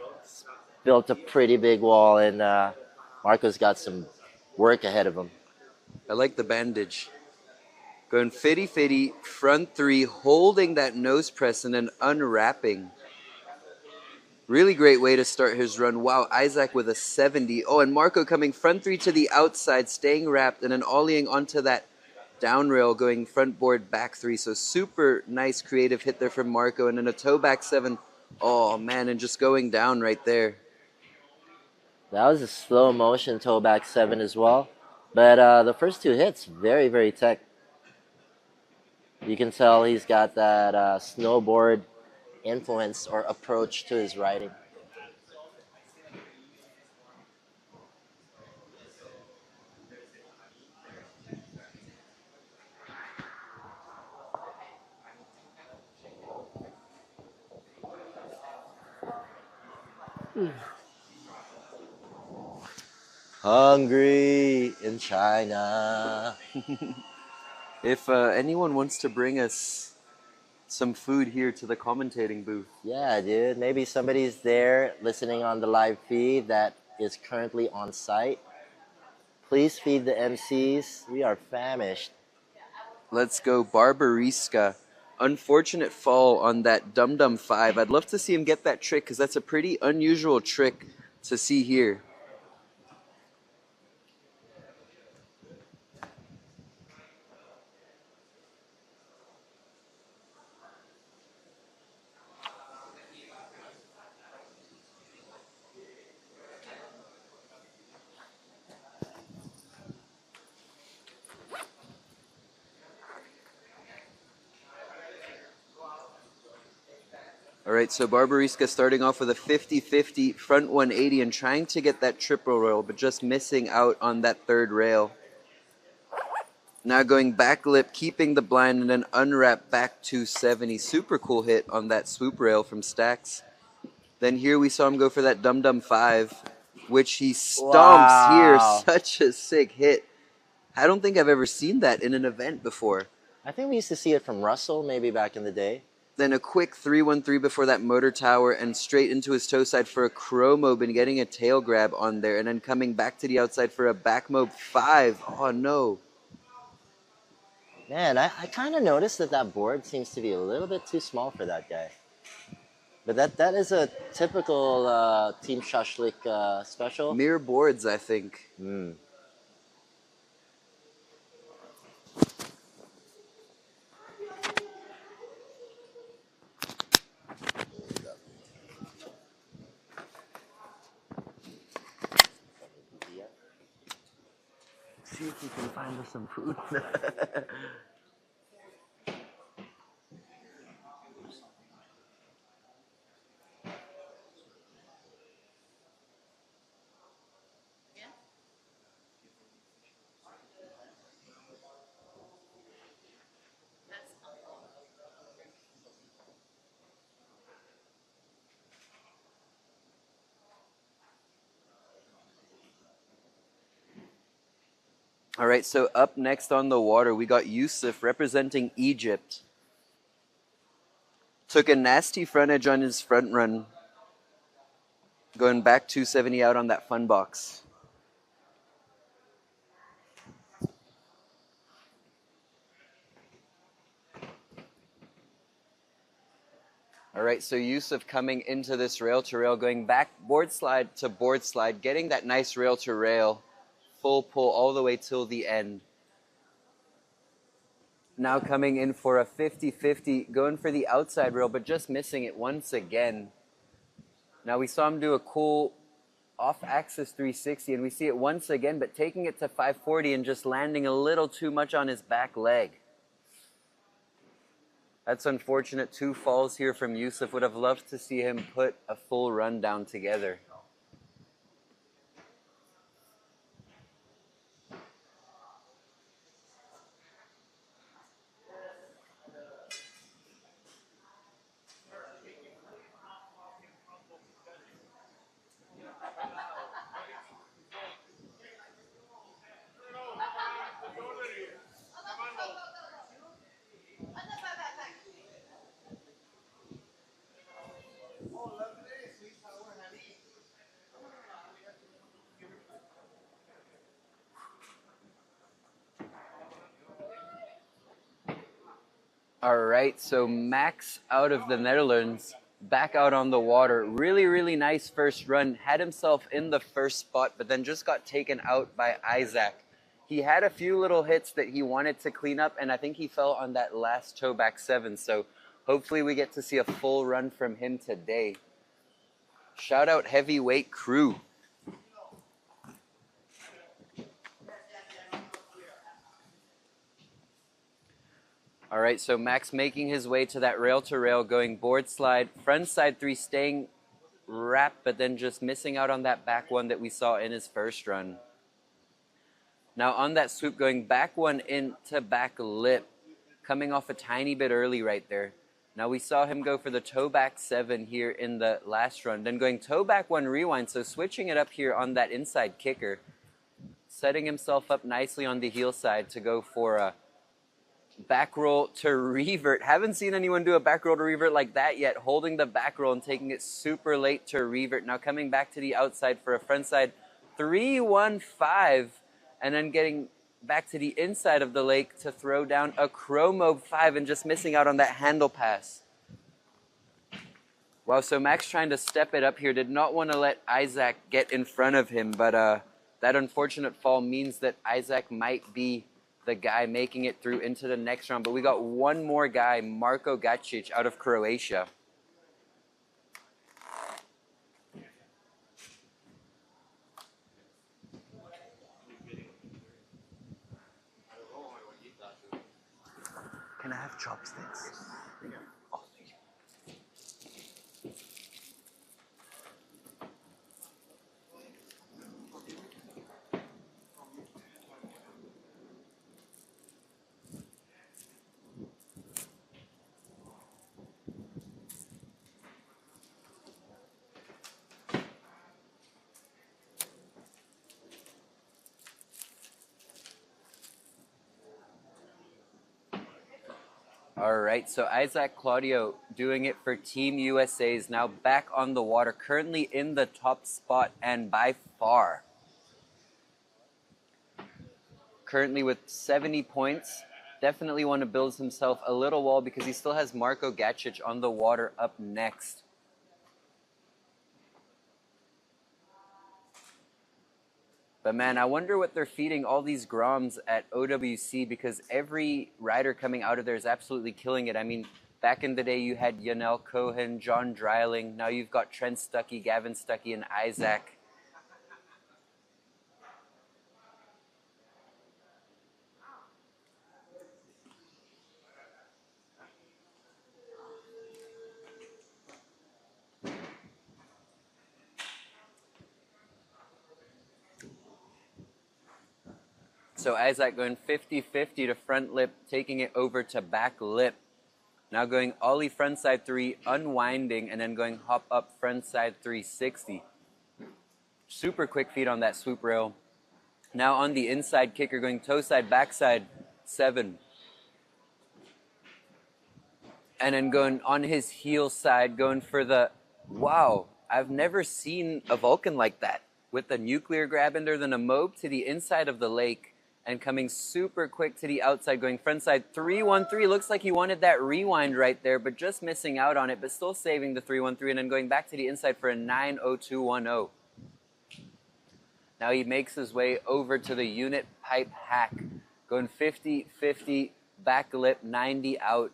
built a pretty big wall, and Marko's got some work ahead of him. I like the bandage. Going fitty-fitty, front 3, holding that nose press and then unwrapping. Really great way to start his run. Wow, Isaac with a 70. Oh, and Marko coming front 3 to the outside, staying wrapped, and then ollieing onto that down rail, going front board, back 3. So super nice creative hit there from Marko. And then a toe back 7. Oh, man, and just going down right there. That was a slow motion toe back 7 as well. But the first 2 hits, very, very tech. You can tell he's got that snowboard influence or approach to his riding. Hungry in China. If anyone wants to bring us some food here to the commentating booth. Yeah, dude. Maybe somebody's there listening on the live feed that is currently on site. Please feed the MCs. We are famished. Let's go Barbariska. Unfortunate fall on that Dum Dum 5. I'd love to see him get that trick because that's a pretty unusual trick to see here. All right, so Barbariska starting off with a 50-50 front 180 and trying to get that triple roll, but just missing out on that third rail. Now going back lip, keeping the blind, and then unwrap back 270. Super cool hit on that swoop rail from Stax. Then here we saw him go for that Dum Dum 5, which he stomps here. Such a sick hit. I don't think I've ever seen that in an event before. I think we used to see it from Russell maybe back in the day. Then a quick 313 before that motor tower and straight into his toe side for a crow mob and getting a tail grab on there. And then coming back to the outside for a back mob 5. Oh, no. Man, I kind of noticed that board seems to be a little bit too small for that guy. But that is a typical Team Shashlik special. Mere boards, I think. See if we can find us some food. All right, so up next on the water, we got Yusuf representing Egypt. Took a nasty front edge on his front run. Going back 270 out on that fun box. All right, so Yusuf coming into this rail to rail, going back board slide to board slide, getting that nice rail to rail. Full pull all the way till the end. Now coming in for a 50-50, going for the outside rail, but just missing it once again. Now we saw him do a cool off-axis 360, and we see it once again, but taking it to 540 and just landing a little too much on his back leg. That's unfortunate. 2 falls here from Yusuf. Would have loved to see him put a full run down together. All right, so Max out of the Netherlands, back out on the water. Really, really nice first run. Had himself in the first spot, but then just got taken out by Isaac. He had a few little hits that he wanted to clean up, and I think he fell on that last toe back 7. So hopefully we get to see a full run from him today. Shout out Heavyweight Crew. All right, so Max making his way to that rail-to-rail, going board slide, front side 3, staying wrapped, but then just missing out on that back 1 that we saw in his first run. Now on that swoop, going back 1 into back lip, coming off a tiny bit early right there. Now we saw him go for the toe back 7 here in the last run, then going toe back 1 rewind, so switching it up here on that inside kicker, setting himself up nicely on the heel side to go for a back roll to revert. Haven't seen anyone do a back roll to revert like that yet, holding the back roll and taking it super late to revert. Now coming back to the outside for a front side 3-1-5, and then getting back to the inside of the lake to throw down a chromo 5 and just missing out on that handle pass. Wow, so Max trying to step it up here, did not want to let Isaac get in front of him, but that unfortunate fall means that Isaac might be the guy making it through into the next round. But we got one more guy, Marko Gacic out of Croatia. Can I have chopsticks? Oh, thank you. All right, so Isaac Claudio doing it for Team USA is now back on the water, currently in the top spot and by far. Currently with 70 points, definitely want to build himself a little wall because he still has Marko Gacic on the water up next. But man, I wonder what they're feeding all these Groms at OWC, because every rider coming out of there is absolutely killing it. I mean, back in the day you had Yanel Cohen, John Dreiling. Now you've got Trent Stuckey, Gavin Stuckey, and Isaac. So Isaac going 50-50 to front lip, taking it over to back lip. Now going ollie front side 3, unwinding, and then going hop up front side 360. Super quick feet on that swoop rail. Now on the inside kicker, going toe side, backside 7. And then going on his heel side, going for the, wow, I've never seen a Vulcan like that. With the nuclear grab under, then a mob to the inside of the lake, and coming super quick to the outside, going front side 3-1-3. Looks like he wanted that rewind right there, but just missing out on it, but still saving the 3-1-3, and then going back to the inside for a 9-0-2-1-0. Now he makes his way over to the unit pipe hack, going 50-50, back lip, 90 out.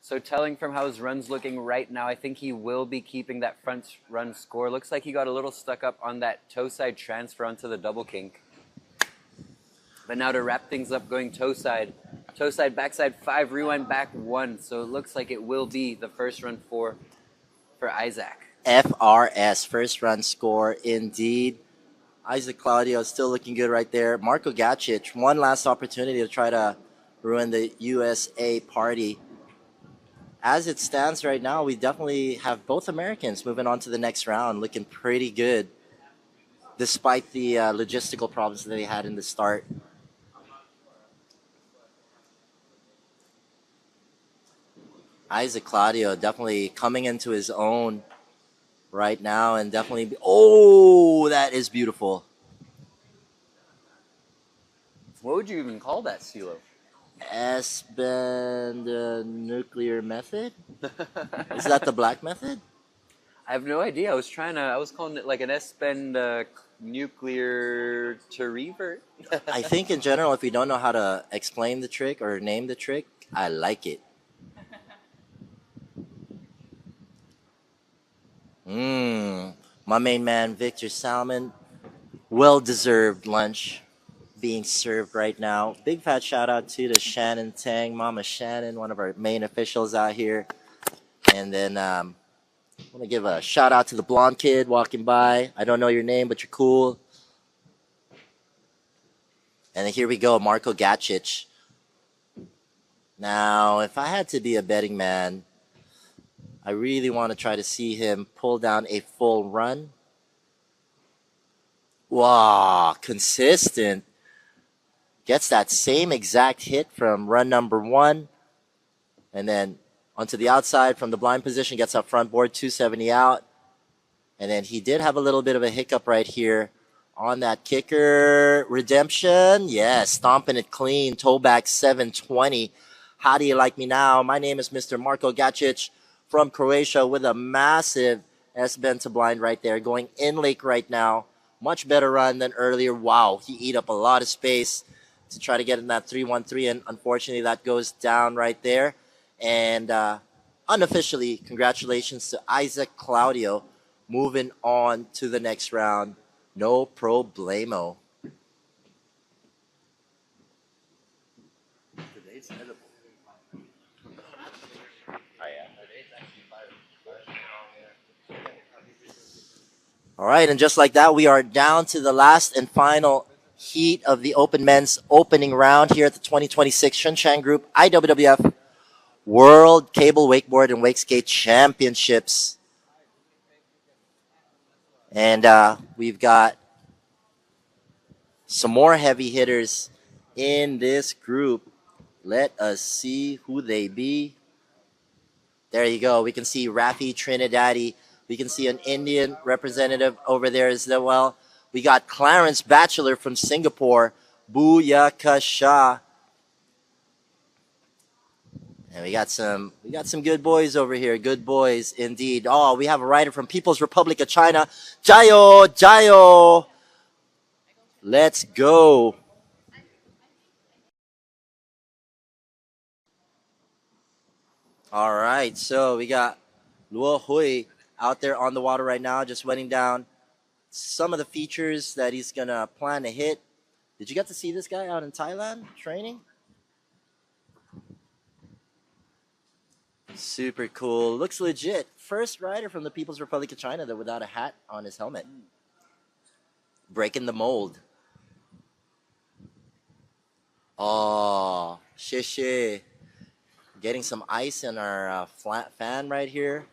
So telling from how his run's looking right now, I think he will be keeping that front run score. Looks like he got a little stuck up on that toe side transfer onto the double kink. But now to wrap things up, going toe side, backside 5, rewind back 1. So it looks like it will be the first run for Isaac. FRS, first run score indeed. Isaac Claudio still looking good right there. Marko Gacic, one last opportunity to try to ruin the USA party. As it stands right now, we definitely have both Americans moving on to the next round, looking pretty good, despite the logistical problems that they had in the start. Isaac Claudio definitely coming into his own right now, and definitely, oh, that is beautiful. What would you even call that, CeeLo? S-bend nuclear method? Is that the black method? I have no idea. I was calling it like an S-bend nuclear to revert. I think in general, if you don't know how to explain the trick or name the trick, I like it. My main man, Victor Salmon, well-deserved lunch. being served right now. Big fat shout out to the Shannon Tang, Mama Shannon, one of our main officials out here. And then I want to give a shout out to the blonde kid walking by. I don't know your name, but you're cool. And then here we go, Marko Gacic. Now, if I had to be a betting man, I really want to try to see him pull down a full run. Wow, consistent. Gets that same exact hit from run number 1. And then onto the outside from the blind position, gets up front board, 270 out. And then he did have a little bit of a hiccup right here on that kicker. Redemption, yes, stomping it clean. Toe back 720. How do you like me now? My name is Mr. Marko Gacic from Croatia with a massive S-bend to blind right there. Going in lake right now. Much better run than earlier. Wow, he ate up a lot of space to try to get in that 313, and unfortunately that goes down right there. And unofficially, congratulations to Isaac Claudio, moving on to the next round. No problemo. All right, and just like that, we are down to the last and final heat of the Open Men's opening round here at the 2026 Shenzhen Group IWWF World Cable Wakeboard and Wake Skate Championships. And we've got some more heavy hitters in this group. Let us see who they be. There you go. We can see Rafi Trinidadi. We can see an Indian representative over there as well. We got Clarence Batchelor from Singapore. Booyaka Shah. And we got some good boys over here. Good boys indeed. Oh, we have a rider from People's Republic of China. Jayo, Jayo. Let's go. All right, so we got Luo Hui out there on the water right now, just wetting down some of the features that he's gonna plan to hit. Did you get to see this guy out in Thailand training? Super cool. Looks legit. First rider from the People's Republic of China that without a hat on his helmet. Breaking the mold. Oh, shishi. Getting some ice in our flat fan right here.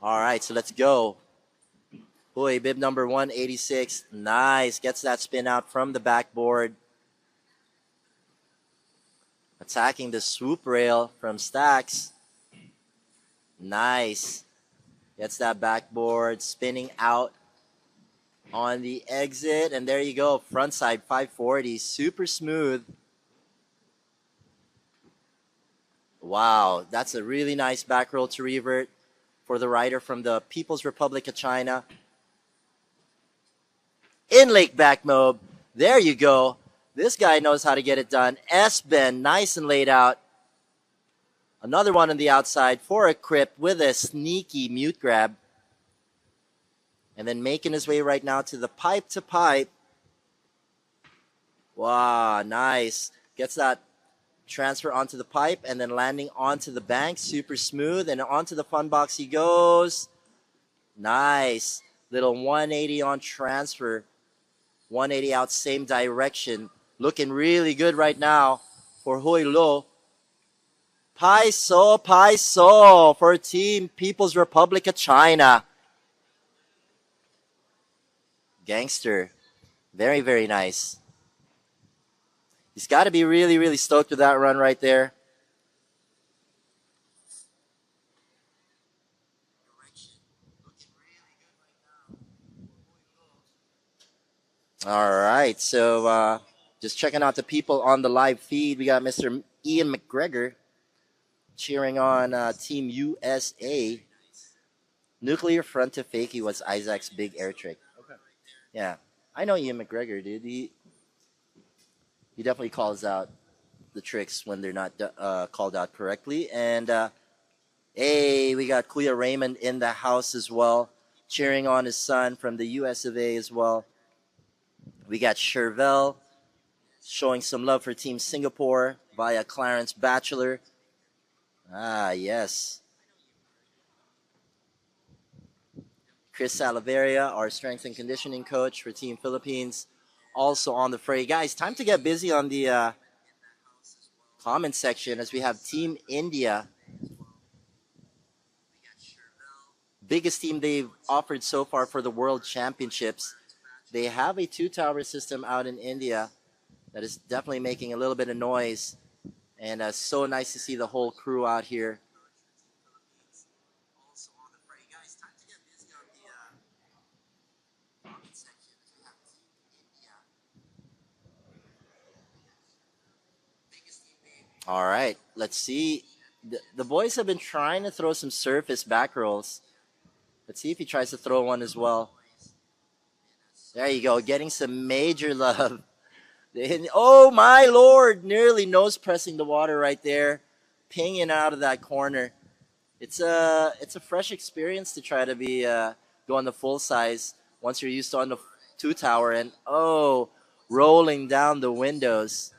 All right, so let's go. Boy, bib number 186. Nice. Gets that spin out from the backboard. Attacking the swoop rail from Stacks. Nice. Gets that backboard spinning out on the exit. And there you go. Frontside 540. Super smooth. Wow. That's a really nice back roll to revert for the rider from the People's Republic of China. In lake back mob. There you go. This guy knows how to get it done. S-bend, nice and laid out. Another one on the outside for a crip with a sneaky mute grab. And then making his way right now to the pipe to pipe. Wow, nice. Gets that transfer onto the pipe and then landing onto the bank. Super smooth. And onto the fun box he goes. Nice. Little 180 on transfer. 180 out, same direction. Looking really good right now for Hui Lo. Paiso for Team People's Republic of China. Gangster. Very, very nice. He's got to be really, really stoked with that run right there. All right, so just checking out the people on the live feed. We got Mr. Ian McGregor cheering on Team USA. Nuclear front to fakie was Isaac's big air trick. Okay. Yeah, I know Ian McGregor, dude. He definitely calls out the tricks when they're not called out correctly. And hey, we got Kuya Raymond in the house as well, cheering on his son from the US of A as well. We got Chervell showing some love for Team Singapore via Clarence Batchelor. Ah, yes. Chris Salaveria, our strength and conditioning coach for Team Philippines, also on the fray. Guys, time to get busy on the comment section as we have Team India. Biggest team they've offered so far for the World Championships. They have a 2-tower system out in India that is definitely making a little bit of noise. And so nice to see the whole crew out here. All right, let's see. The boys have been trying to throw some surface back rolls. Let's see if he tries to throw one as well. There you go, getting some major love. Oh my lord, nearly nose pressing the water right there, pinging out of that corner. It's a fresh experience to try to be going the full size once you're used to on the 2-tower, and oh, rolling down the windows.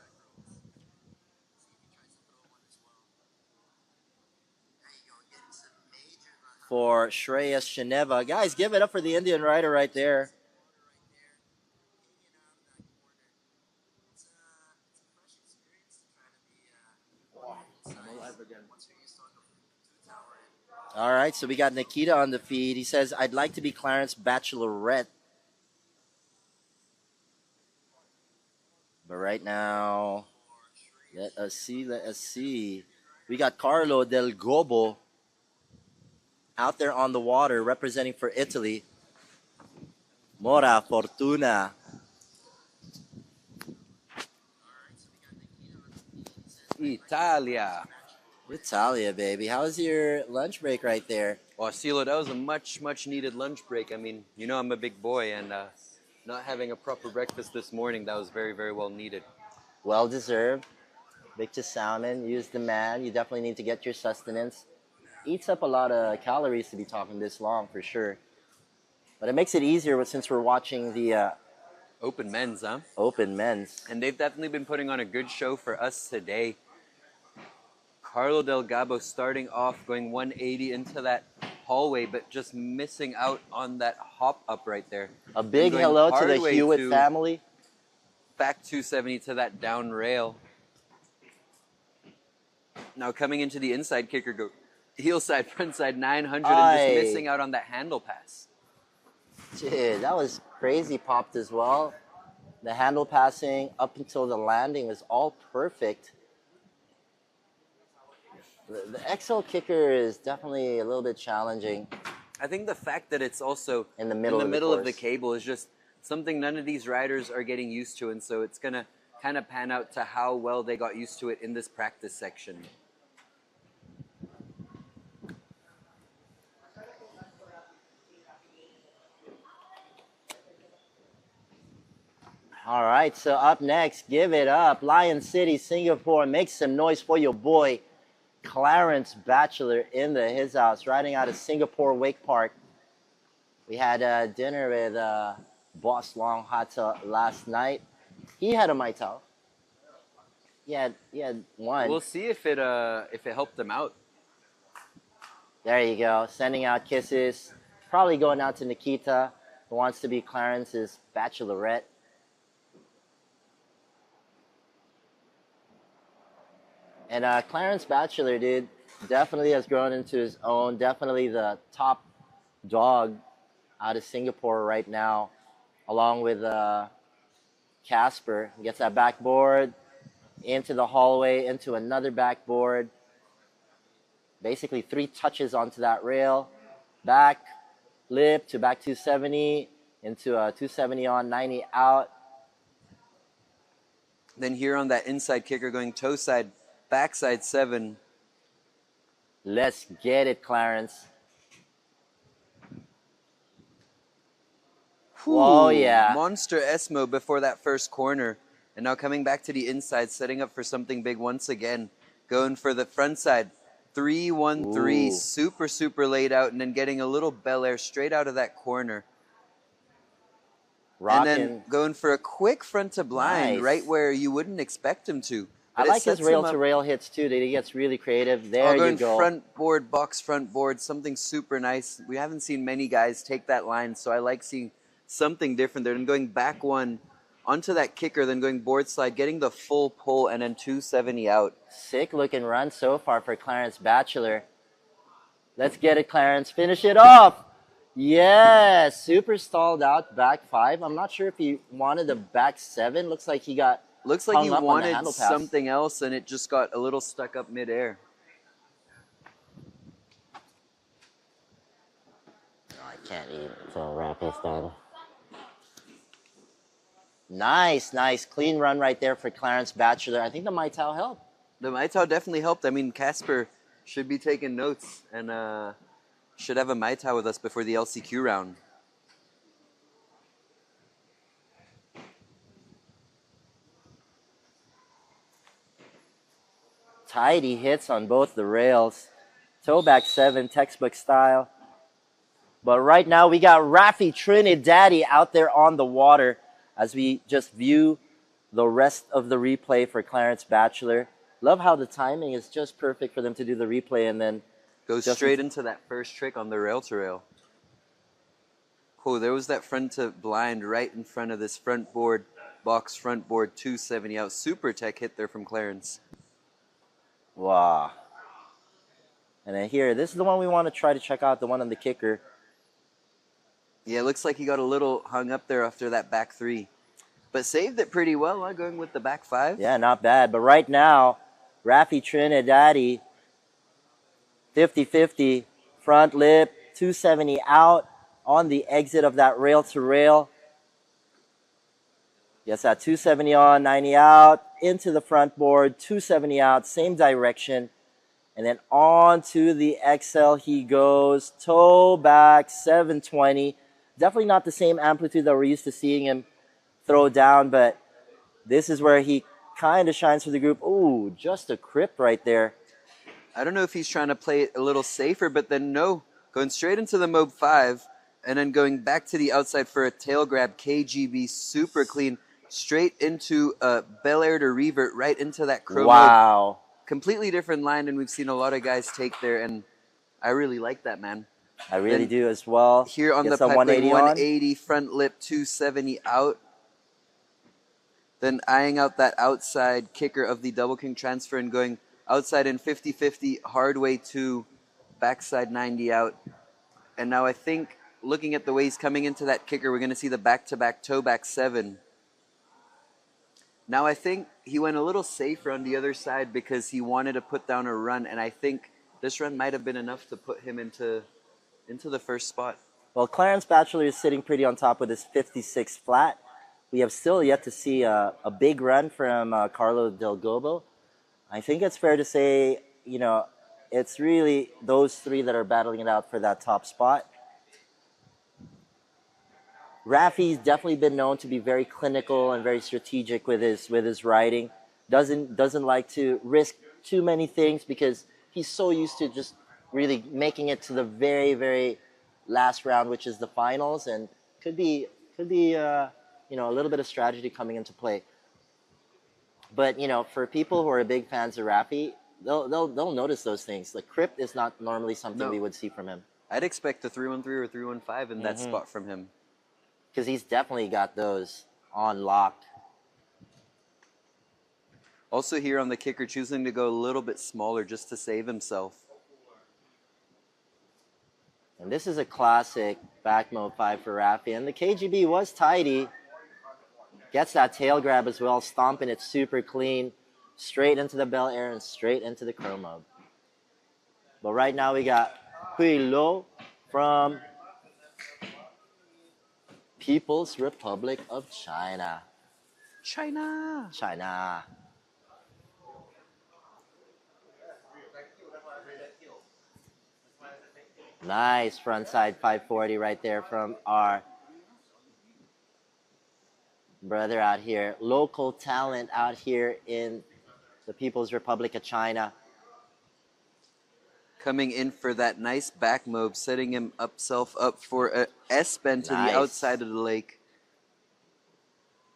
For Shreyas Shineva. Guys, give it up for the Indian rider right there. All right, so we got Nikita on the feed. He says, I'd like to be Clarence Bachelorette. But right now, let us see. We got Carlo Del Gobo out there on the water representing for Italy. Mora Fortuna. Italia. Italia, baby. How's your lunch break right there? Well, Silo, that was a much needed lunch break. I mean, you know I'm a big boy, and not having a proper breakfast this morning, that was very, very well needed. Well deserved. Victor Salmon, use the man. You definitely need to get your sustenance. Eats up a lot of calories to be talking this long, for sure. But it makes it easier since we're watching the Open men's, huh? Open men's. And they've definitely been putting on a good show for us today. Carlo Delgado starting off, going 180 into that hallway, but just missing out on that hop up right there. A big hello to the Hewitt family. Back 270 to that down rail. Now coming into the inside kicker, go heel side, front side 900, and just missing out on that handle pass. Dude, that was crazy popped as well. The handle passing up until the landing was all perfect. The XL kicker is definitely a little bit challenging. I think the fact that it's also in the middle of the cable is just something none of these riders are getting used to, and so it's going to kind of pan out to how well they got used to it in this practice section. All right, so up next, give it up. Lion City, Singapore. Make some noise for your boy, Clarence Batchelor in his house, riding out of Singapore Wake Park. We had dinner with Boss Long Hata last night. He had a Mai Tao. He had one. We'll see if it helped them out. There you go, sending out kisses. Probably going out to Nikita, who wants to be Clarence's bachelorette. And Clarence Batchelor, dude, definitely has grown into his own. Definitely the top dog out of Singapore right now, along with Casper. Gets that backboard into the hallway, into another backboard. Basically 3 touches onto that rail. Back, lip to back 270, into a 270 on, 90 out. Then here on that inside kicker, going toe side, backside 7. Let's get it, Clarence. Oh, yeah. Monster Esmo before that first corner. And now coming back to the inside, setting up for something big once again. Going for the front side. 3-1-3, super laid out, and then getting a little Bel Air straight out of that corner. Rocking. And then going for a quick front to blind, Nice. right where you wouldn't expect him to. I But it like his sets him up- rail-to-rail hits too. That he gets really creative. There going you go. front board, box front board, something super nice. We haven't seen many guys take that line, so I like seeing something different there. And going back one onto that kicker, then going board slide, getting the full pull, and then 270 out. Sick looking run so far for Clarence Batchelor. Let's get it, Clarence. Finish it off. Yes, super stalled out back 5. I'm not sure if he wanted the back 7. Looks like he got Looks like hung he up on the wanted handle pass. something else, and it just got a little stuck up midair. I can't eat until wrap is done. Nice, nice. Clean run right there for Clarence Batchelor. I think the Mai Tao helped. The Mai Tao definitely helped. I mean, Casper should be taking notes and should have a Mai Tao with us before the LCQ round. Tidy hits on both the rails. Toe back 7, textbook style. But right now we got Rafi Trinidadi out there on the water as we just view the rest of the replay for Clarence Batchelor. Love how the timing is just perfect for them to do the replay and then Goes straight into that first trick on the rail-to-rail. Oh, there was that front to blind right in front of this front board, box front board 270 out. Super tech hit there from Clarence. wow. And then here, this is the one we want to try to check out, the one on the kicker. Yeah, it looks like he got a little hung up there after that back 3. But saved it pretty well, huh? Going with the back 5. Yeah, not bad. But right now, Rafi Trinidadi, 50-50, front lip, 270 out on the exit of that rail-to-rail. Yes, that 270 on, 90 out, into the front board, 270 out, same direction. And then on to the XL he goes, toe back, 720. Definitely not the same amplitude that we're used to seeing him throw down, but this is where he kind of shines for the group. Ooh, just a crip right there. I don't know if he's trying to play it a little safer, but then no. Going straight into the Mob 5, and then going back to the outside for a tail grab. KGB, super clean. Straight into a Bel Air to revert, right into that Chrome. Wow. Completely different line than we've seen a lot of guys take there, and I really like that, man. I really Then do as well. Here on Gets the a pipe, 180 180 front lip, 270 out. Then eyeing out that outside kicker of the double king transfer and going outside in 50-50, hard way to backside 90 out. And now I think, looking at the way he's coming into that kicker, we're going to see the back-to-back toe back 7. Now I think he went a little safer on the other side because he wanted to put down a run, and I think this run might have been enough to put him into the first spot. Well, Clarence Batchelor is sitting pretty on top with his 56 flat. We have still yet to see a big run from Carlo Del Gobo. I think it's fair to say, you know, it's really those 3 that are battling it out for that top spot. Rafi's definitely been known to be very clinical and very strategic with his riding. Doesn't like to risk too many things because he's so used to just really making it to the very, very last round, which is the finals, and could be you know, a little bit of strategy coming into play. But you know, for people who are big fans of Rafi, they'll notice those things. The crypt is not normally something we would see from him. I'd expect a 313 or 315 in that spot from him. Because he's definitely got those on lock. Also here on the kicker, choosing to go a little bit smaller just to save himself. And this is a classic back mode 5 for Rafi. And the KGB was tidy. Gets that tail grab as well, stomping it super clean. Straight into the Bel Air and straight into the Chrome mode. But right now we got Hui Lo from People's Republic of China. China. Nice frontside 540 right there from our brother out here. Local talent out here in the People's Republic of China. Coming in for that nice back mob, setting him himself up for a S-bend to the outside of the lake.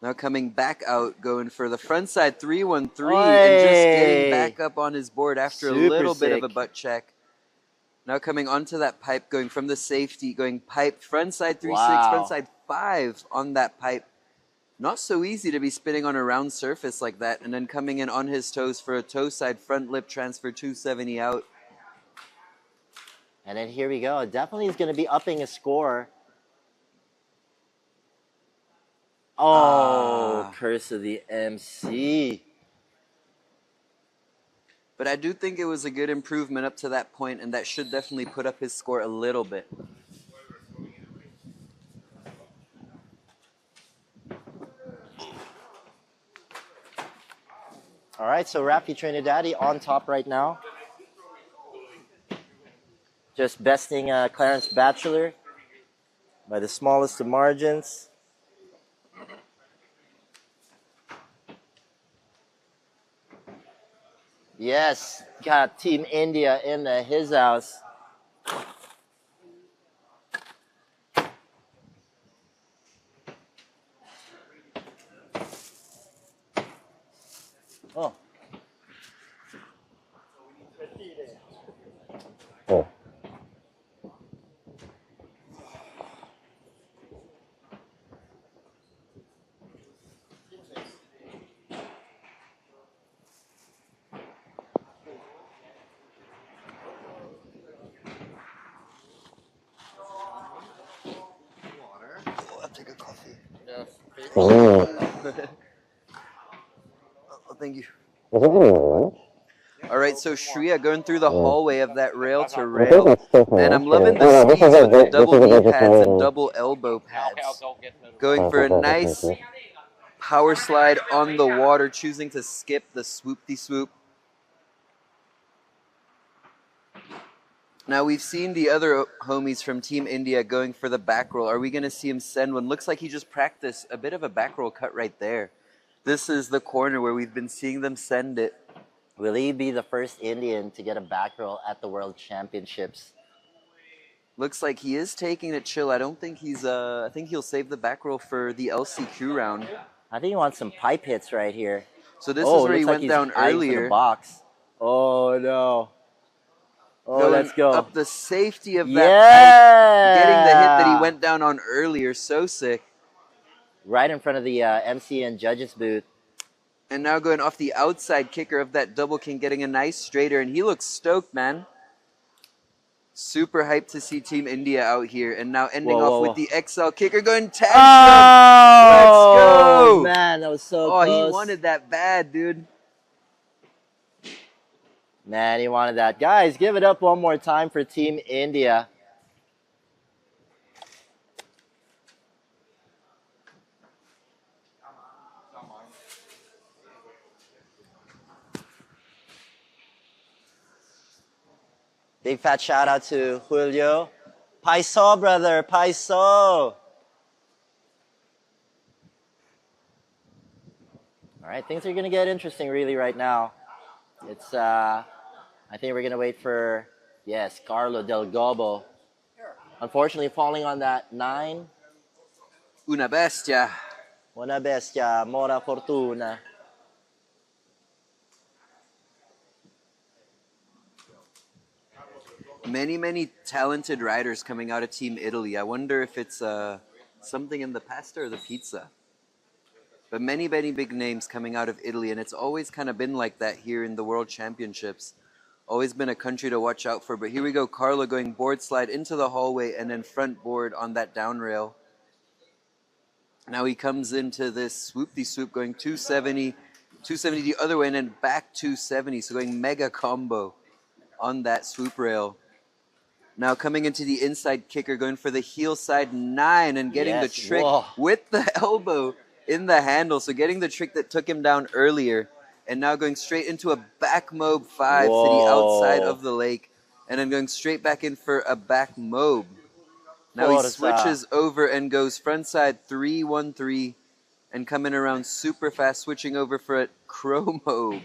Now coming back out, going for the frontside 313 and just getting back up on his board after a little bit of a butt check. Now coming onto that pipe, going from the safety, going pipe, frontside 3-6, frontside 5 on that pipe. Not so easy to be spinning on a round surface like that, and then coming in on his toes for a toe side front lip transfer 270 out. And then here we go. Definitely is going to be upping his score. Oh, curse of the MC. But I do think it was a good improvement up to that point, and that should definitely put up his score a little bit. All right, so Rafi Trinidadi on top right now. Just besting Clarence Batchelor by the smallest of margins. Yes, got Team India in his house. Oh. Oh. I'll take a coffee. Yeah. Oh, thank you. All right, so Shreya going through the hallway of that rail to rail. And I'm loving the speeds with the double knee pads and double elbow pads. Going for a nice power slide on the water, choosing to skip the swoop-de-swoop. Now we've seen the other homies from Team India going for the back roll. Are we going to see him send one? Looks like he just practiced a bit of a back roll cut right there. This is the corner where we've been seeing them send it. Will he be the first Indian to get a back roll at the World Championships? Looks like he is taking it chill. I don't think he's, I think he'll save the back roll for the LCQ round. I think he wants some pipe hits right here. So this is where he went down earlier. The box. Oh, no. Oh, Going let's go. up the safety of that pipe, getting the hit that he went down on earlier. So sick. Right in front of the MC and judges booth. And now going off the outside kicker of that double king, getting a nice straighter. And he looks stoked, man. Super hyped to see Team India out here. And now ending off with the XL kicker, going tag. Let's go. Man, that was so close. Oh, he wanted that bad, dude. Man, he wanted that. Guys, give it up one more time for Team India. Big fat shout out to Julio. Paiso, brother, Paiso. All right, things are going to get interesting really right now. It's, I think we're going to wait for, yes, Carlo Del Gobbo. Unfortunately, falling on that 9. Una bestia. Una bestia, mora fortuna. Many talented riders coming out of Team Italy. I wonder if it's something in the pasta or the pizza. But many big names coming out of Italy, and it's always kind of been like that here in the World Championships. Always been a country to watch out for. But here we go, Carlo going board slide into the hallway and then front board on that down rail. Now he comes into this swoop-de-swoop going 270, 270 the other way, and then back 270. So going mega combo on that swoop rail. Now coming into the inside kicker, going for the heel side 9 and getting the trick with the elbow in the handle. So getting the trick that took him down earlier. And now going straight into a back mobe 5 to the outside of the lake. And then going straight back in for a back mobe. Now he switches over and goes frontside 313 and coming around super fast, switching over for a crow mobe.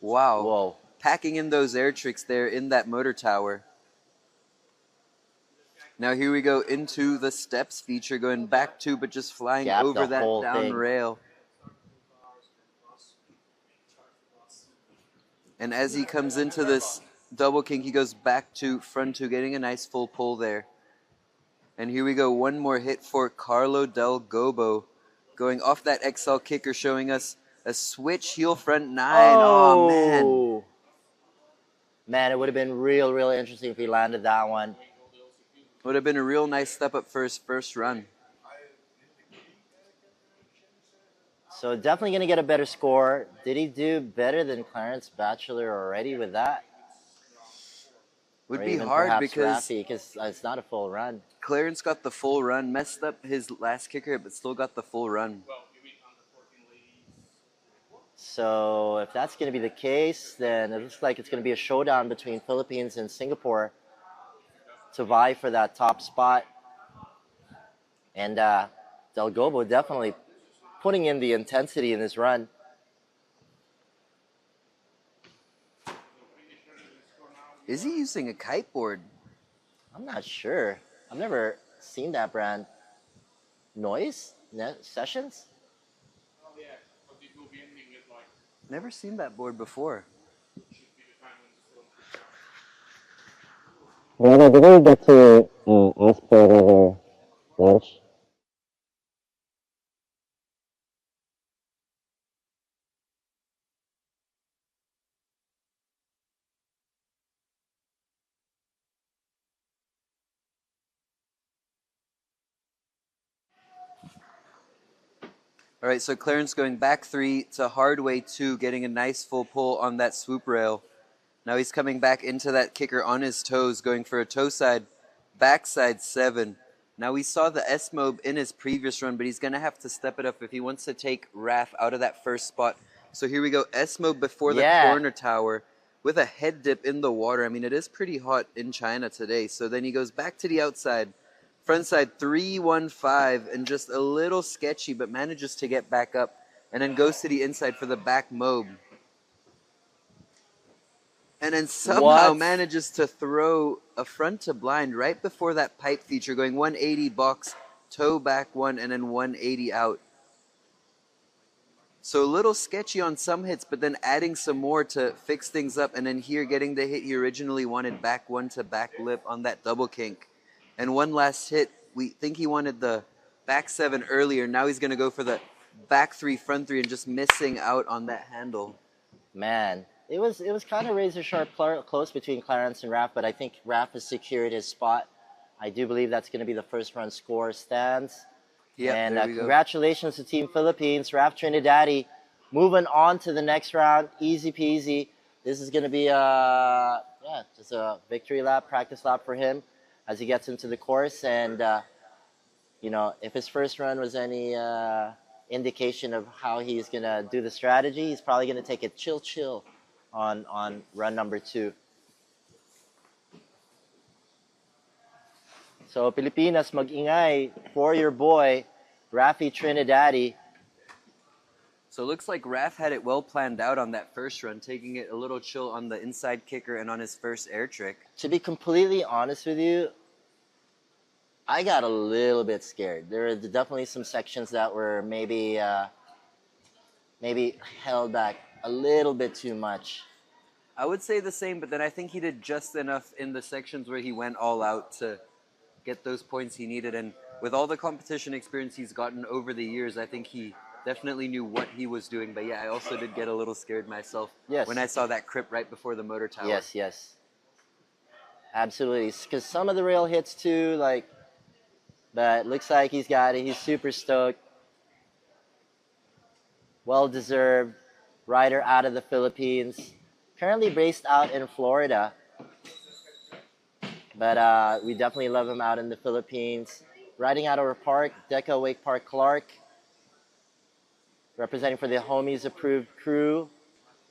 Wow. Whoa. Packing in those air tricks there in that motor tower. Now here we go into the steps feature, going back 2, but just flying over that down rail. And as he comes into this double kink, he goes back to front two, getting a nice full pull there. And here we go, one more hit for Carlo Del Gobo. Going off that XL kicker, showing us a switch heel front 9. Oh, man. Man, it would have been real interesting if he landed that one. Would have been a real nice step up for his first run. So definitely going to get a better score. Did he do better than Clarence Batchelor already with that? Would or be even hard perhaps because Rafi, because it's not a full run. Clarence got the full run, messed up his last kicker, but still got the full run. So if that's going to be the case, then it looks like it's going to be a showdown between Philippines and Singapore to vie for that top spot. And Del Gobo definitely putting in the intensity in this run. Is he using a kiteboard? I'm not sure. I've never seen that brand. Noise? Sessions? Never seen that board before. Well, did we get to ask for another lunch? All right, so Clarence going back 3 to hardway 2, getting a nice full pull on that swoop rail. Now he's coming back into that kicker on his toes, going for a toe side, backside 7. Now we saw the S-Mob in his previous run, but he's going to have to step it up if he wants to take Raf out of that first spot. So here we go, S-Mob before the corner tower with a head dip in the water. I mean, it is pretty hot in China today. So then he goes back to the outside. Front side 3-1-5 and just a little sketchy, but manages to get back up and then goes to the inside for the back mob. And then somehow manages to throw a front to blind right before that pipe feature, going 180 box, toe back 1, and then 180 out. So a little sketchy on some hits, but then adding some more to fix things up. And then here getting the hit he originally wanted, back 1 to back lip on that double kink. And one last hit, we think he wanted the back 7 earlier. Now he's going to go for the back 3, front 3, and just missing out on that handle. Man, it was kind of razor sharp close between Clarence and Raf, but I think Raf has secured his spot. I do believe that's going to be the first run score stands. Yeah, and congratulations to Team Philippines, Raf Trinidadi, moving on to the next round, easy peasy. This is going to be just a victory lap, practice lap for him as he gets into the course. And, you know, if his first run was any indication of how he's going to do the strategy, he's probably going to take it chill on run number 2. So, Pilipinas, mag-ingay for your boy, Rafi Trinidadi. So it looks like Raf had it well planned out on that first run, taking it a little chill on the inside kicker and on his first air trick. To be completely honest with you, I got a little bit scared. There are definitely some sections that were maybe held back a little bit too much. I would say the same, but then I think he did just enough in the sections where he went all out to get those points he needed. And with all the competition experience he's gotten over the years, I think he definitely knew what he was doing. But yeah, I also did get a little scared myself when I saw that crip right before the motor tower. Yes. Absolutely. Because some of the rail hits too, like, but looks like he's got it. He's super stoked. Well-deserved. Rider out of the Philippines. Currently based out in Florida. But we definitely love him out in the Philippines. Riding out of our park, Deca Wake Park Clark. Representing for the Homies Approved Crew.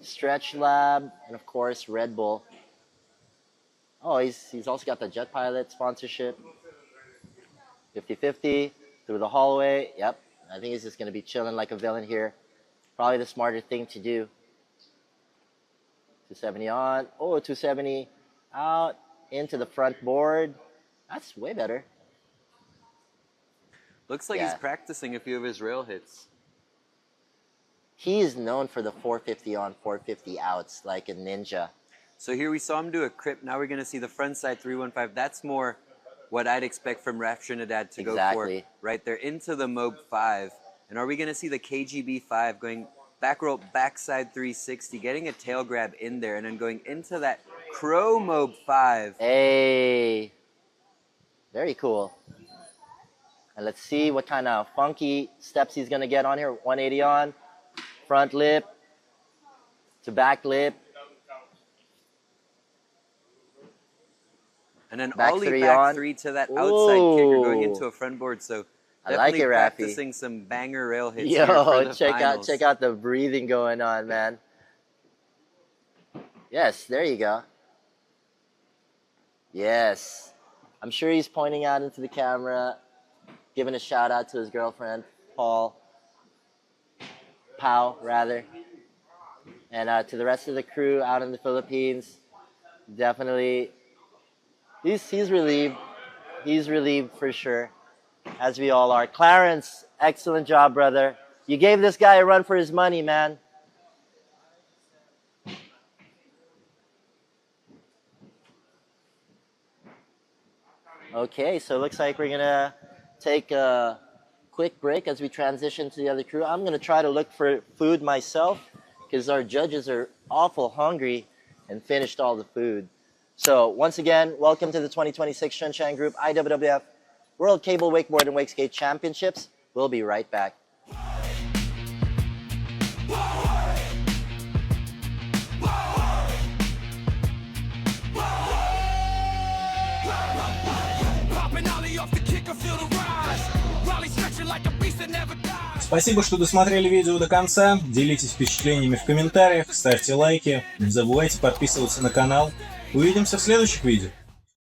Stretch Lab. And of course, Red Bull. Oh, he's also got the Jet Pilot sponsorship. 50-50 through the hallway. Yep. I think he's just going to be chilling like a villain here. Probably the smarter thing to do. 270 on. Oh, 270 out. Into the front board. That's way better. Looks like he's practicing a few of his rail hits. he is known for the 450 on, 450 outs like a ninja. So here we saw him do a crip. Now we're going to see the front side 315. That's more what I'd expect from Raf Trinidad to go for right there into the Mob 5. And are we going to see the KGB 5 going back rope, backside 360, getting a tail grab in there, and then going into that Crow Mob 5? Hey, very cool. And let's see what kind of funky steps he's going to get on here. 180 on, front lip to back lip. And then back ollie three back on. 3 to that outside kicker going Ooh. into a front board. So I like it, Rafi. practicing some banger rail hits here for Yo, the check finals. out the breathing going on, man. Yes, there you go. Yes. I'm sure he's pointing out into the camera, giving a shout out to his girlfriend, Pau, rather. And to the rest of the crew out in the Philippines, definitely, he's relieved. He's relieved for sure, as we all are. Clarence, excellent job, brother. You gave this guy a run for his money, man. Okay, so it looks like we're gonna take a quick break as we transition to the other crew. I'm gonna try to look for food myself because our judges are awful hungry and finished all the food. So once again, welcome to the 2026 Shunshan Group IWWF World Cable Wakeboard and Wake Skate Championships. We'll be right back. Спасибо, что досмотрели видео до конца. Делитесь впечатлениями в комментариях, ставьте лайки. Не забывайте подписываться на канал. Увидимся в следующих видео.